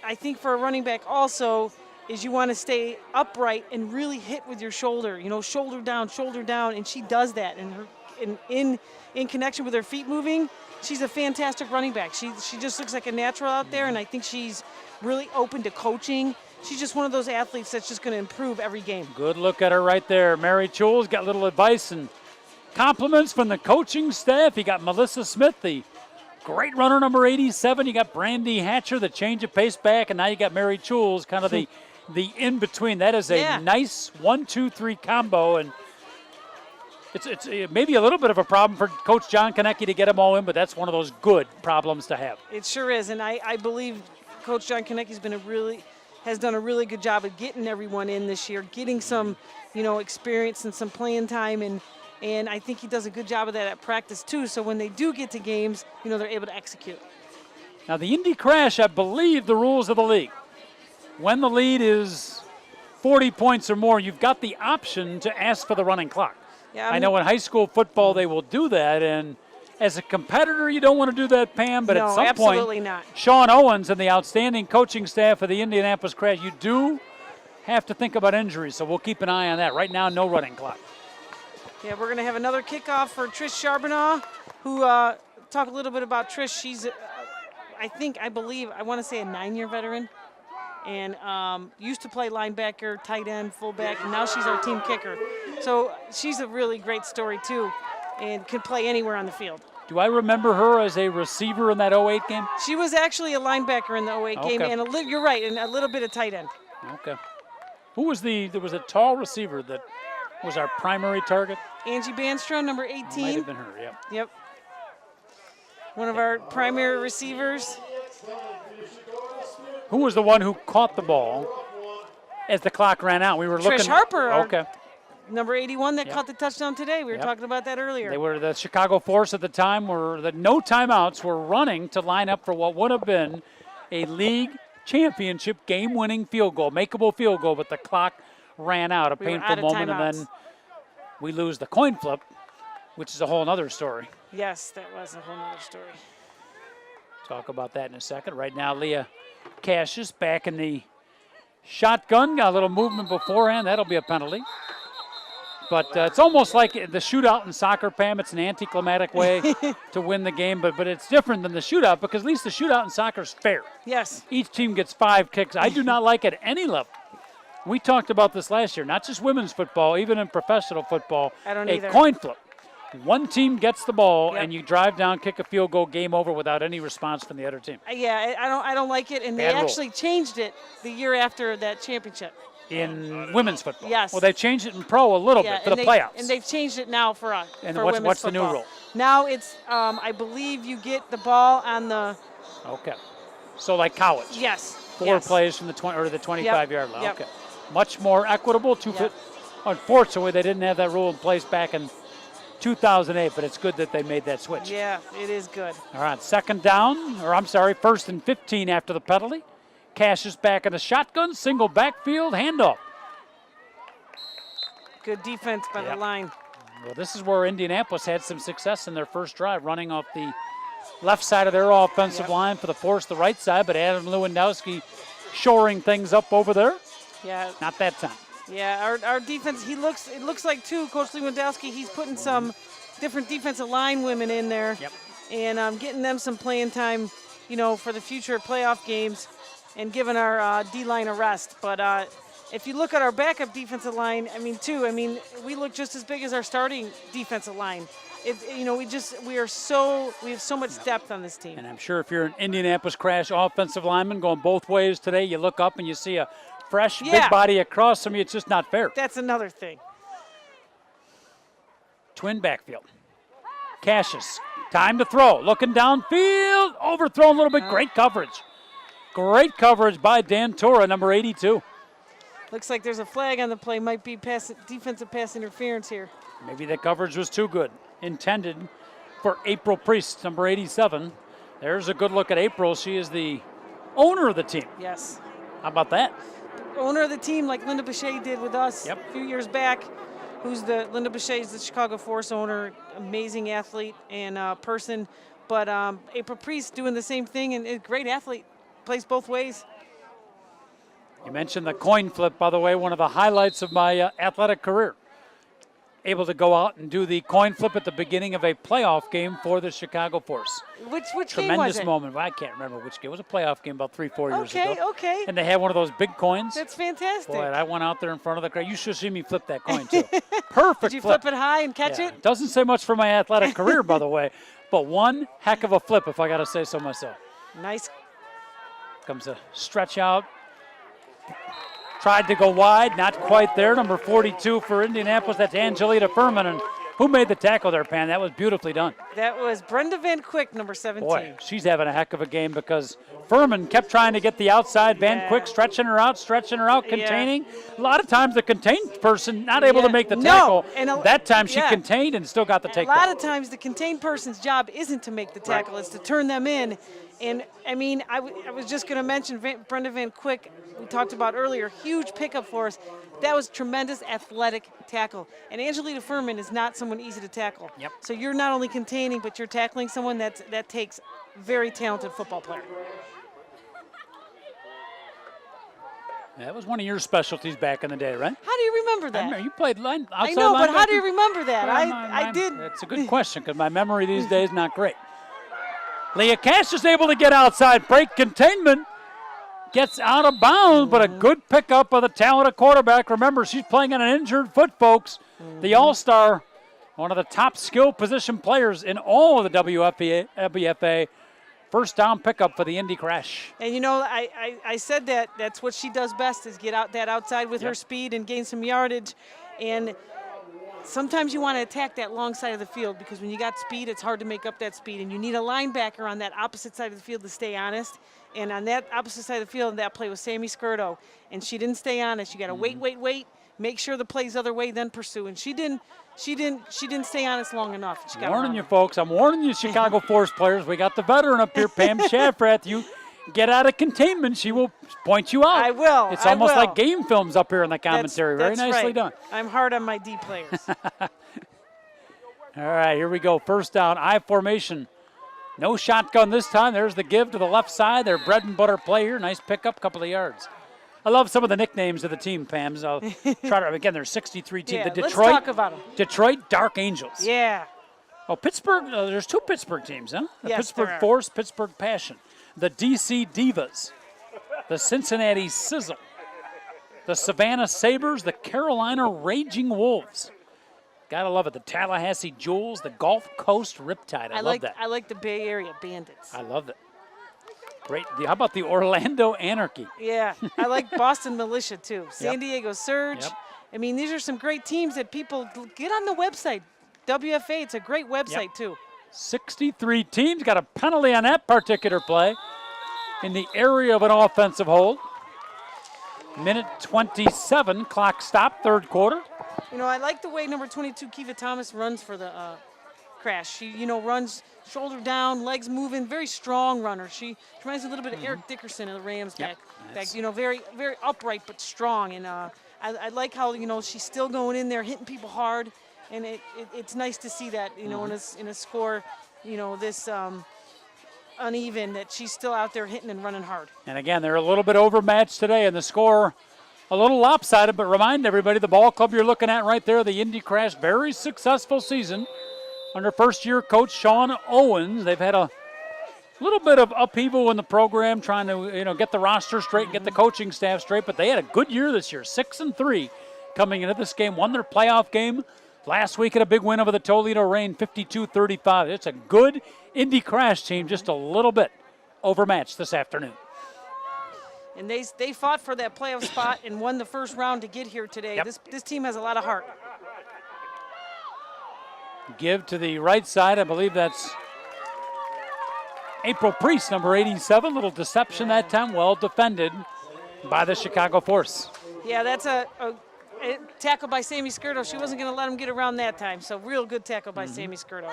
I think for a running back also is you want to stay upright and really hit with your shoulder. Shoulder down, and she does that. And in connection with her feet moving, she's a fantastic running back. She just looks like a natural out there, and I think she's really open to coaching. She's just one of those athletes that's just going to improve every game. Good look at her right there. Mary Chules got a little advice and compliments from the coaching staff. You got Melissa Smith, the great runner, number 87. You got Brandy Hatcher, the change of pace back, and now you got Mary Chules, kind of the in-between. That is a nice 1-2-3 combo, and it's maybe a little bit of a problem for Coach John Konecki to get them all in, but that's one of those good problems to have. It sure is, and I believe Coach John Konecki's has done a really good job of getting everyone in this year, getting some, experience and some playing time, and I think he does a good job of that at practice too. So when they do get to games, they're able to execute. Now the Indy Crash, I believe the rules of the league. When the lead is 40 points or more, you've got the option to ask for the running clock. Yeah, I know in high school football they will do that, and as a competitor you don't want to do that, Pam, but at some absolutely point, not. Sean Owens and the outstanding coaching staff of the Indianapolis Crash, you do have to think about injuries, so we'll keep an eye on that. Right now, no running clock. Yeah, we're going to have another kickoff for Trish Charbonneau, who talk a little bit about Trish. She's I believe, I want to say a 9-year veteran, and used to play linebacker, tight end, fullback, and now she's our team kicker. So she's a really great story too, and can play anywhere on the field. Do I remember her as a receiver in that 08 game? She was actually a linebacker in the 08 game, Okay. and you're right, and a little bit of tight end. Okay. There was a tall receiver that was our primary target. Angie Bandstrom, number 18. Might have been her, yeah. Yep. One of our primary receivers. Who was the one who caught the ball as the clock ran out? We were looking. Trish Harper. Okay. Number 81 that Yep. caught the touchdown today. We were Yep. talking about that earlier. They were the Chicago Force at the time. The no timeouts were running to line up for what would have been a league championship game-winning field goal, makeable field goal, but the clock ran out. A We were painful out of moment, timeouts. and then we lose the coin flip, which is a whole other story. Yes, that was a whole other story. Talk about that in a second. Right now, Leah Cassius back in the shotgun. Got a little movement beforehand. That'll be a penalty. But it's almost like the shootout in soccer, Pam. It's an anticlimactic way to win the game, but it's different than the shootout because at least the shootout in soccer is fair. Yes. Each team gets 5 kicks. I do not like it at any level. We talked about this last year, not just women's football, even in professional football. I don't a either. coin flip. One team gets the ball, Yep. and you drive down, kick a field goal, game over without any response from the other team. Yeah, I don't like it, and Bad they rule. actually changed it the year after that championship. In women's football. Yes. Well, they've changed it in pro a little bit for the playoffs. And they've changed it now for us. And for what's women's the new football. rule? Now it's, I believe you get the ball on the. Okay. So like college. Yes. 4 yes. plays from the 20 or the 25-yard line. Yep. Okay. Much more equitable. Yep. Unfortunately, they didn't have that rule in place back in 2008, but it's good that they made that switch. Yeah, it is good. All right, first and 15 after the penalty. Cassius back in the shotgun, single backfield, handoff. Good defense by Yep. the line. Well, this is where Indianapolis had some success in their first drive, running off the left side of their offensive Yep. line for the Force, the right side, but Adam Lewandowski shoring things up over there. Yeah. Not that time. Yeah, our defense, it looks like too, Coach Lewandowski, he's putting some different defensive line women in there. Yep. And getting them some playing time, for the future playoff games and giving our D-line a rest. But if you look at our backup defensive line, we look just as big as our starting defensive line. We have so much depth on this team. And I'm sure if you're an Indianapolis Crash offensive lineman going both ways today, you look up and you see a fresh big body across from you. It's just not fair. That's another thing. Twin backfield. Cassius, time to throw. Looking downfield, overthrown a little bit. Great coverage. Great coverage by Dan Tora, number 82. Looks like there's a flag on the play. Might be defensive pass interference here. Maybe the coverage was too good. Intended for April Priest, number 87. There's a good look at April. She is the owner of the team. Yes. How about that? Owner of the team, like Linda Boucher did with us Yep. a few years back. Linda Boucher is the Chicago Force owner, amazing athlete and person. But April Priest doing the same thing, and a great athlete, plays both ways. You mentioned the coin flip, by the way, one of the highlights of my athletic career. Able to go out and do the coin flip at the beginning of a playoff game for the Chicago Force. Which game was Tremendous it? moment. I can't remember which game. It was a playoff game about 3-4 years ago. Okay. And they had one of those big coins. That's fantastic. Boy, I went out there in front of the crowd. You should see me flip that coin, too. Perfect Did you flip it high and catch it? Doesn't say much for my athletic career, by the way, but one heck of a flip, if I got to say so myself. Nice. Comes a stretch out. Tried to go wide, not quite there. Number 42 for Indianapolis, that's Angelita Furman. And who made the tackle there, Pan? That was beautifully done. That was Brenda Van Quick, number 17. Boy, she's having a heck of a game because Furman kept trying to get the outside. Van Quick stretching her out, containing. A lot of times the contained person not able to make the tackle. And that time she contained and still got the takedown. A lot of times the contained person's job isn't to make the tackle, it's to turn them in. And, I was just going to mention Brenda Van Quick, we talked about earlier, huge pickup for us. That was tremendous athletic tackle. And Angelita Furman is not someone easy to tackle. Yep. So you're not only containing, but you're tackling someone that takes very talented football player. That was one of your specialties back in the day, right? How do you remember I that? remember you played outside I know, but how linebacker? do you remember that? Well, I did. That's a good question because my memory these days not great. Leah Cash is able to get outside, break containment, gets out of bounds, but a good pickup of the talented quarterback. Remember, she's playing on an injured foot, folks. The All-Star, one of the top skill position players in all of the WFA. First down pickup for the Indy Crash. And I said that's what she does best is get out that outside with her speed and gain some yardage. And sometimes you want to attack that long side of the field because when you got speed, it's hard to make up that speed. And you need a linebacker on that opposite side of the field to stay honest. And on that opposite side of the field, that play was Sammy Skirto. And she didn't stay honest. You got to wait, make sure the play's the other way, then pursue. And she didn't stay honest long enough. I'm warning you, folks. I'm warning you, Chicago Force players. We got the veteran up here, Pam Shafrath. You get out of containment, she will point you out. I will. It's almost like game films up here in the commentary. That's Very nicely right. done. I'm hard on my D players. All right, here we go. First down, I formation. No shotgun this time. There's the give to the left side. Their bread and butter play here. Nice pickup, couple of yards. I love some of the nicknames of the team, Pams. I'll try to, again, there's 63 teams. Yeah, the let's Detroit, talk about them. Detroit Dark Angels. Yeah. Oh, Pittsburgh, there's two Pittsburgh teams, huh? The Yes, Pittsburgh there are. Force, Pittsburgh Passion. The DC Divas. The Cincinnati Sizzle. The Savannah Sabres, the Carolina Raging Wolves. Gotta love it. The Tallahassee Jewels, the Gulf Coast Riptide. I love that. I like the Bay Area Bandits. I love that. Great. How about the Orlando Anarchy? Yeah, I like Boston Militia too. San Diego Surge. Yep. I mean, these are some great teams that people get on the website. WFA, it's a great website too. 63 teams. Got a penalty on that particular play in the area of an offensive hold. Minute 27, clock stop, third quarter. I like the way number 22, Kiva Thomas, runs for the Crash. She, runs shoulder down, legs moving, very strong runner. She reminds me a little bit of Eric Dickerson of the Rams back. Very, very upright but strong. And I like how, she's still going in there, hitting people hard. And it's nice to see that, in a score, this uneven, that she's still out there hitting and running hard. And again, they're a little bit overmatched today, and the score a little lopsided, but remind everybody, the ball club you're looking at right there, the Indy Crash, very successful season under first-year coach Sean Owens. They've had a little bit of upheaval in the program, trying to get the roster straight and get the coaching staff straight, but they had a good year this year, 6-3 coming into this game, won their playoff game last week, had a big win over the Toledo Rain, 52-35. It's a good Indy Crash team, just a little bit overmatched this afternoon. And they fought for that playoff spot and won the first round to get here today. Yep. This team has a lot of heart. Give to the right side. I believe that's April Priest, number 87. Little deception that time. Well defended by the Chicago Force. Yeah, that's a tackle by Sammy Skirto. She wasn't going to let him get around that time. So real good tackle by Sammy Skirto.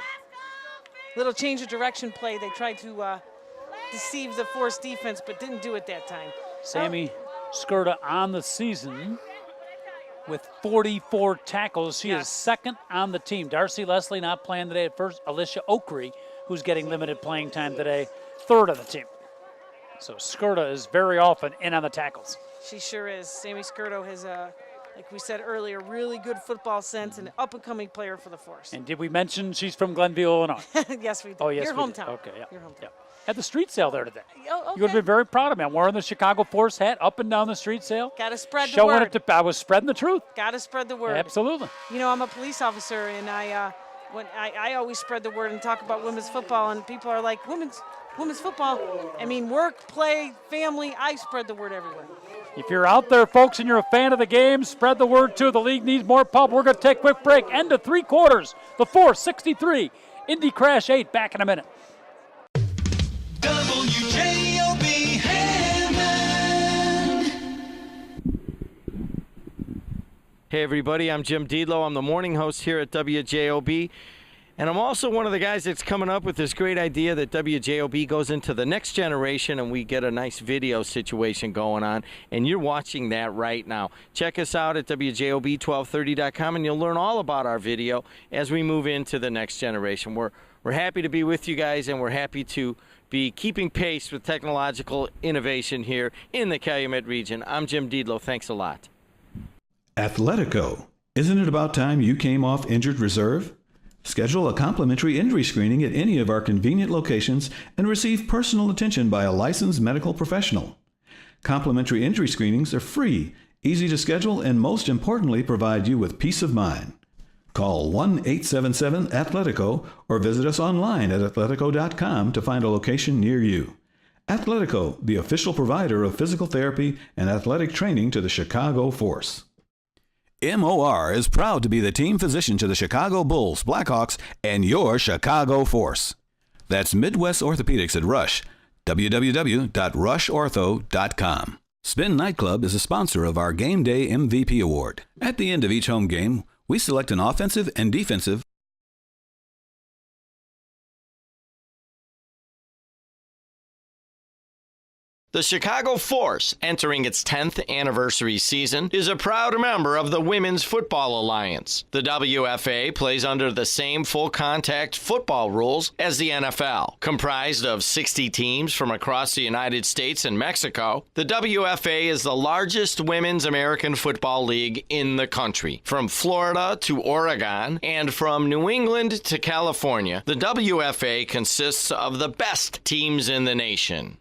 Little change of direction play. They tried to deceive the Force defense, but didn't do it that time. Sammy Skirta on the season with 44 tackles. She is second on the team. Darcy Leslie not playing today at first. Alicia Oakrey, who's getting limited playing time today, third on the team. So Skirta is very often in on the tackles. She sure is. Sammy Skirto has, like we said earlier, really good football sense and an up-and-coming player for the Force. And did we mention she's from Glenville, Illinois? Yes, we did. Oh, yes, Your we hometown. did. Okay, yeah. Your hometown. Yeah. At the street sale there today. Oh, okay. You would have been very proud of me. I'm wearing the Chicago Force hat up and down the street sale. Got to spread the Showing word. I was spreading the truth. Got to spread the word. Absolutely. I'm a police officer, and I always spread the word and talk about women's football, and people are like, women's football? I mean, work, play, family, I spread the word everywhere. If you're out there, folks, and you're a fan of the game, spread the word too. The league needs more pub. We're going to take a quick break. End of three quarters. The Force 63. Indy Crash 8. Back in a minute. WJOB Hammond. Hey everybody, I'm Jim Deedlow. I'm the morning host here at WJOB. And I'm also one of the guys that's coming up with this great idea that WJOB goes into the next generation and we get a nice video situation going on. And you're watching that right now. Check us out at WJOB1230.com and you'll learn all about our video as we move into the next generation. We're happy to be with you guys, and we're happy to be keeping pace with technological innovation here in the Calumet region. I'm Jim Deedlow. Thanks a lot. Athletico. Isn't it about time you came off injured reserve? Schedule a complimentary injury screening at any of our convenient locations and receive personal attention by a licensed medical professional. Complimentary injury screenings are free, easy to schedule, and most importantly, provide you with peace of mind. Call 1-877-ATHLETICO or visit us online at athletico.com to find a location near you. Athletico, the official provider of physical therapy and athletic training to the Chicago Force. MOR is proud to be the team physician to the Chicago Bulls, Blackhawks, and your Chicago Force. That's Midwest Orthopedics at Rush, www.rushortho.com. Spin Nightclub is a sponsor of our Game Day MVP Award. At the end of each home game, we select an offensive and defensive The Chicago Force, entering its 10th anniversary season, is a proud member of the Women's Football Alliance. The WFA plays under the same full-contact football rules as the NFL. Comprised of 60 teams from across the United States and Mexico, the WFA is the largest women's American football league in the country. From Florida to Oregon and from New England to California, the WFA consists of the best teams in the nation.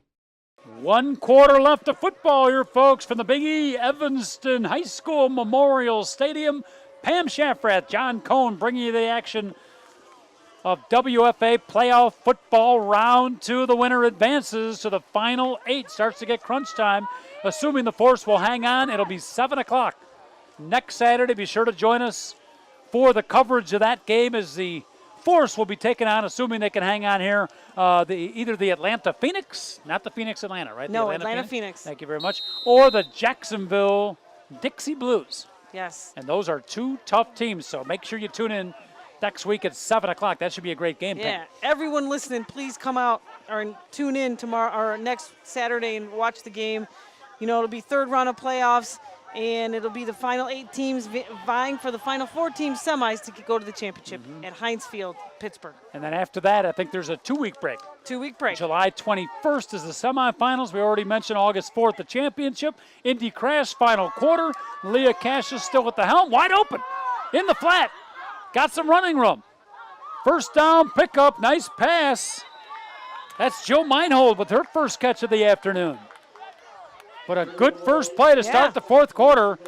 1 quarter left of football here, folks, from the Big E Evanston High School Memorial Stadium. Pam Shafrath, John Cohn bringing you the action of WFA playoff football round 2. The winner advances to the final 8. Starts to get crunch time. Assuming the Force will hang on, it'll be 7 o'clock next Saturday. Be sure to join us for the coverage of that game as the Force will be taken on, assuming they can hang on here, either the Atlanta Phoenix, not the Phoenix Atlanta, right? No, the Atlanta Phoenix. Thank you very much. Or the Jacksonville Dixie Blues. Yes. And those are 2 tough teams, so make sure you tune in next week at 7 o'clock. That should be a great game. Yeah, Pam. everyone listening, please come out or tune in tomorrow or next Saturday and watch the game. You know, it'll be 3rd round of playoffs, and it'll be the final 8 teams vying for the final 4 team semis to go to the championship at Heinz Field, Pittsburgh. And then after that, I think there's a 2-week break. 2-week break. July 21st is the semifinals. We already mentioned August 4th, the championship. Indy Crash, final quarter. Leah Cash is still at the helm, wide open, in the flat. Got some running room. First down pickup, nice pass. That's Joe Meinhold with her first catch of the afternoon. But a good first play to start the 4th quarter.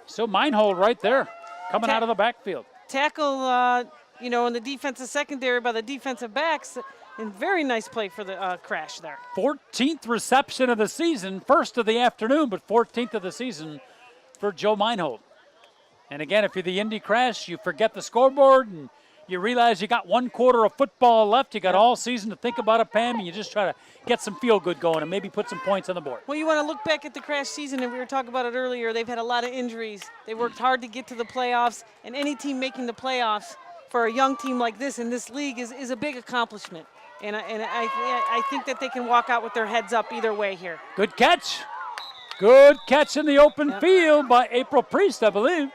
So Meinhold right there, coming out of the backfield. Tackle, in the defensive secondary by the defensive backs. And very nice play for the Crash there. 14th reception of the season, first of the afternoon, but 14th of the season for Joe Meinhold. And again, if you're the Indy Crash, you forget the scoreboard and you realize you got 1 quarter of football left. You got all season to think about it, Pam, and you just try to get some feel-good going and maybe put some points on the board. Well, you want to look back at the Crash season, and we were talking about it earlier. They've had a lot of injuries. They worked hard to get to the playoffs, and any team making the playoffs for a young team like this in this league is a big accomplishment. And I think that they can walk out with their heads up either way here. Good catch. Good catch in the open field by April Priest, I believe.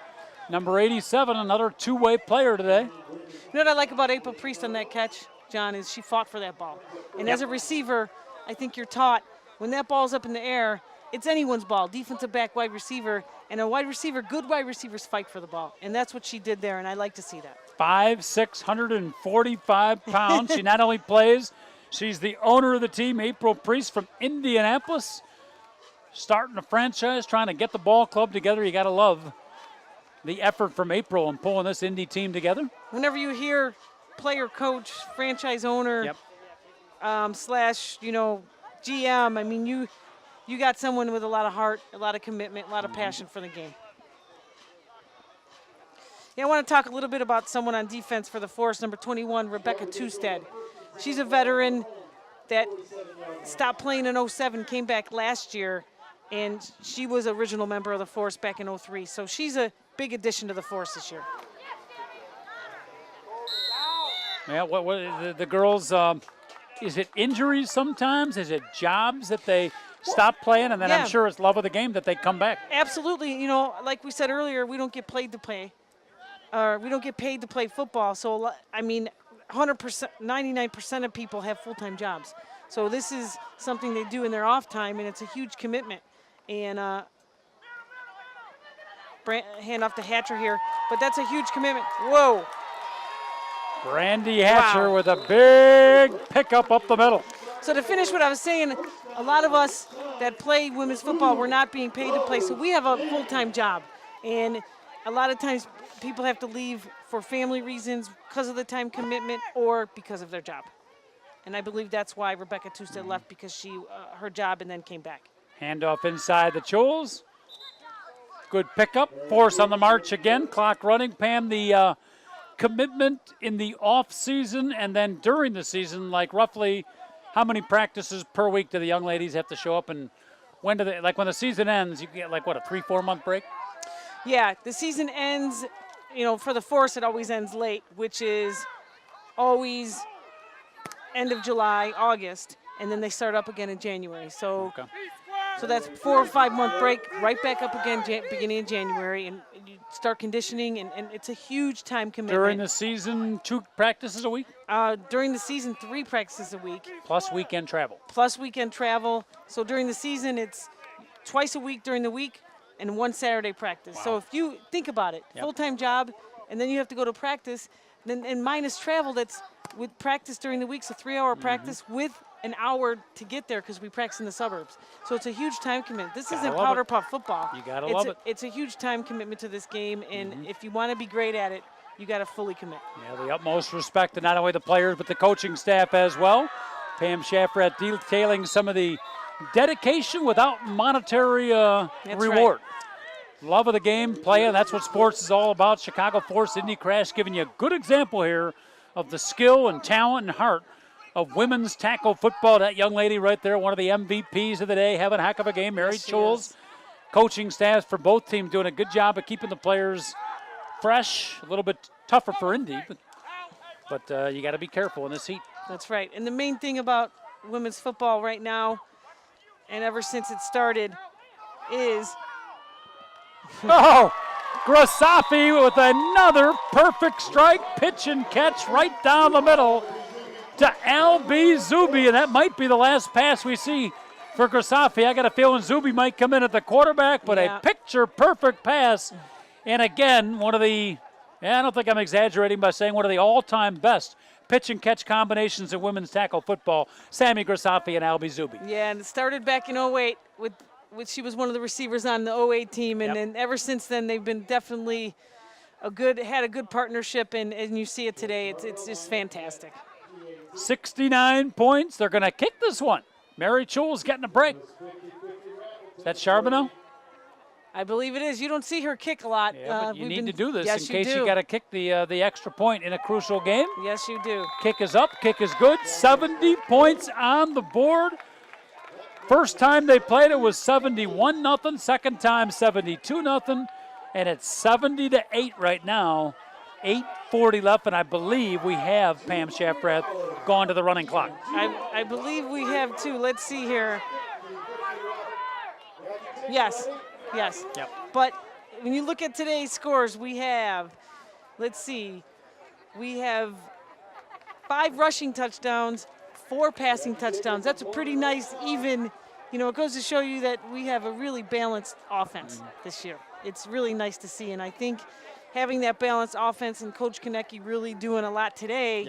Number 87, another 2-way player today. You know what I like about April Priest on that catch, John, is she fought for that ball. And as a receiver, I think you're taught when that ball's up in the air, it's anyone's ball, defensive back, wide receiver, and a wide receiver, good wide receivers fight for the ball. And that's what she did there, and I like to see that. 5'6", 145 pounds. She not only plays, she's the owner of the team, April Priest from Indianapolis. Starting a franchise, trying to get the ball club together. You got to love the effort from April in pulling this Indy team together. Whenever you hear player, coach, franchise owner, slash, GM, I mean, you got someone with a lot of heart, a lot of commitment, a lot of passion for the game. Yeah, I want to talk a little bit about someone on defense for the Force, number 21, Rebecca Tewstead. She's a veteran that stopped playing in 07, came back last year, and she was an original member of the Force back in 03. So she's a big addition to the Force this year. Yeah, what the girls, is it injuries sometimes? Is it jobs that they stop playing? And then I'm sure it's love of the game that they come back. Absolutely. Like we said earlier, we don't get paid to play. We don't get paid to play football. So, 100%, 99% of people have full-time jobs. So this is something they do in their off time, and it's a huge commitment. And hand off to Hatcher here, but that's a huge commitment. Whoa. Brandy Hatcher Wow. with a big pickup up the middle. So to finish what I was saying, a lot of us that play women's football, we're not being paid to play, so we have a full-time job. And a lot of times people have to leave for family reasons, because of the time commitment, or because of their job. And I believe that's why Rebecca Tustead left, because she her job and then came back. Handoff inside the Chules. Good pickup. Force on the march again. Clock running. Pam, the commitment in the off season and then during the season, like roughly how many practices per week do the young ladies have to show up, and when do they, like when the season ends, you get like what, a 3-4 month break? Yeah, the season ends, for the Force it always ends late, which is always end of July, August, and then they start up again in January. So So that's 4 or 5 month break, right back up again beginning of January, and you start conditioning, and it's a huge time commitment. During the season, 2 practices a week? During the season, 3 practices a week. Plus weekend travel. So during the season, it's twice a week during the week and 1 Saturday practice. Wow. So if you think about it, full-time job, and then you have to go to practice, then and minus travel, that's with practice during the week, so 3-hour practice with an hour to get there because we practice in the suburbs. So it's a huge time commitment. This isn't powder puff football. You gotta love it. It's a huge time commitment to this game, and if you want to be great at it, you got to fully commit. Yeah, the utmost respect to not only the players but the coaching staff as well. Pam Shafrat detailing some of the dedication without monetary reward. Right. Love of the game, playing. That's what sports is all about. Chicago Force, Indy Crash giving you a good example here of the skill and talent and heart of women's tackle football. That young lady right there, one of the MVPs of the day, having a heck of a game. Mary Chules, coaching staffs for both teams doing a good job of keeping the players fresh. A little bit tougher for Indy, but you got to be careful in this heat. That's right. And the main thing about women's football right now, and ever since it started, is Grasafi with another perfect strike, pitch and catch right down the middle to Albie Zuby, and that might be the last pass we see for Grasafi. I got a feeling Zuby might come in at the quarterback, but a picture-perfect pass. And again, one of the, I don't think I'm exaggerating by saying one of the all-time best pitch and catch combinations in women's tackle football, Sammy Grasafi and Albie Zuby. Yeah, and it started back in 08 with she was one of the receivers on the 08 team, and then ever since then they've been definitely had a good partnership, and you see it today. It's just fantastic. 69 points. They're going to kick this one. Mary Chules getting a break. Is that Charbonneau? I believe it is. You don't see her kick a lot. Yeah, but you need to do this yes, in case you you got to kick the extra point in a crucial game. Yes, you do. Kick is up. Kick is good. 70 points on the board. First time they played it was 71-0. Second time 72-0. And it's 70-8 right now. 8:40 left, and I believe we have Pam Shafrat gone to the running clock. I believe we have too. Let's see here. Yes. Yep. But when you look at today's scores, we have, let's see, we have 5 rushing touchdowns, 4 passing touchdowns. That's a pretty nice, even, it goes to show you that we have a really balanced offense this year. It's really nice to see, and I think having that balanced offense and Coach Konecki really doing a lot today,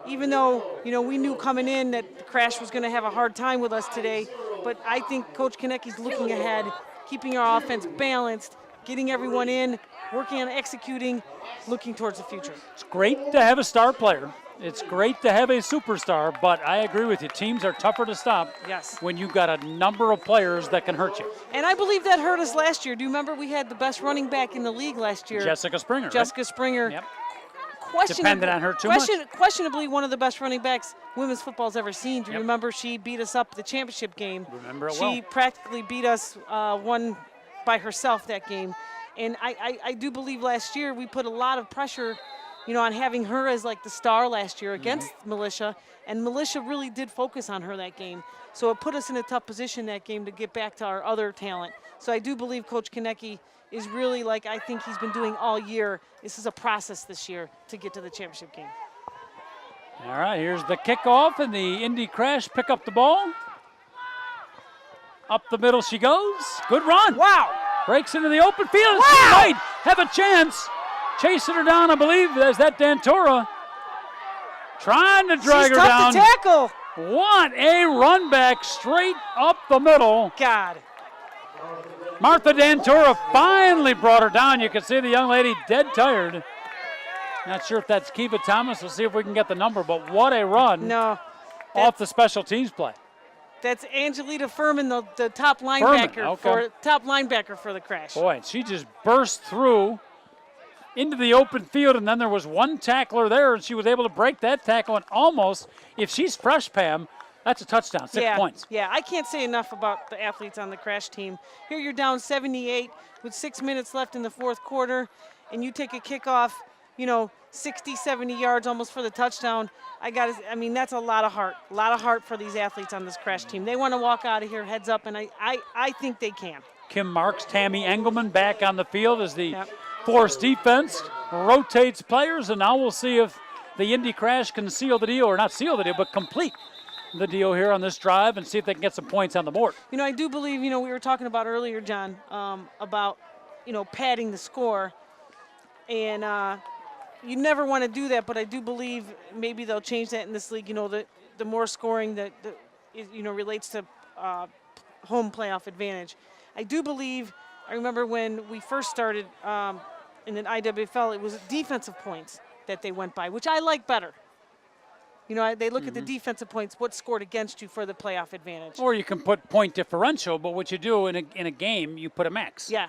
even though, we knew coming in that the Crash was going to have a hard time with us today, but I think Coach Konecki's looking ahead, keeping our offense balanced, getting everyone in, working on executing, looking towards the future. It's great to have a star player. It's great to have a superstar, but I agree with you. Teams are tougher to stop when you've got a number of players that can hurt you. And I believe that hurt us last year. Do you remember we had the best running back in the league last year? Jessica Springer. Springer. Yep. Depended on her too much. Questionably one of the best running backs women's football's ever seen. Do you remember she beat us up the championship game? Remember it She practically beat us one by herself that game. And I do believe last year we put a lot of pressure on having her as like the star last year against Militia, and Militia really did focus on her that game. So it put us in a tough position that game to get back to our other talent. So I do believe Coach Konecki is really, like I think he's been doing all year. This is a process this year to get to the championship game. All right, here's the kickoff, and the Indy Crash pick up the ball. Up the middle she goes. Good run. Wow. Breaks into the open field. Wow. She might have a chance. Chasing her down, I believe. There's that Dantora. Trying to drag She's her tough down. to tackle. What a run back straight up the middle. God. Martha Dantura finally brought her down. You can see the young lady dead tired. Not sure if that's Kiva Thomas. We'll see if we can get the number, but what a run No. off the special teams play. That's Angelita Furman, the top linebacker okay. for the Crash. Boy, she just burst through into the open field, and then there was one tackler there, and she was able to break that tackle and almost, if she's fresh, Pam, that's a touchdown, 6 points. Yeah, I can't say enough about the athletes on the Crash team. Here you're down 78 with 6 minutes left in the fourth quarter, and you take a kickoff, 60, 70 yards almost for the touchdown. That's a lot of heart for these athletes on this Crash team. They want to walk out of here heads up, and I think they can. Kim Marks, Tammy Engelman back on the field as the Force defense rotates players, and now we'll see if the Indy Crash can seal the deal, or not seal the deal, but complete the deal here on this drive and see if they can get some points on the board. I do believe, we were talking about earlier, John, about, padding the score, and you never want to do that, but I do believe maybe they'll change that in this league. The more scoring that relates to home playoff advantage. I do believe. I remember when we first started in an IWFL, it was defensive points that they went by, which I like better. They look at the defensive points, what scored against you for the playoff advantage. Or you can put point differential, but what you do in a game, you put a max. Yeah.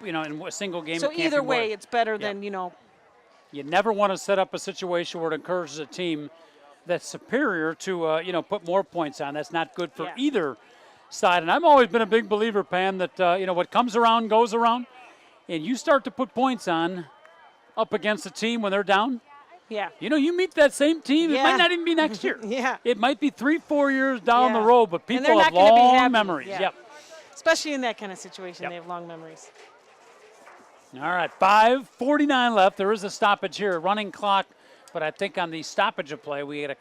In a single game. So it can't either be way, more. it's better than You never want to set up a situation where it encourages a team that's superior to, put more points on. That's not good for either side. And I've always been a big believer, Pam, that, what comes around goes around. And you start to put points on up against a team when they're down. Yeah. You meet that same team. Yeah. It might not even be next year. Yeah. It might be 3-4 years down the road, but And people they're have not gonna be long happy. memories. Yeah. Yep. Especially in that kind of situation, they have long memories. All right, 5:49 left. There is a stoppage here, running clock, but I think on the stoppage of play, we had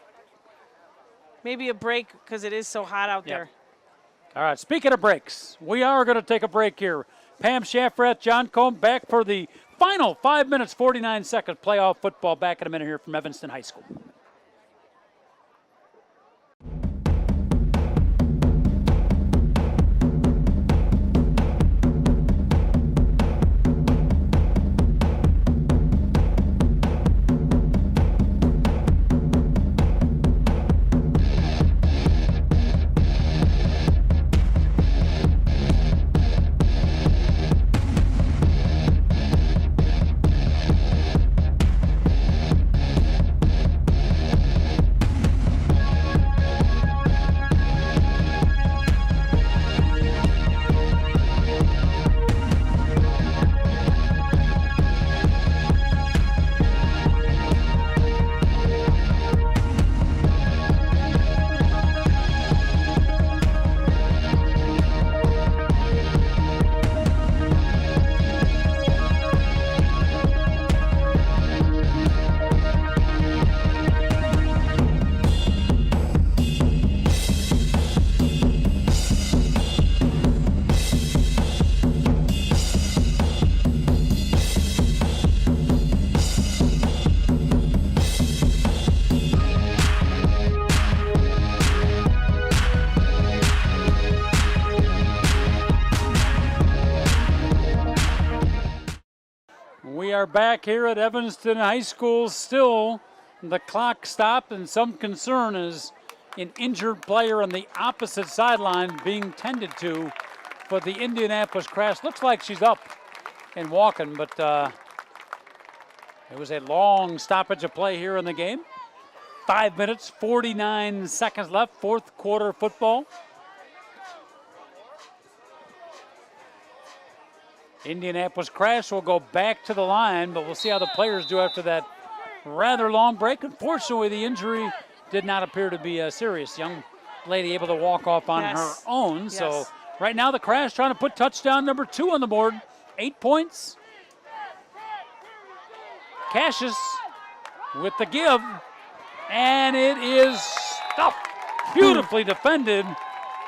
maybe a break because it is so hot out there. All right, speaking of breaks, we are going to take a break here. Pam Shaffrath, John Combe back for the final 5 minutes, 49 seconds playoff football. Back in a minute here from Evanston High School. We are back here at Evanston High School. Still, the clock stopped, and some concern is an injured player on the opposite sideline being tended to for the Indianapolis Crash. Looks like she's up and walking, but it was a long stoppage of play here in the game. 5 minutes, 49 seconds left, fourth quarter football. Indianapolis Crash will go back to the line, but we'll see how the players do after that rather long break. Unfortunately, the injury did not appear to be serious. Young lady able to walk off on her own. So right now the Crash trying to put touchdown number 2 on the board. 8 points. Cassius with the give. And it is stuffed. Beautifully defended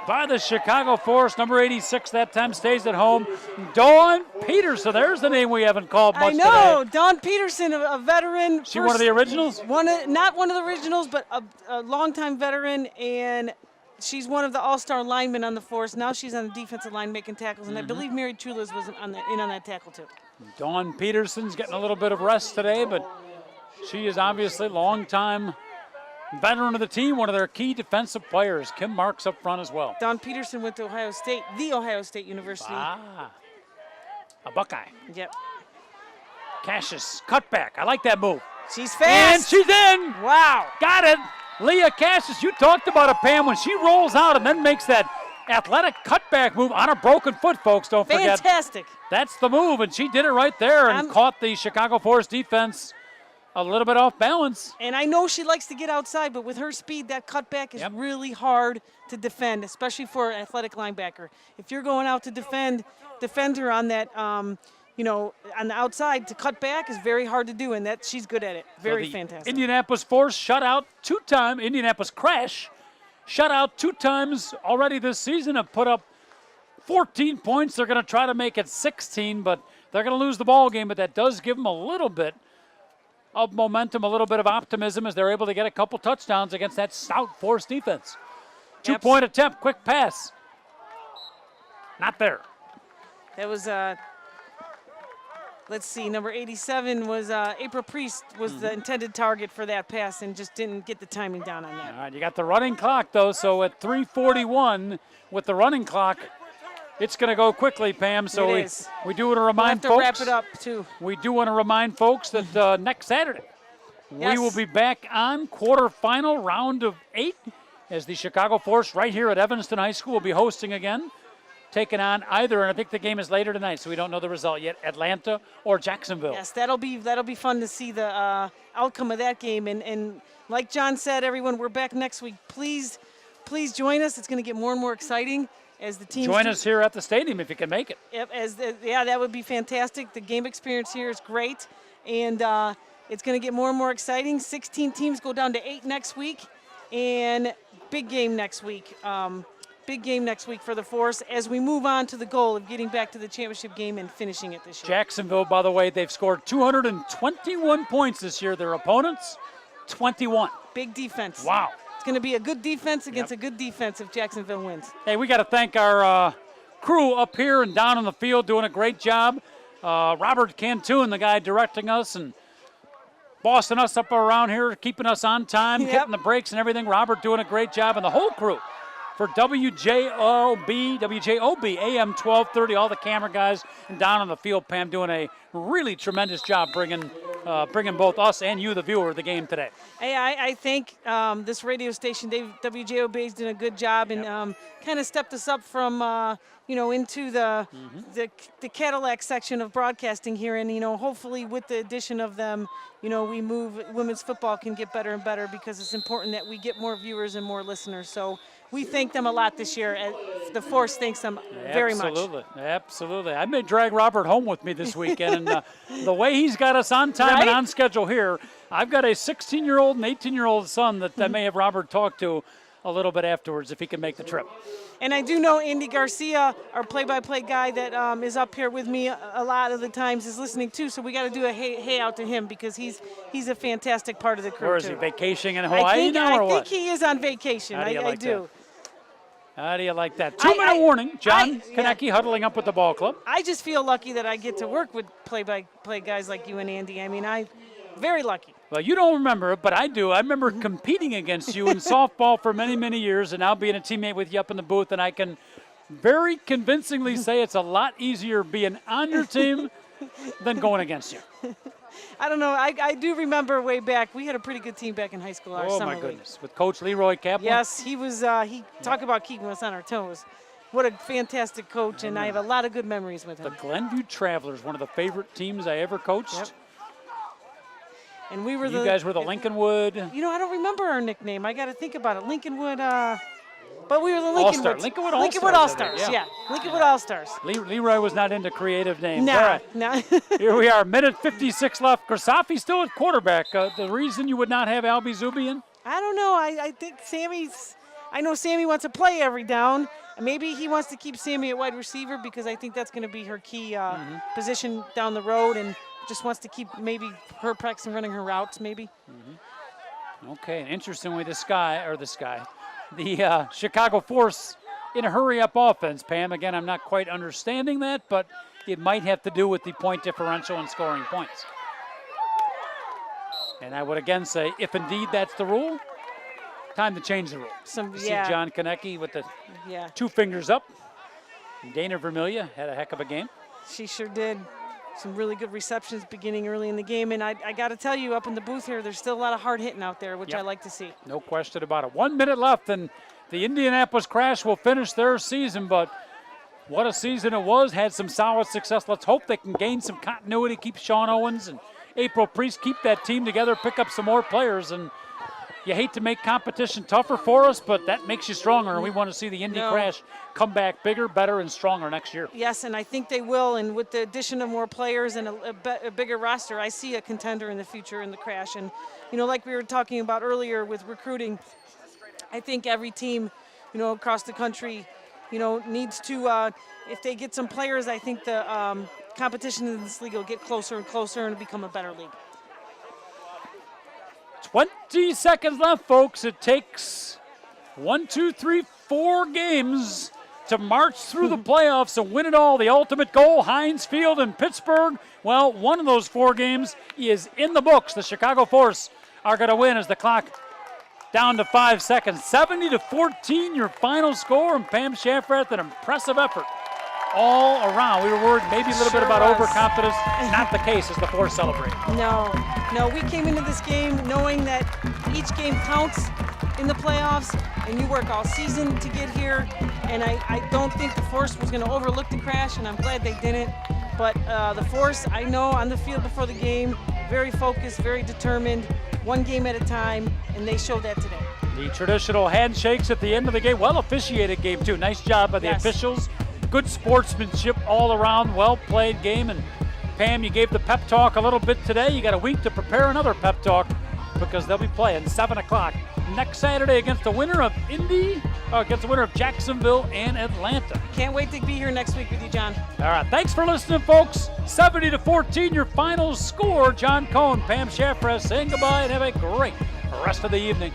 by the Chicago Force. Number 86 that time stays at home. Dawn Peterson. There's the name we haven't called much today. I know. Dawn Peterson, a veteran. She one of the originals? Not one of the originals, but a longtime veteran, and she's one of the all-star linemen on the Force. Now she's on the defensive line making tackles, and I believe Mary Chulas was in on that tackle too. Dawn Peterson's getting a little bit of rest today, but she is obviously a longtime veteran of the team, one of their key defensive players. Kim Marks up front as well. Dawn Peterson went to Ohio State, the Ohio State University. A Buckeye. Yep. Cassius, cutback. I like that move. She's fast. And she's in. Wow. Got it. Leah Cassius, you talked about it, Pam, when she rolls out and then makes that athletic cutback move on a broken foot, folks. Don't forget. Fantastic. That's the move, and she did it right there and caught the Chicago Force defense a little bit off balance. And I know she likes to get outside, but with her speed, that cutback is really hard to defend, especially for an athletic linebacker. If you're going out to defend her on that, on the outside, to cut back is very hard to do, and that she's good at it. Very fantastic. Indianapolis Force shut out 2 times. Indianapolis Crash shut out 2 times already this season, have put up 14 points. They're going to try to make it 16, but they're going to lose the ball game, but that does give them a little bit of momentum, a little bit of optimism as they're able to get a couple touchdowns against that stout Force defense. 2-point attempt, quick pass. Not there. That was, let's see, number 87 was April Priest was the intended target for that pass and just didn't get the timing down on that. All right, you got the running clock, though, so at 3:41 with the running clock, it's going to go quickly, Pam. So we do want to remind folks. We'll have to wrap it up, too. We do want to remind folks that next Saturday we will be back on quarterfinal round of 8 as the Chicago Force right here at Evanston High School will be hosting again, taking on either, and I think the game is later tonight, so we don't know the result yet, Atlanta or Jacksonville. Yes, that'll be fun to see the outcome of that game. And like John said, everyone, we're back next week. Please join us. It's going to get more and more exciting. As the team join us here at the stadium if you can make it. Yep, that would be fantastic. The game experience here is great, and it's going to get more and more exciting. 16 teams go down to 8 next week, and big game next week. Big game next week for the Force as we move on to the goal of getting back to the championship game and finishing it this year. Jacksonville, by the way, they've scored 221 points this year. Their opponents, 21. Big defense. Wow. It's going to be a good defense against a good defense if Jacksonville wins. Hey, we got to thank our crew up here and down in the field doing a great job. Robert Cantoon, the guy directing us and bossing us up around here, keeping us on time, hitting the brakes and everything. Robert doing a great job, and the whole crew for WJOB AM 1230, all the camera guys and down on the field, Pam, doing a really tremendous job bringing both us and you, the viewer, the game today. Hey, I think this radio station, WJOB, is doing a good job and kind of stepped us up from, into the Cadillac section of broadcasting here. And, hopefully with the addition of them, women's football can get better and better because it's important that we get more viewers and more listeners. So we thank them a lot this year. The Force thanks them very much. Absolutely. I may drag Robert home with me this weekend. And the way he's got us on time and on schedule here, I've got a 16-year-old and 18-year-old son that I may have Robert talk to a little bit afterwards if he can make the trip. And I do know Indy Garcia, our play-by-play guy that is up here with me a lot of the times, is listening too. So we got to do a hey out to him because he's a fantastic part of the crew. Where is he? Vacationing in Hawaii now or what? I think he is on vacation. I do. How do you like that? 2-minute warning. John Konecki huddling up with the ball club. I just feel lucky that I get to work with play-by-play guys like you and Andy. I mean, very lucky. Well, you don't remember it, but I do. I remember competing against you in softball for many, many years, and now being a teammate with you up in the booth, and I can very convincingly say it's a lot easier being on your team than going against you. I don't know. I do remember way back. We had a pretty good team back in high school. Oh, my goodness. With Coach Leroy Kaplan? Yes, he was. He talked about keeping us on our toes. What a fantastic coach, and I have a lot of good memories with him. The Glenview Travelers, one of the favorite teams I ever coached. Yep. And we were you guys were the Lincolnwood. I don't remember our nickname. I got to think about it. Lincolnwood. But we were the Lincolnwood. Lincolnwood All-Stars. Lincolnwood All-Stars, yeah. Lincolnwood All-Stars. Leroy was not into creative names. No, all right. no. Here we are, minute 56 left. Grisafi still at quarterback. The reason you would not have Albie Zubian? I don't know. I think Sammy's I know Sammy wants to play every down. Maybe he wants to keep Sammy at wide receiver because I think that's going to be her key position down the road, and just wants to keep maybe her practicing running her routes maybe. Okay, and interestingly, the Chicago Force in a hurry-up offense, Pam. Again, I'm not quite understanding that, but it might have to do with the point differential and scoring points. And I would again say, if indeed that's the rule, time to change the rule. You see John Konecki with the 2 fingers up. Dana Vermillion had a heck of a game. She sure did. Some really good receptions beginning early in the game. And I got to tell you, up in the booth here, there's still a lot of hard hitting out there, which I like to see. No question about it. 1 minute left, and the Indianapolis Crash will finish their season, but what a season it was. Had some solid success. Let's hope they can gain some continuity, keep Sean Owens and April Priest, keep that team together, pick up some more players. And you hate to make competition tougher for us, but that makes you stronger, and we want to see the Indy Crash come back bigger, better, and stronger next year. Yes, and I think they will, and with the addition of more players and a bigger roster, I see a contender in the future in the Crash. And, like we were talking about earlier with recruiting, I think every team, across the country, needs to, if they get some players, I think the competition in this league will get closer and closer and become a better league. 20 seconds left, folks. It takes 1, 2, 3, 4 games to march through the playoffs and win it all. The ultimate goal, Heinz Field in Pittsburgh. Well, one of those 4 games is in the books. The Chicago Force are going to win as the clock down to 5 seconds. 70-14, your final score. And Pam Shafrath, an impressive effort all around. We were worried maybe a little bit about overconfidence. Not the case as the Force celebrate. No, we came into this game knowing that each game counts in the playoffs, and you work all season to get here. And I don't think the Force was going to overlook the Crash, and I'm glad they didn't. But the Force, I know on the field before the game, very focused, very determined, one game at a time, and they showed that today. The traditional handshakes at the end of the game. Well officiated game, too. Nice job by the officials. Good sportsmanship all around, well-played game. And Pam, you gave the pep talk a little bit today. You got a week to prepare another pep talk because they'll be playing 7 o'clock next Saturday against the winner of Indy, against the winner of Jacksonville and Atlanta. Can't wait to be here next week with you, John. All right, thanks for listening, folks. 70-14, your final score. John Cohn, Pam Shafrath saying goodbye and have a great rest of the evening.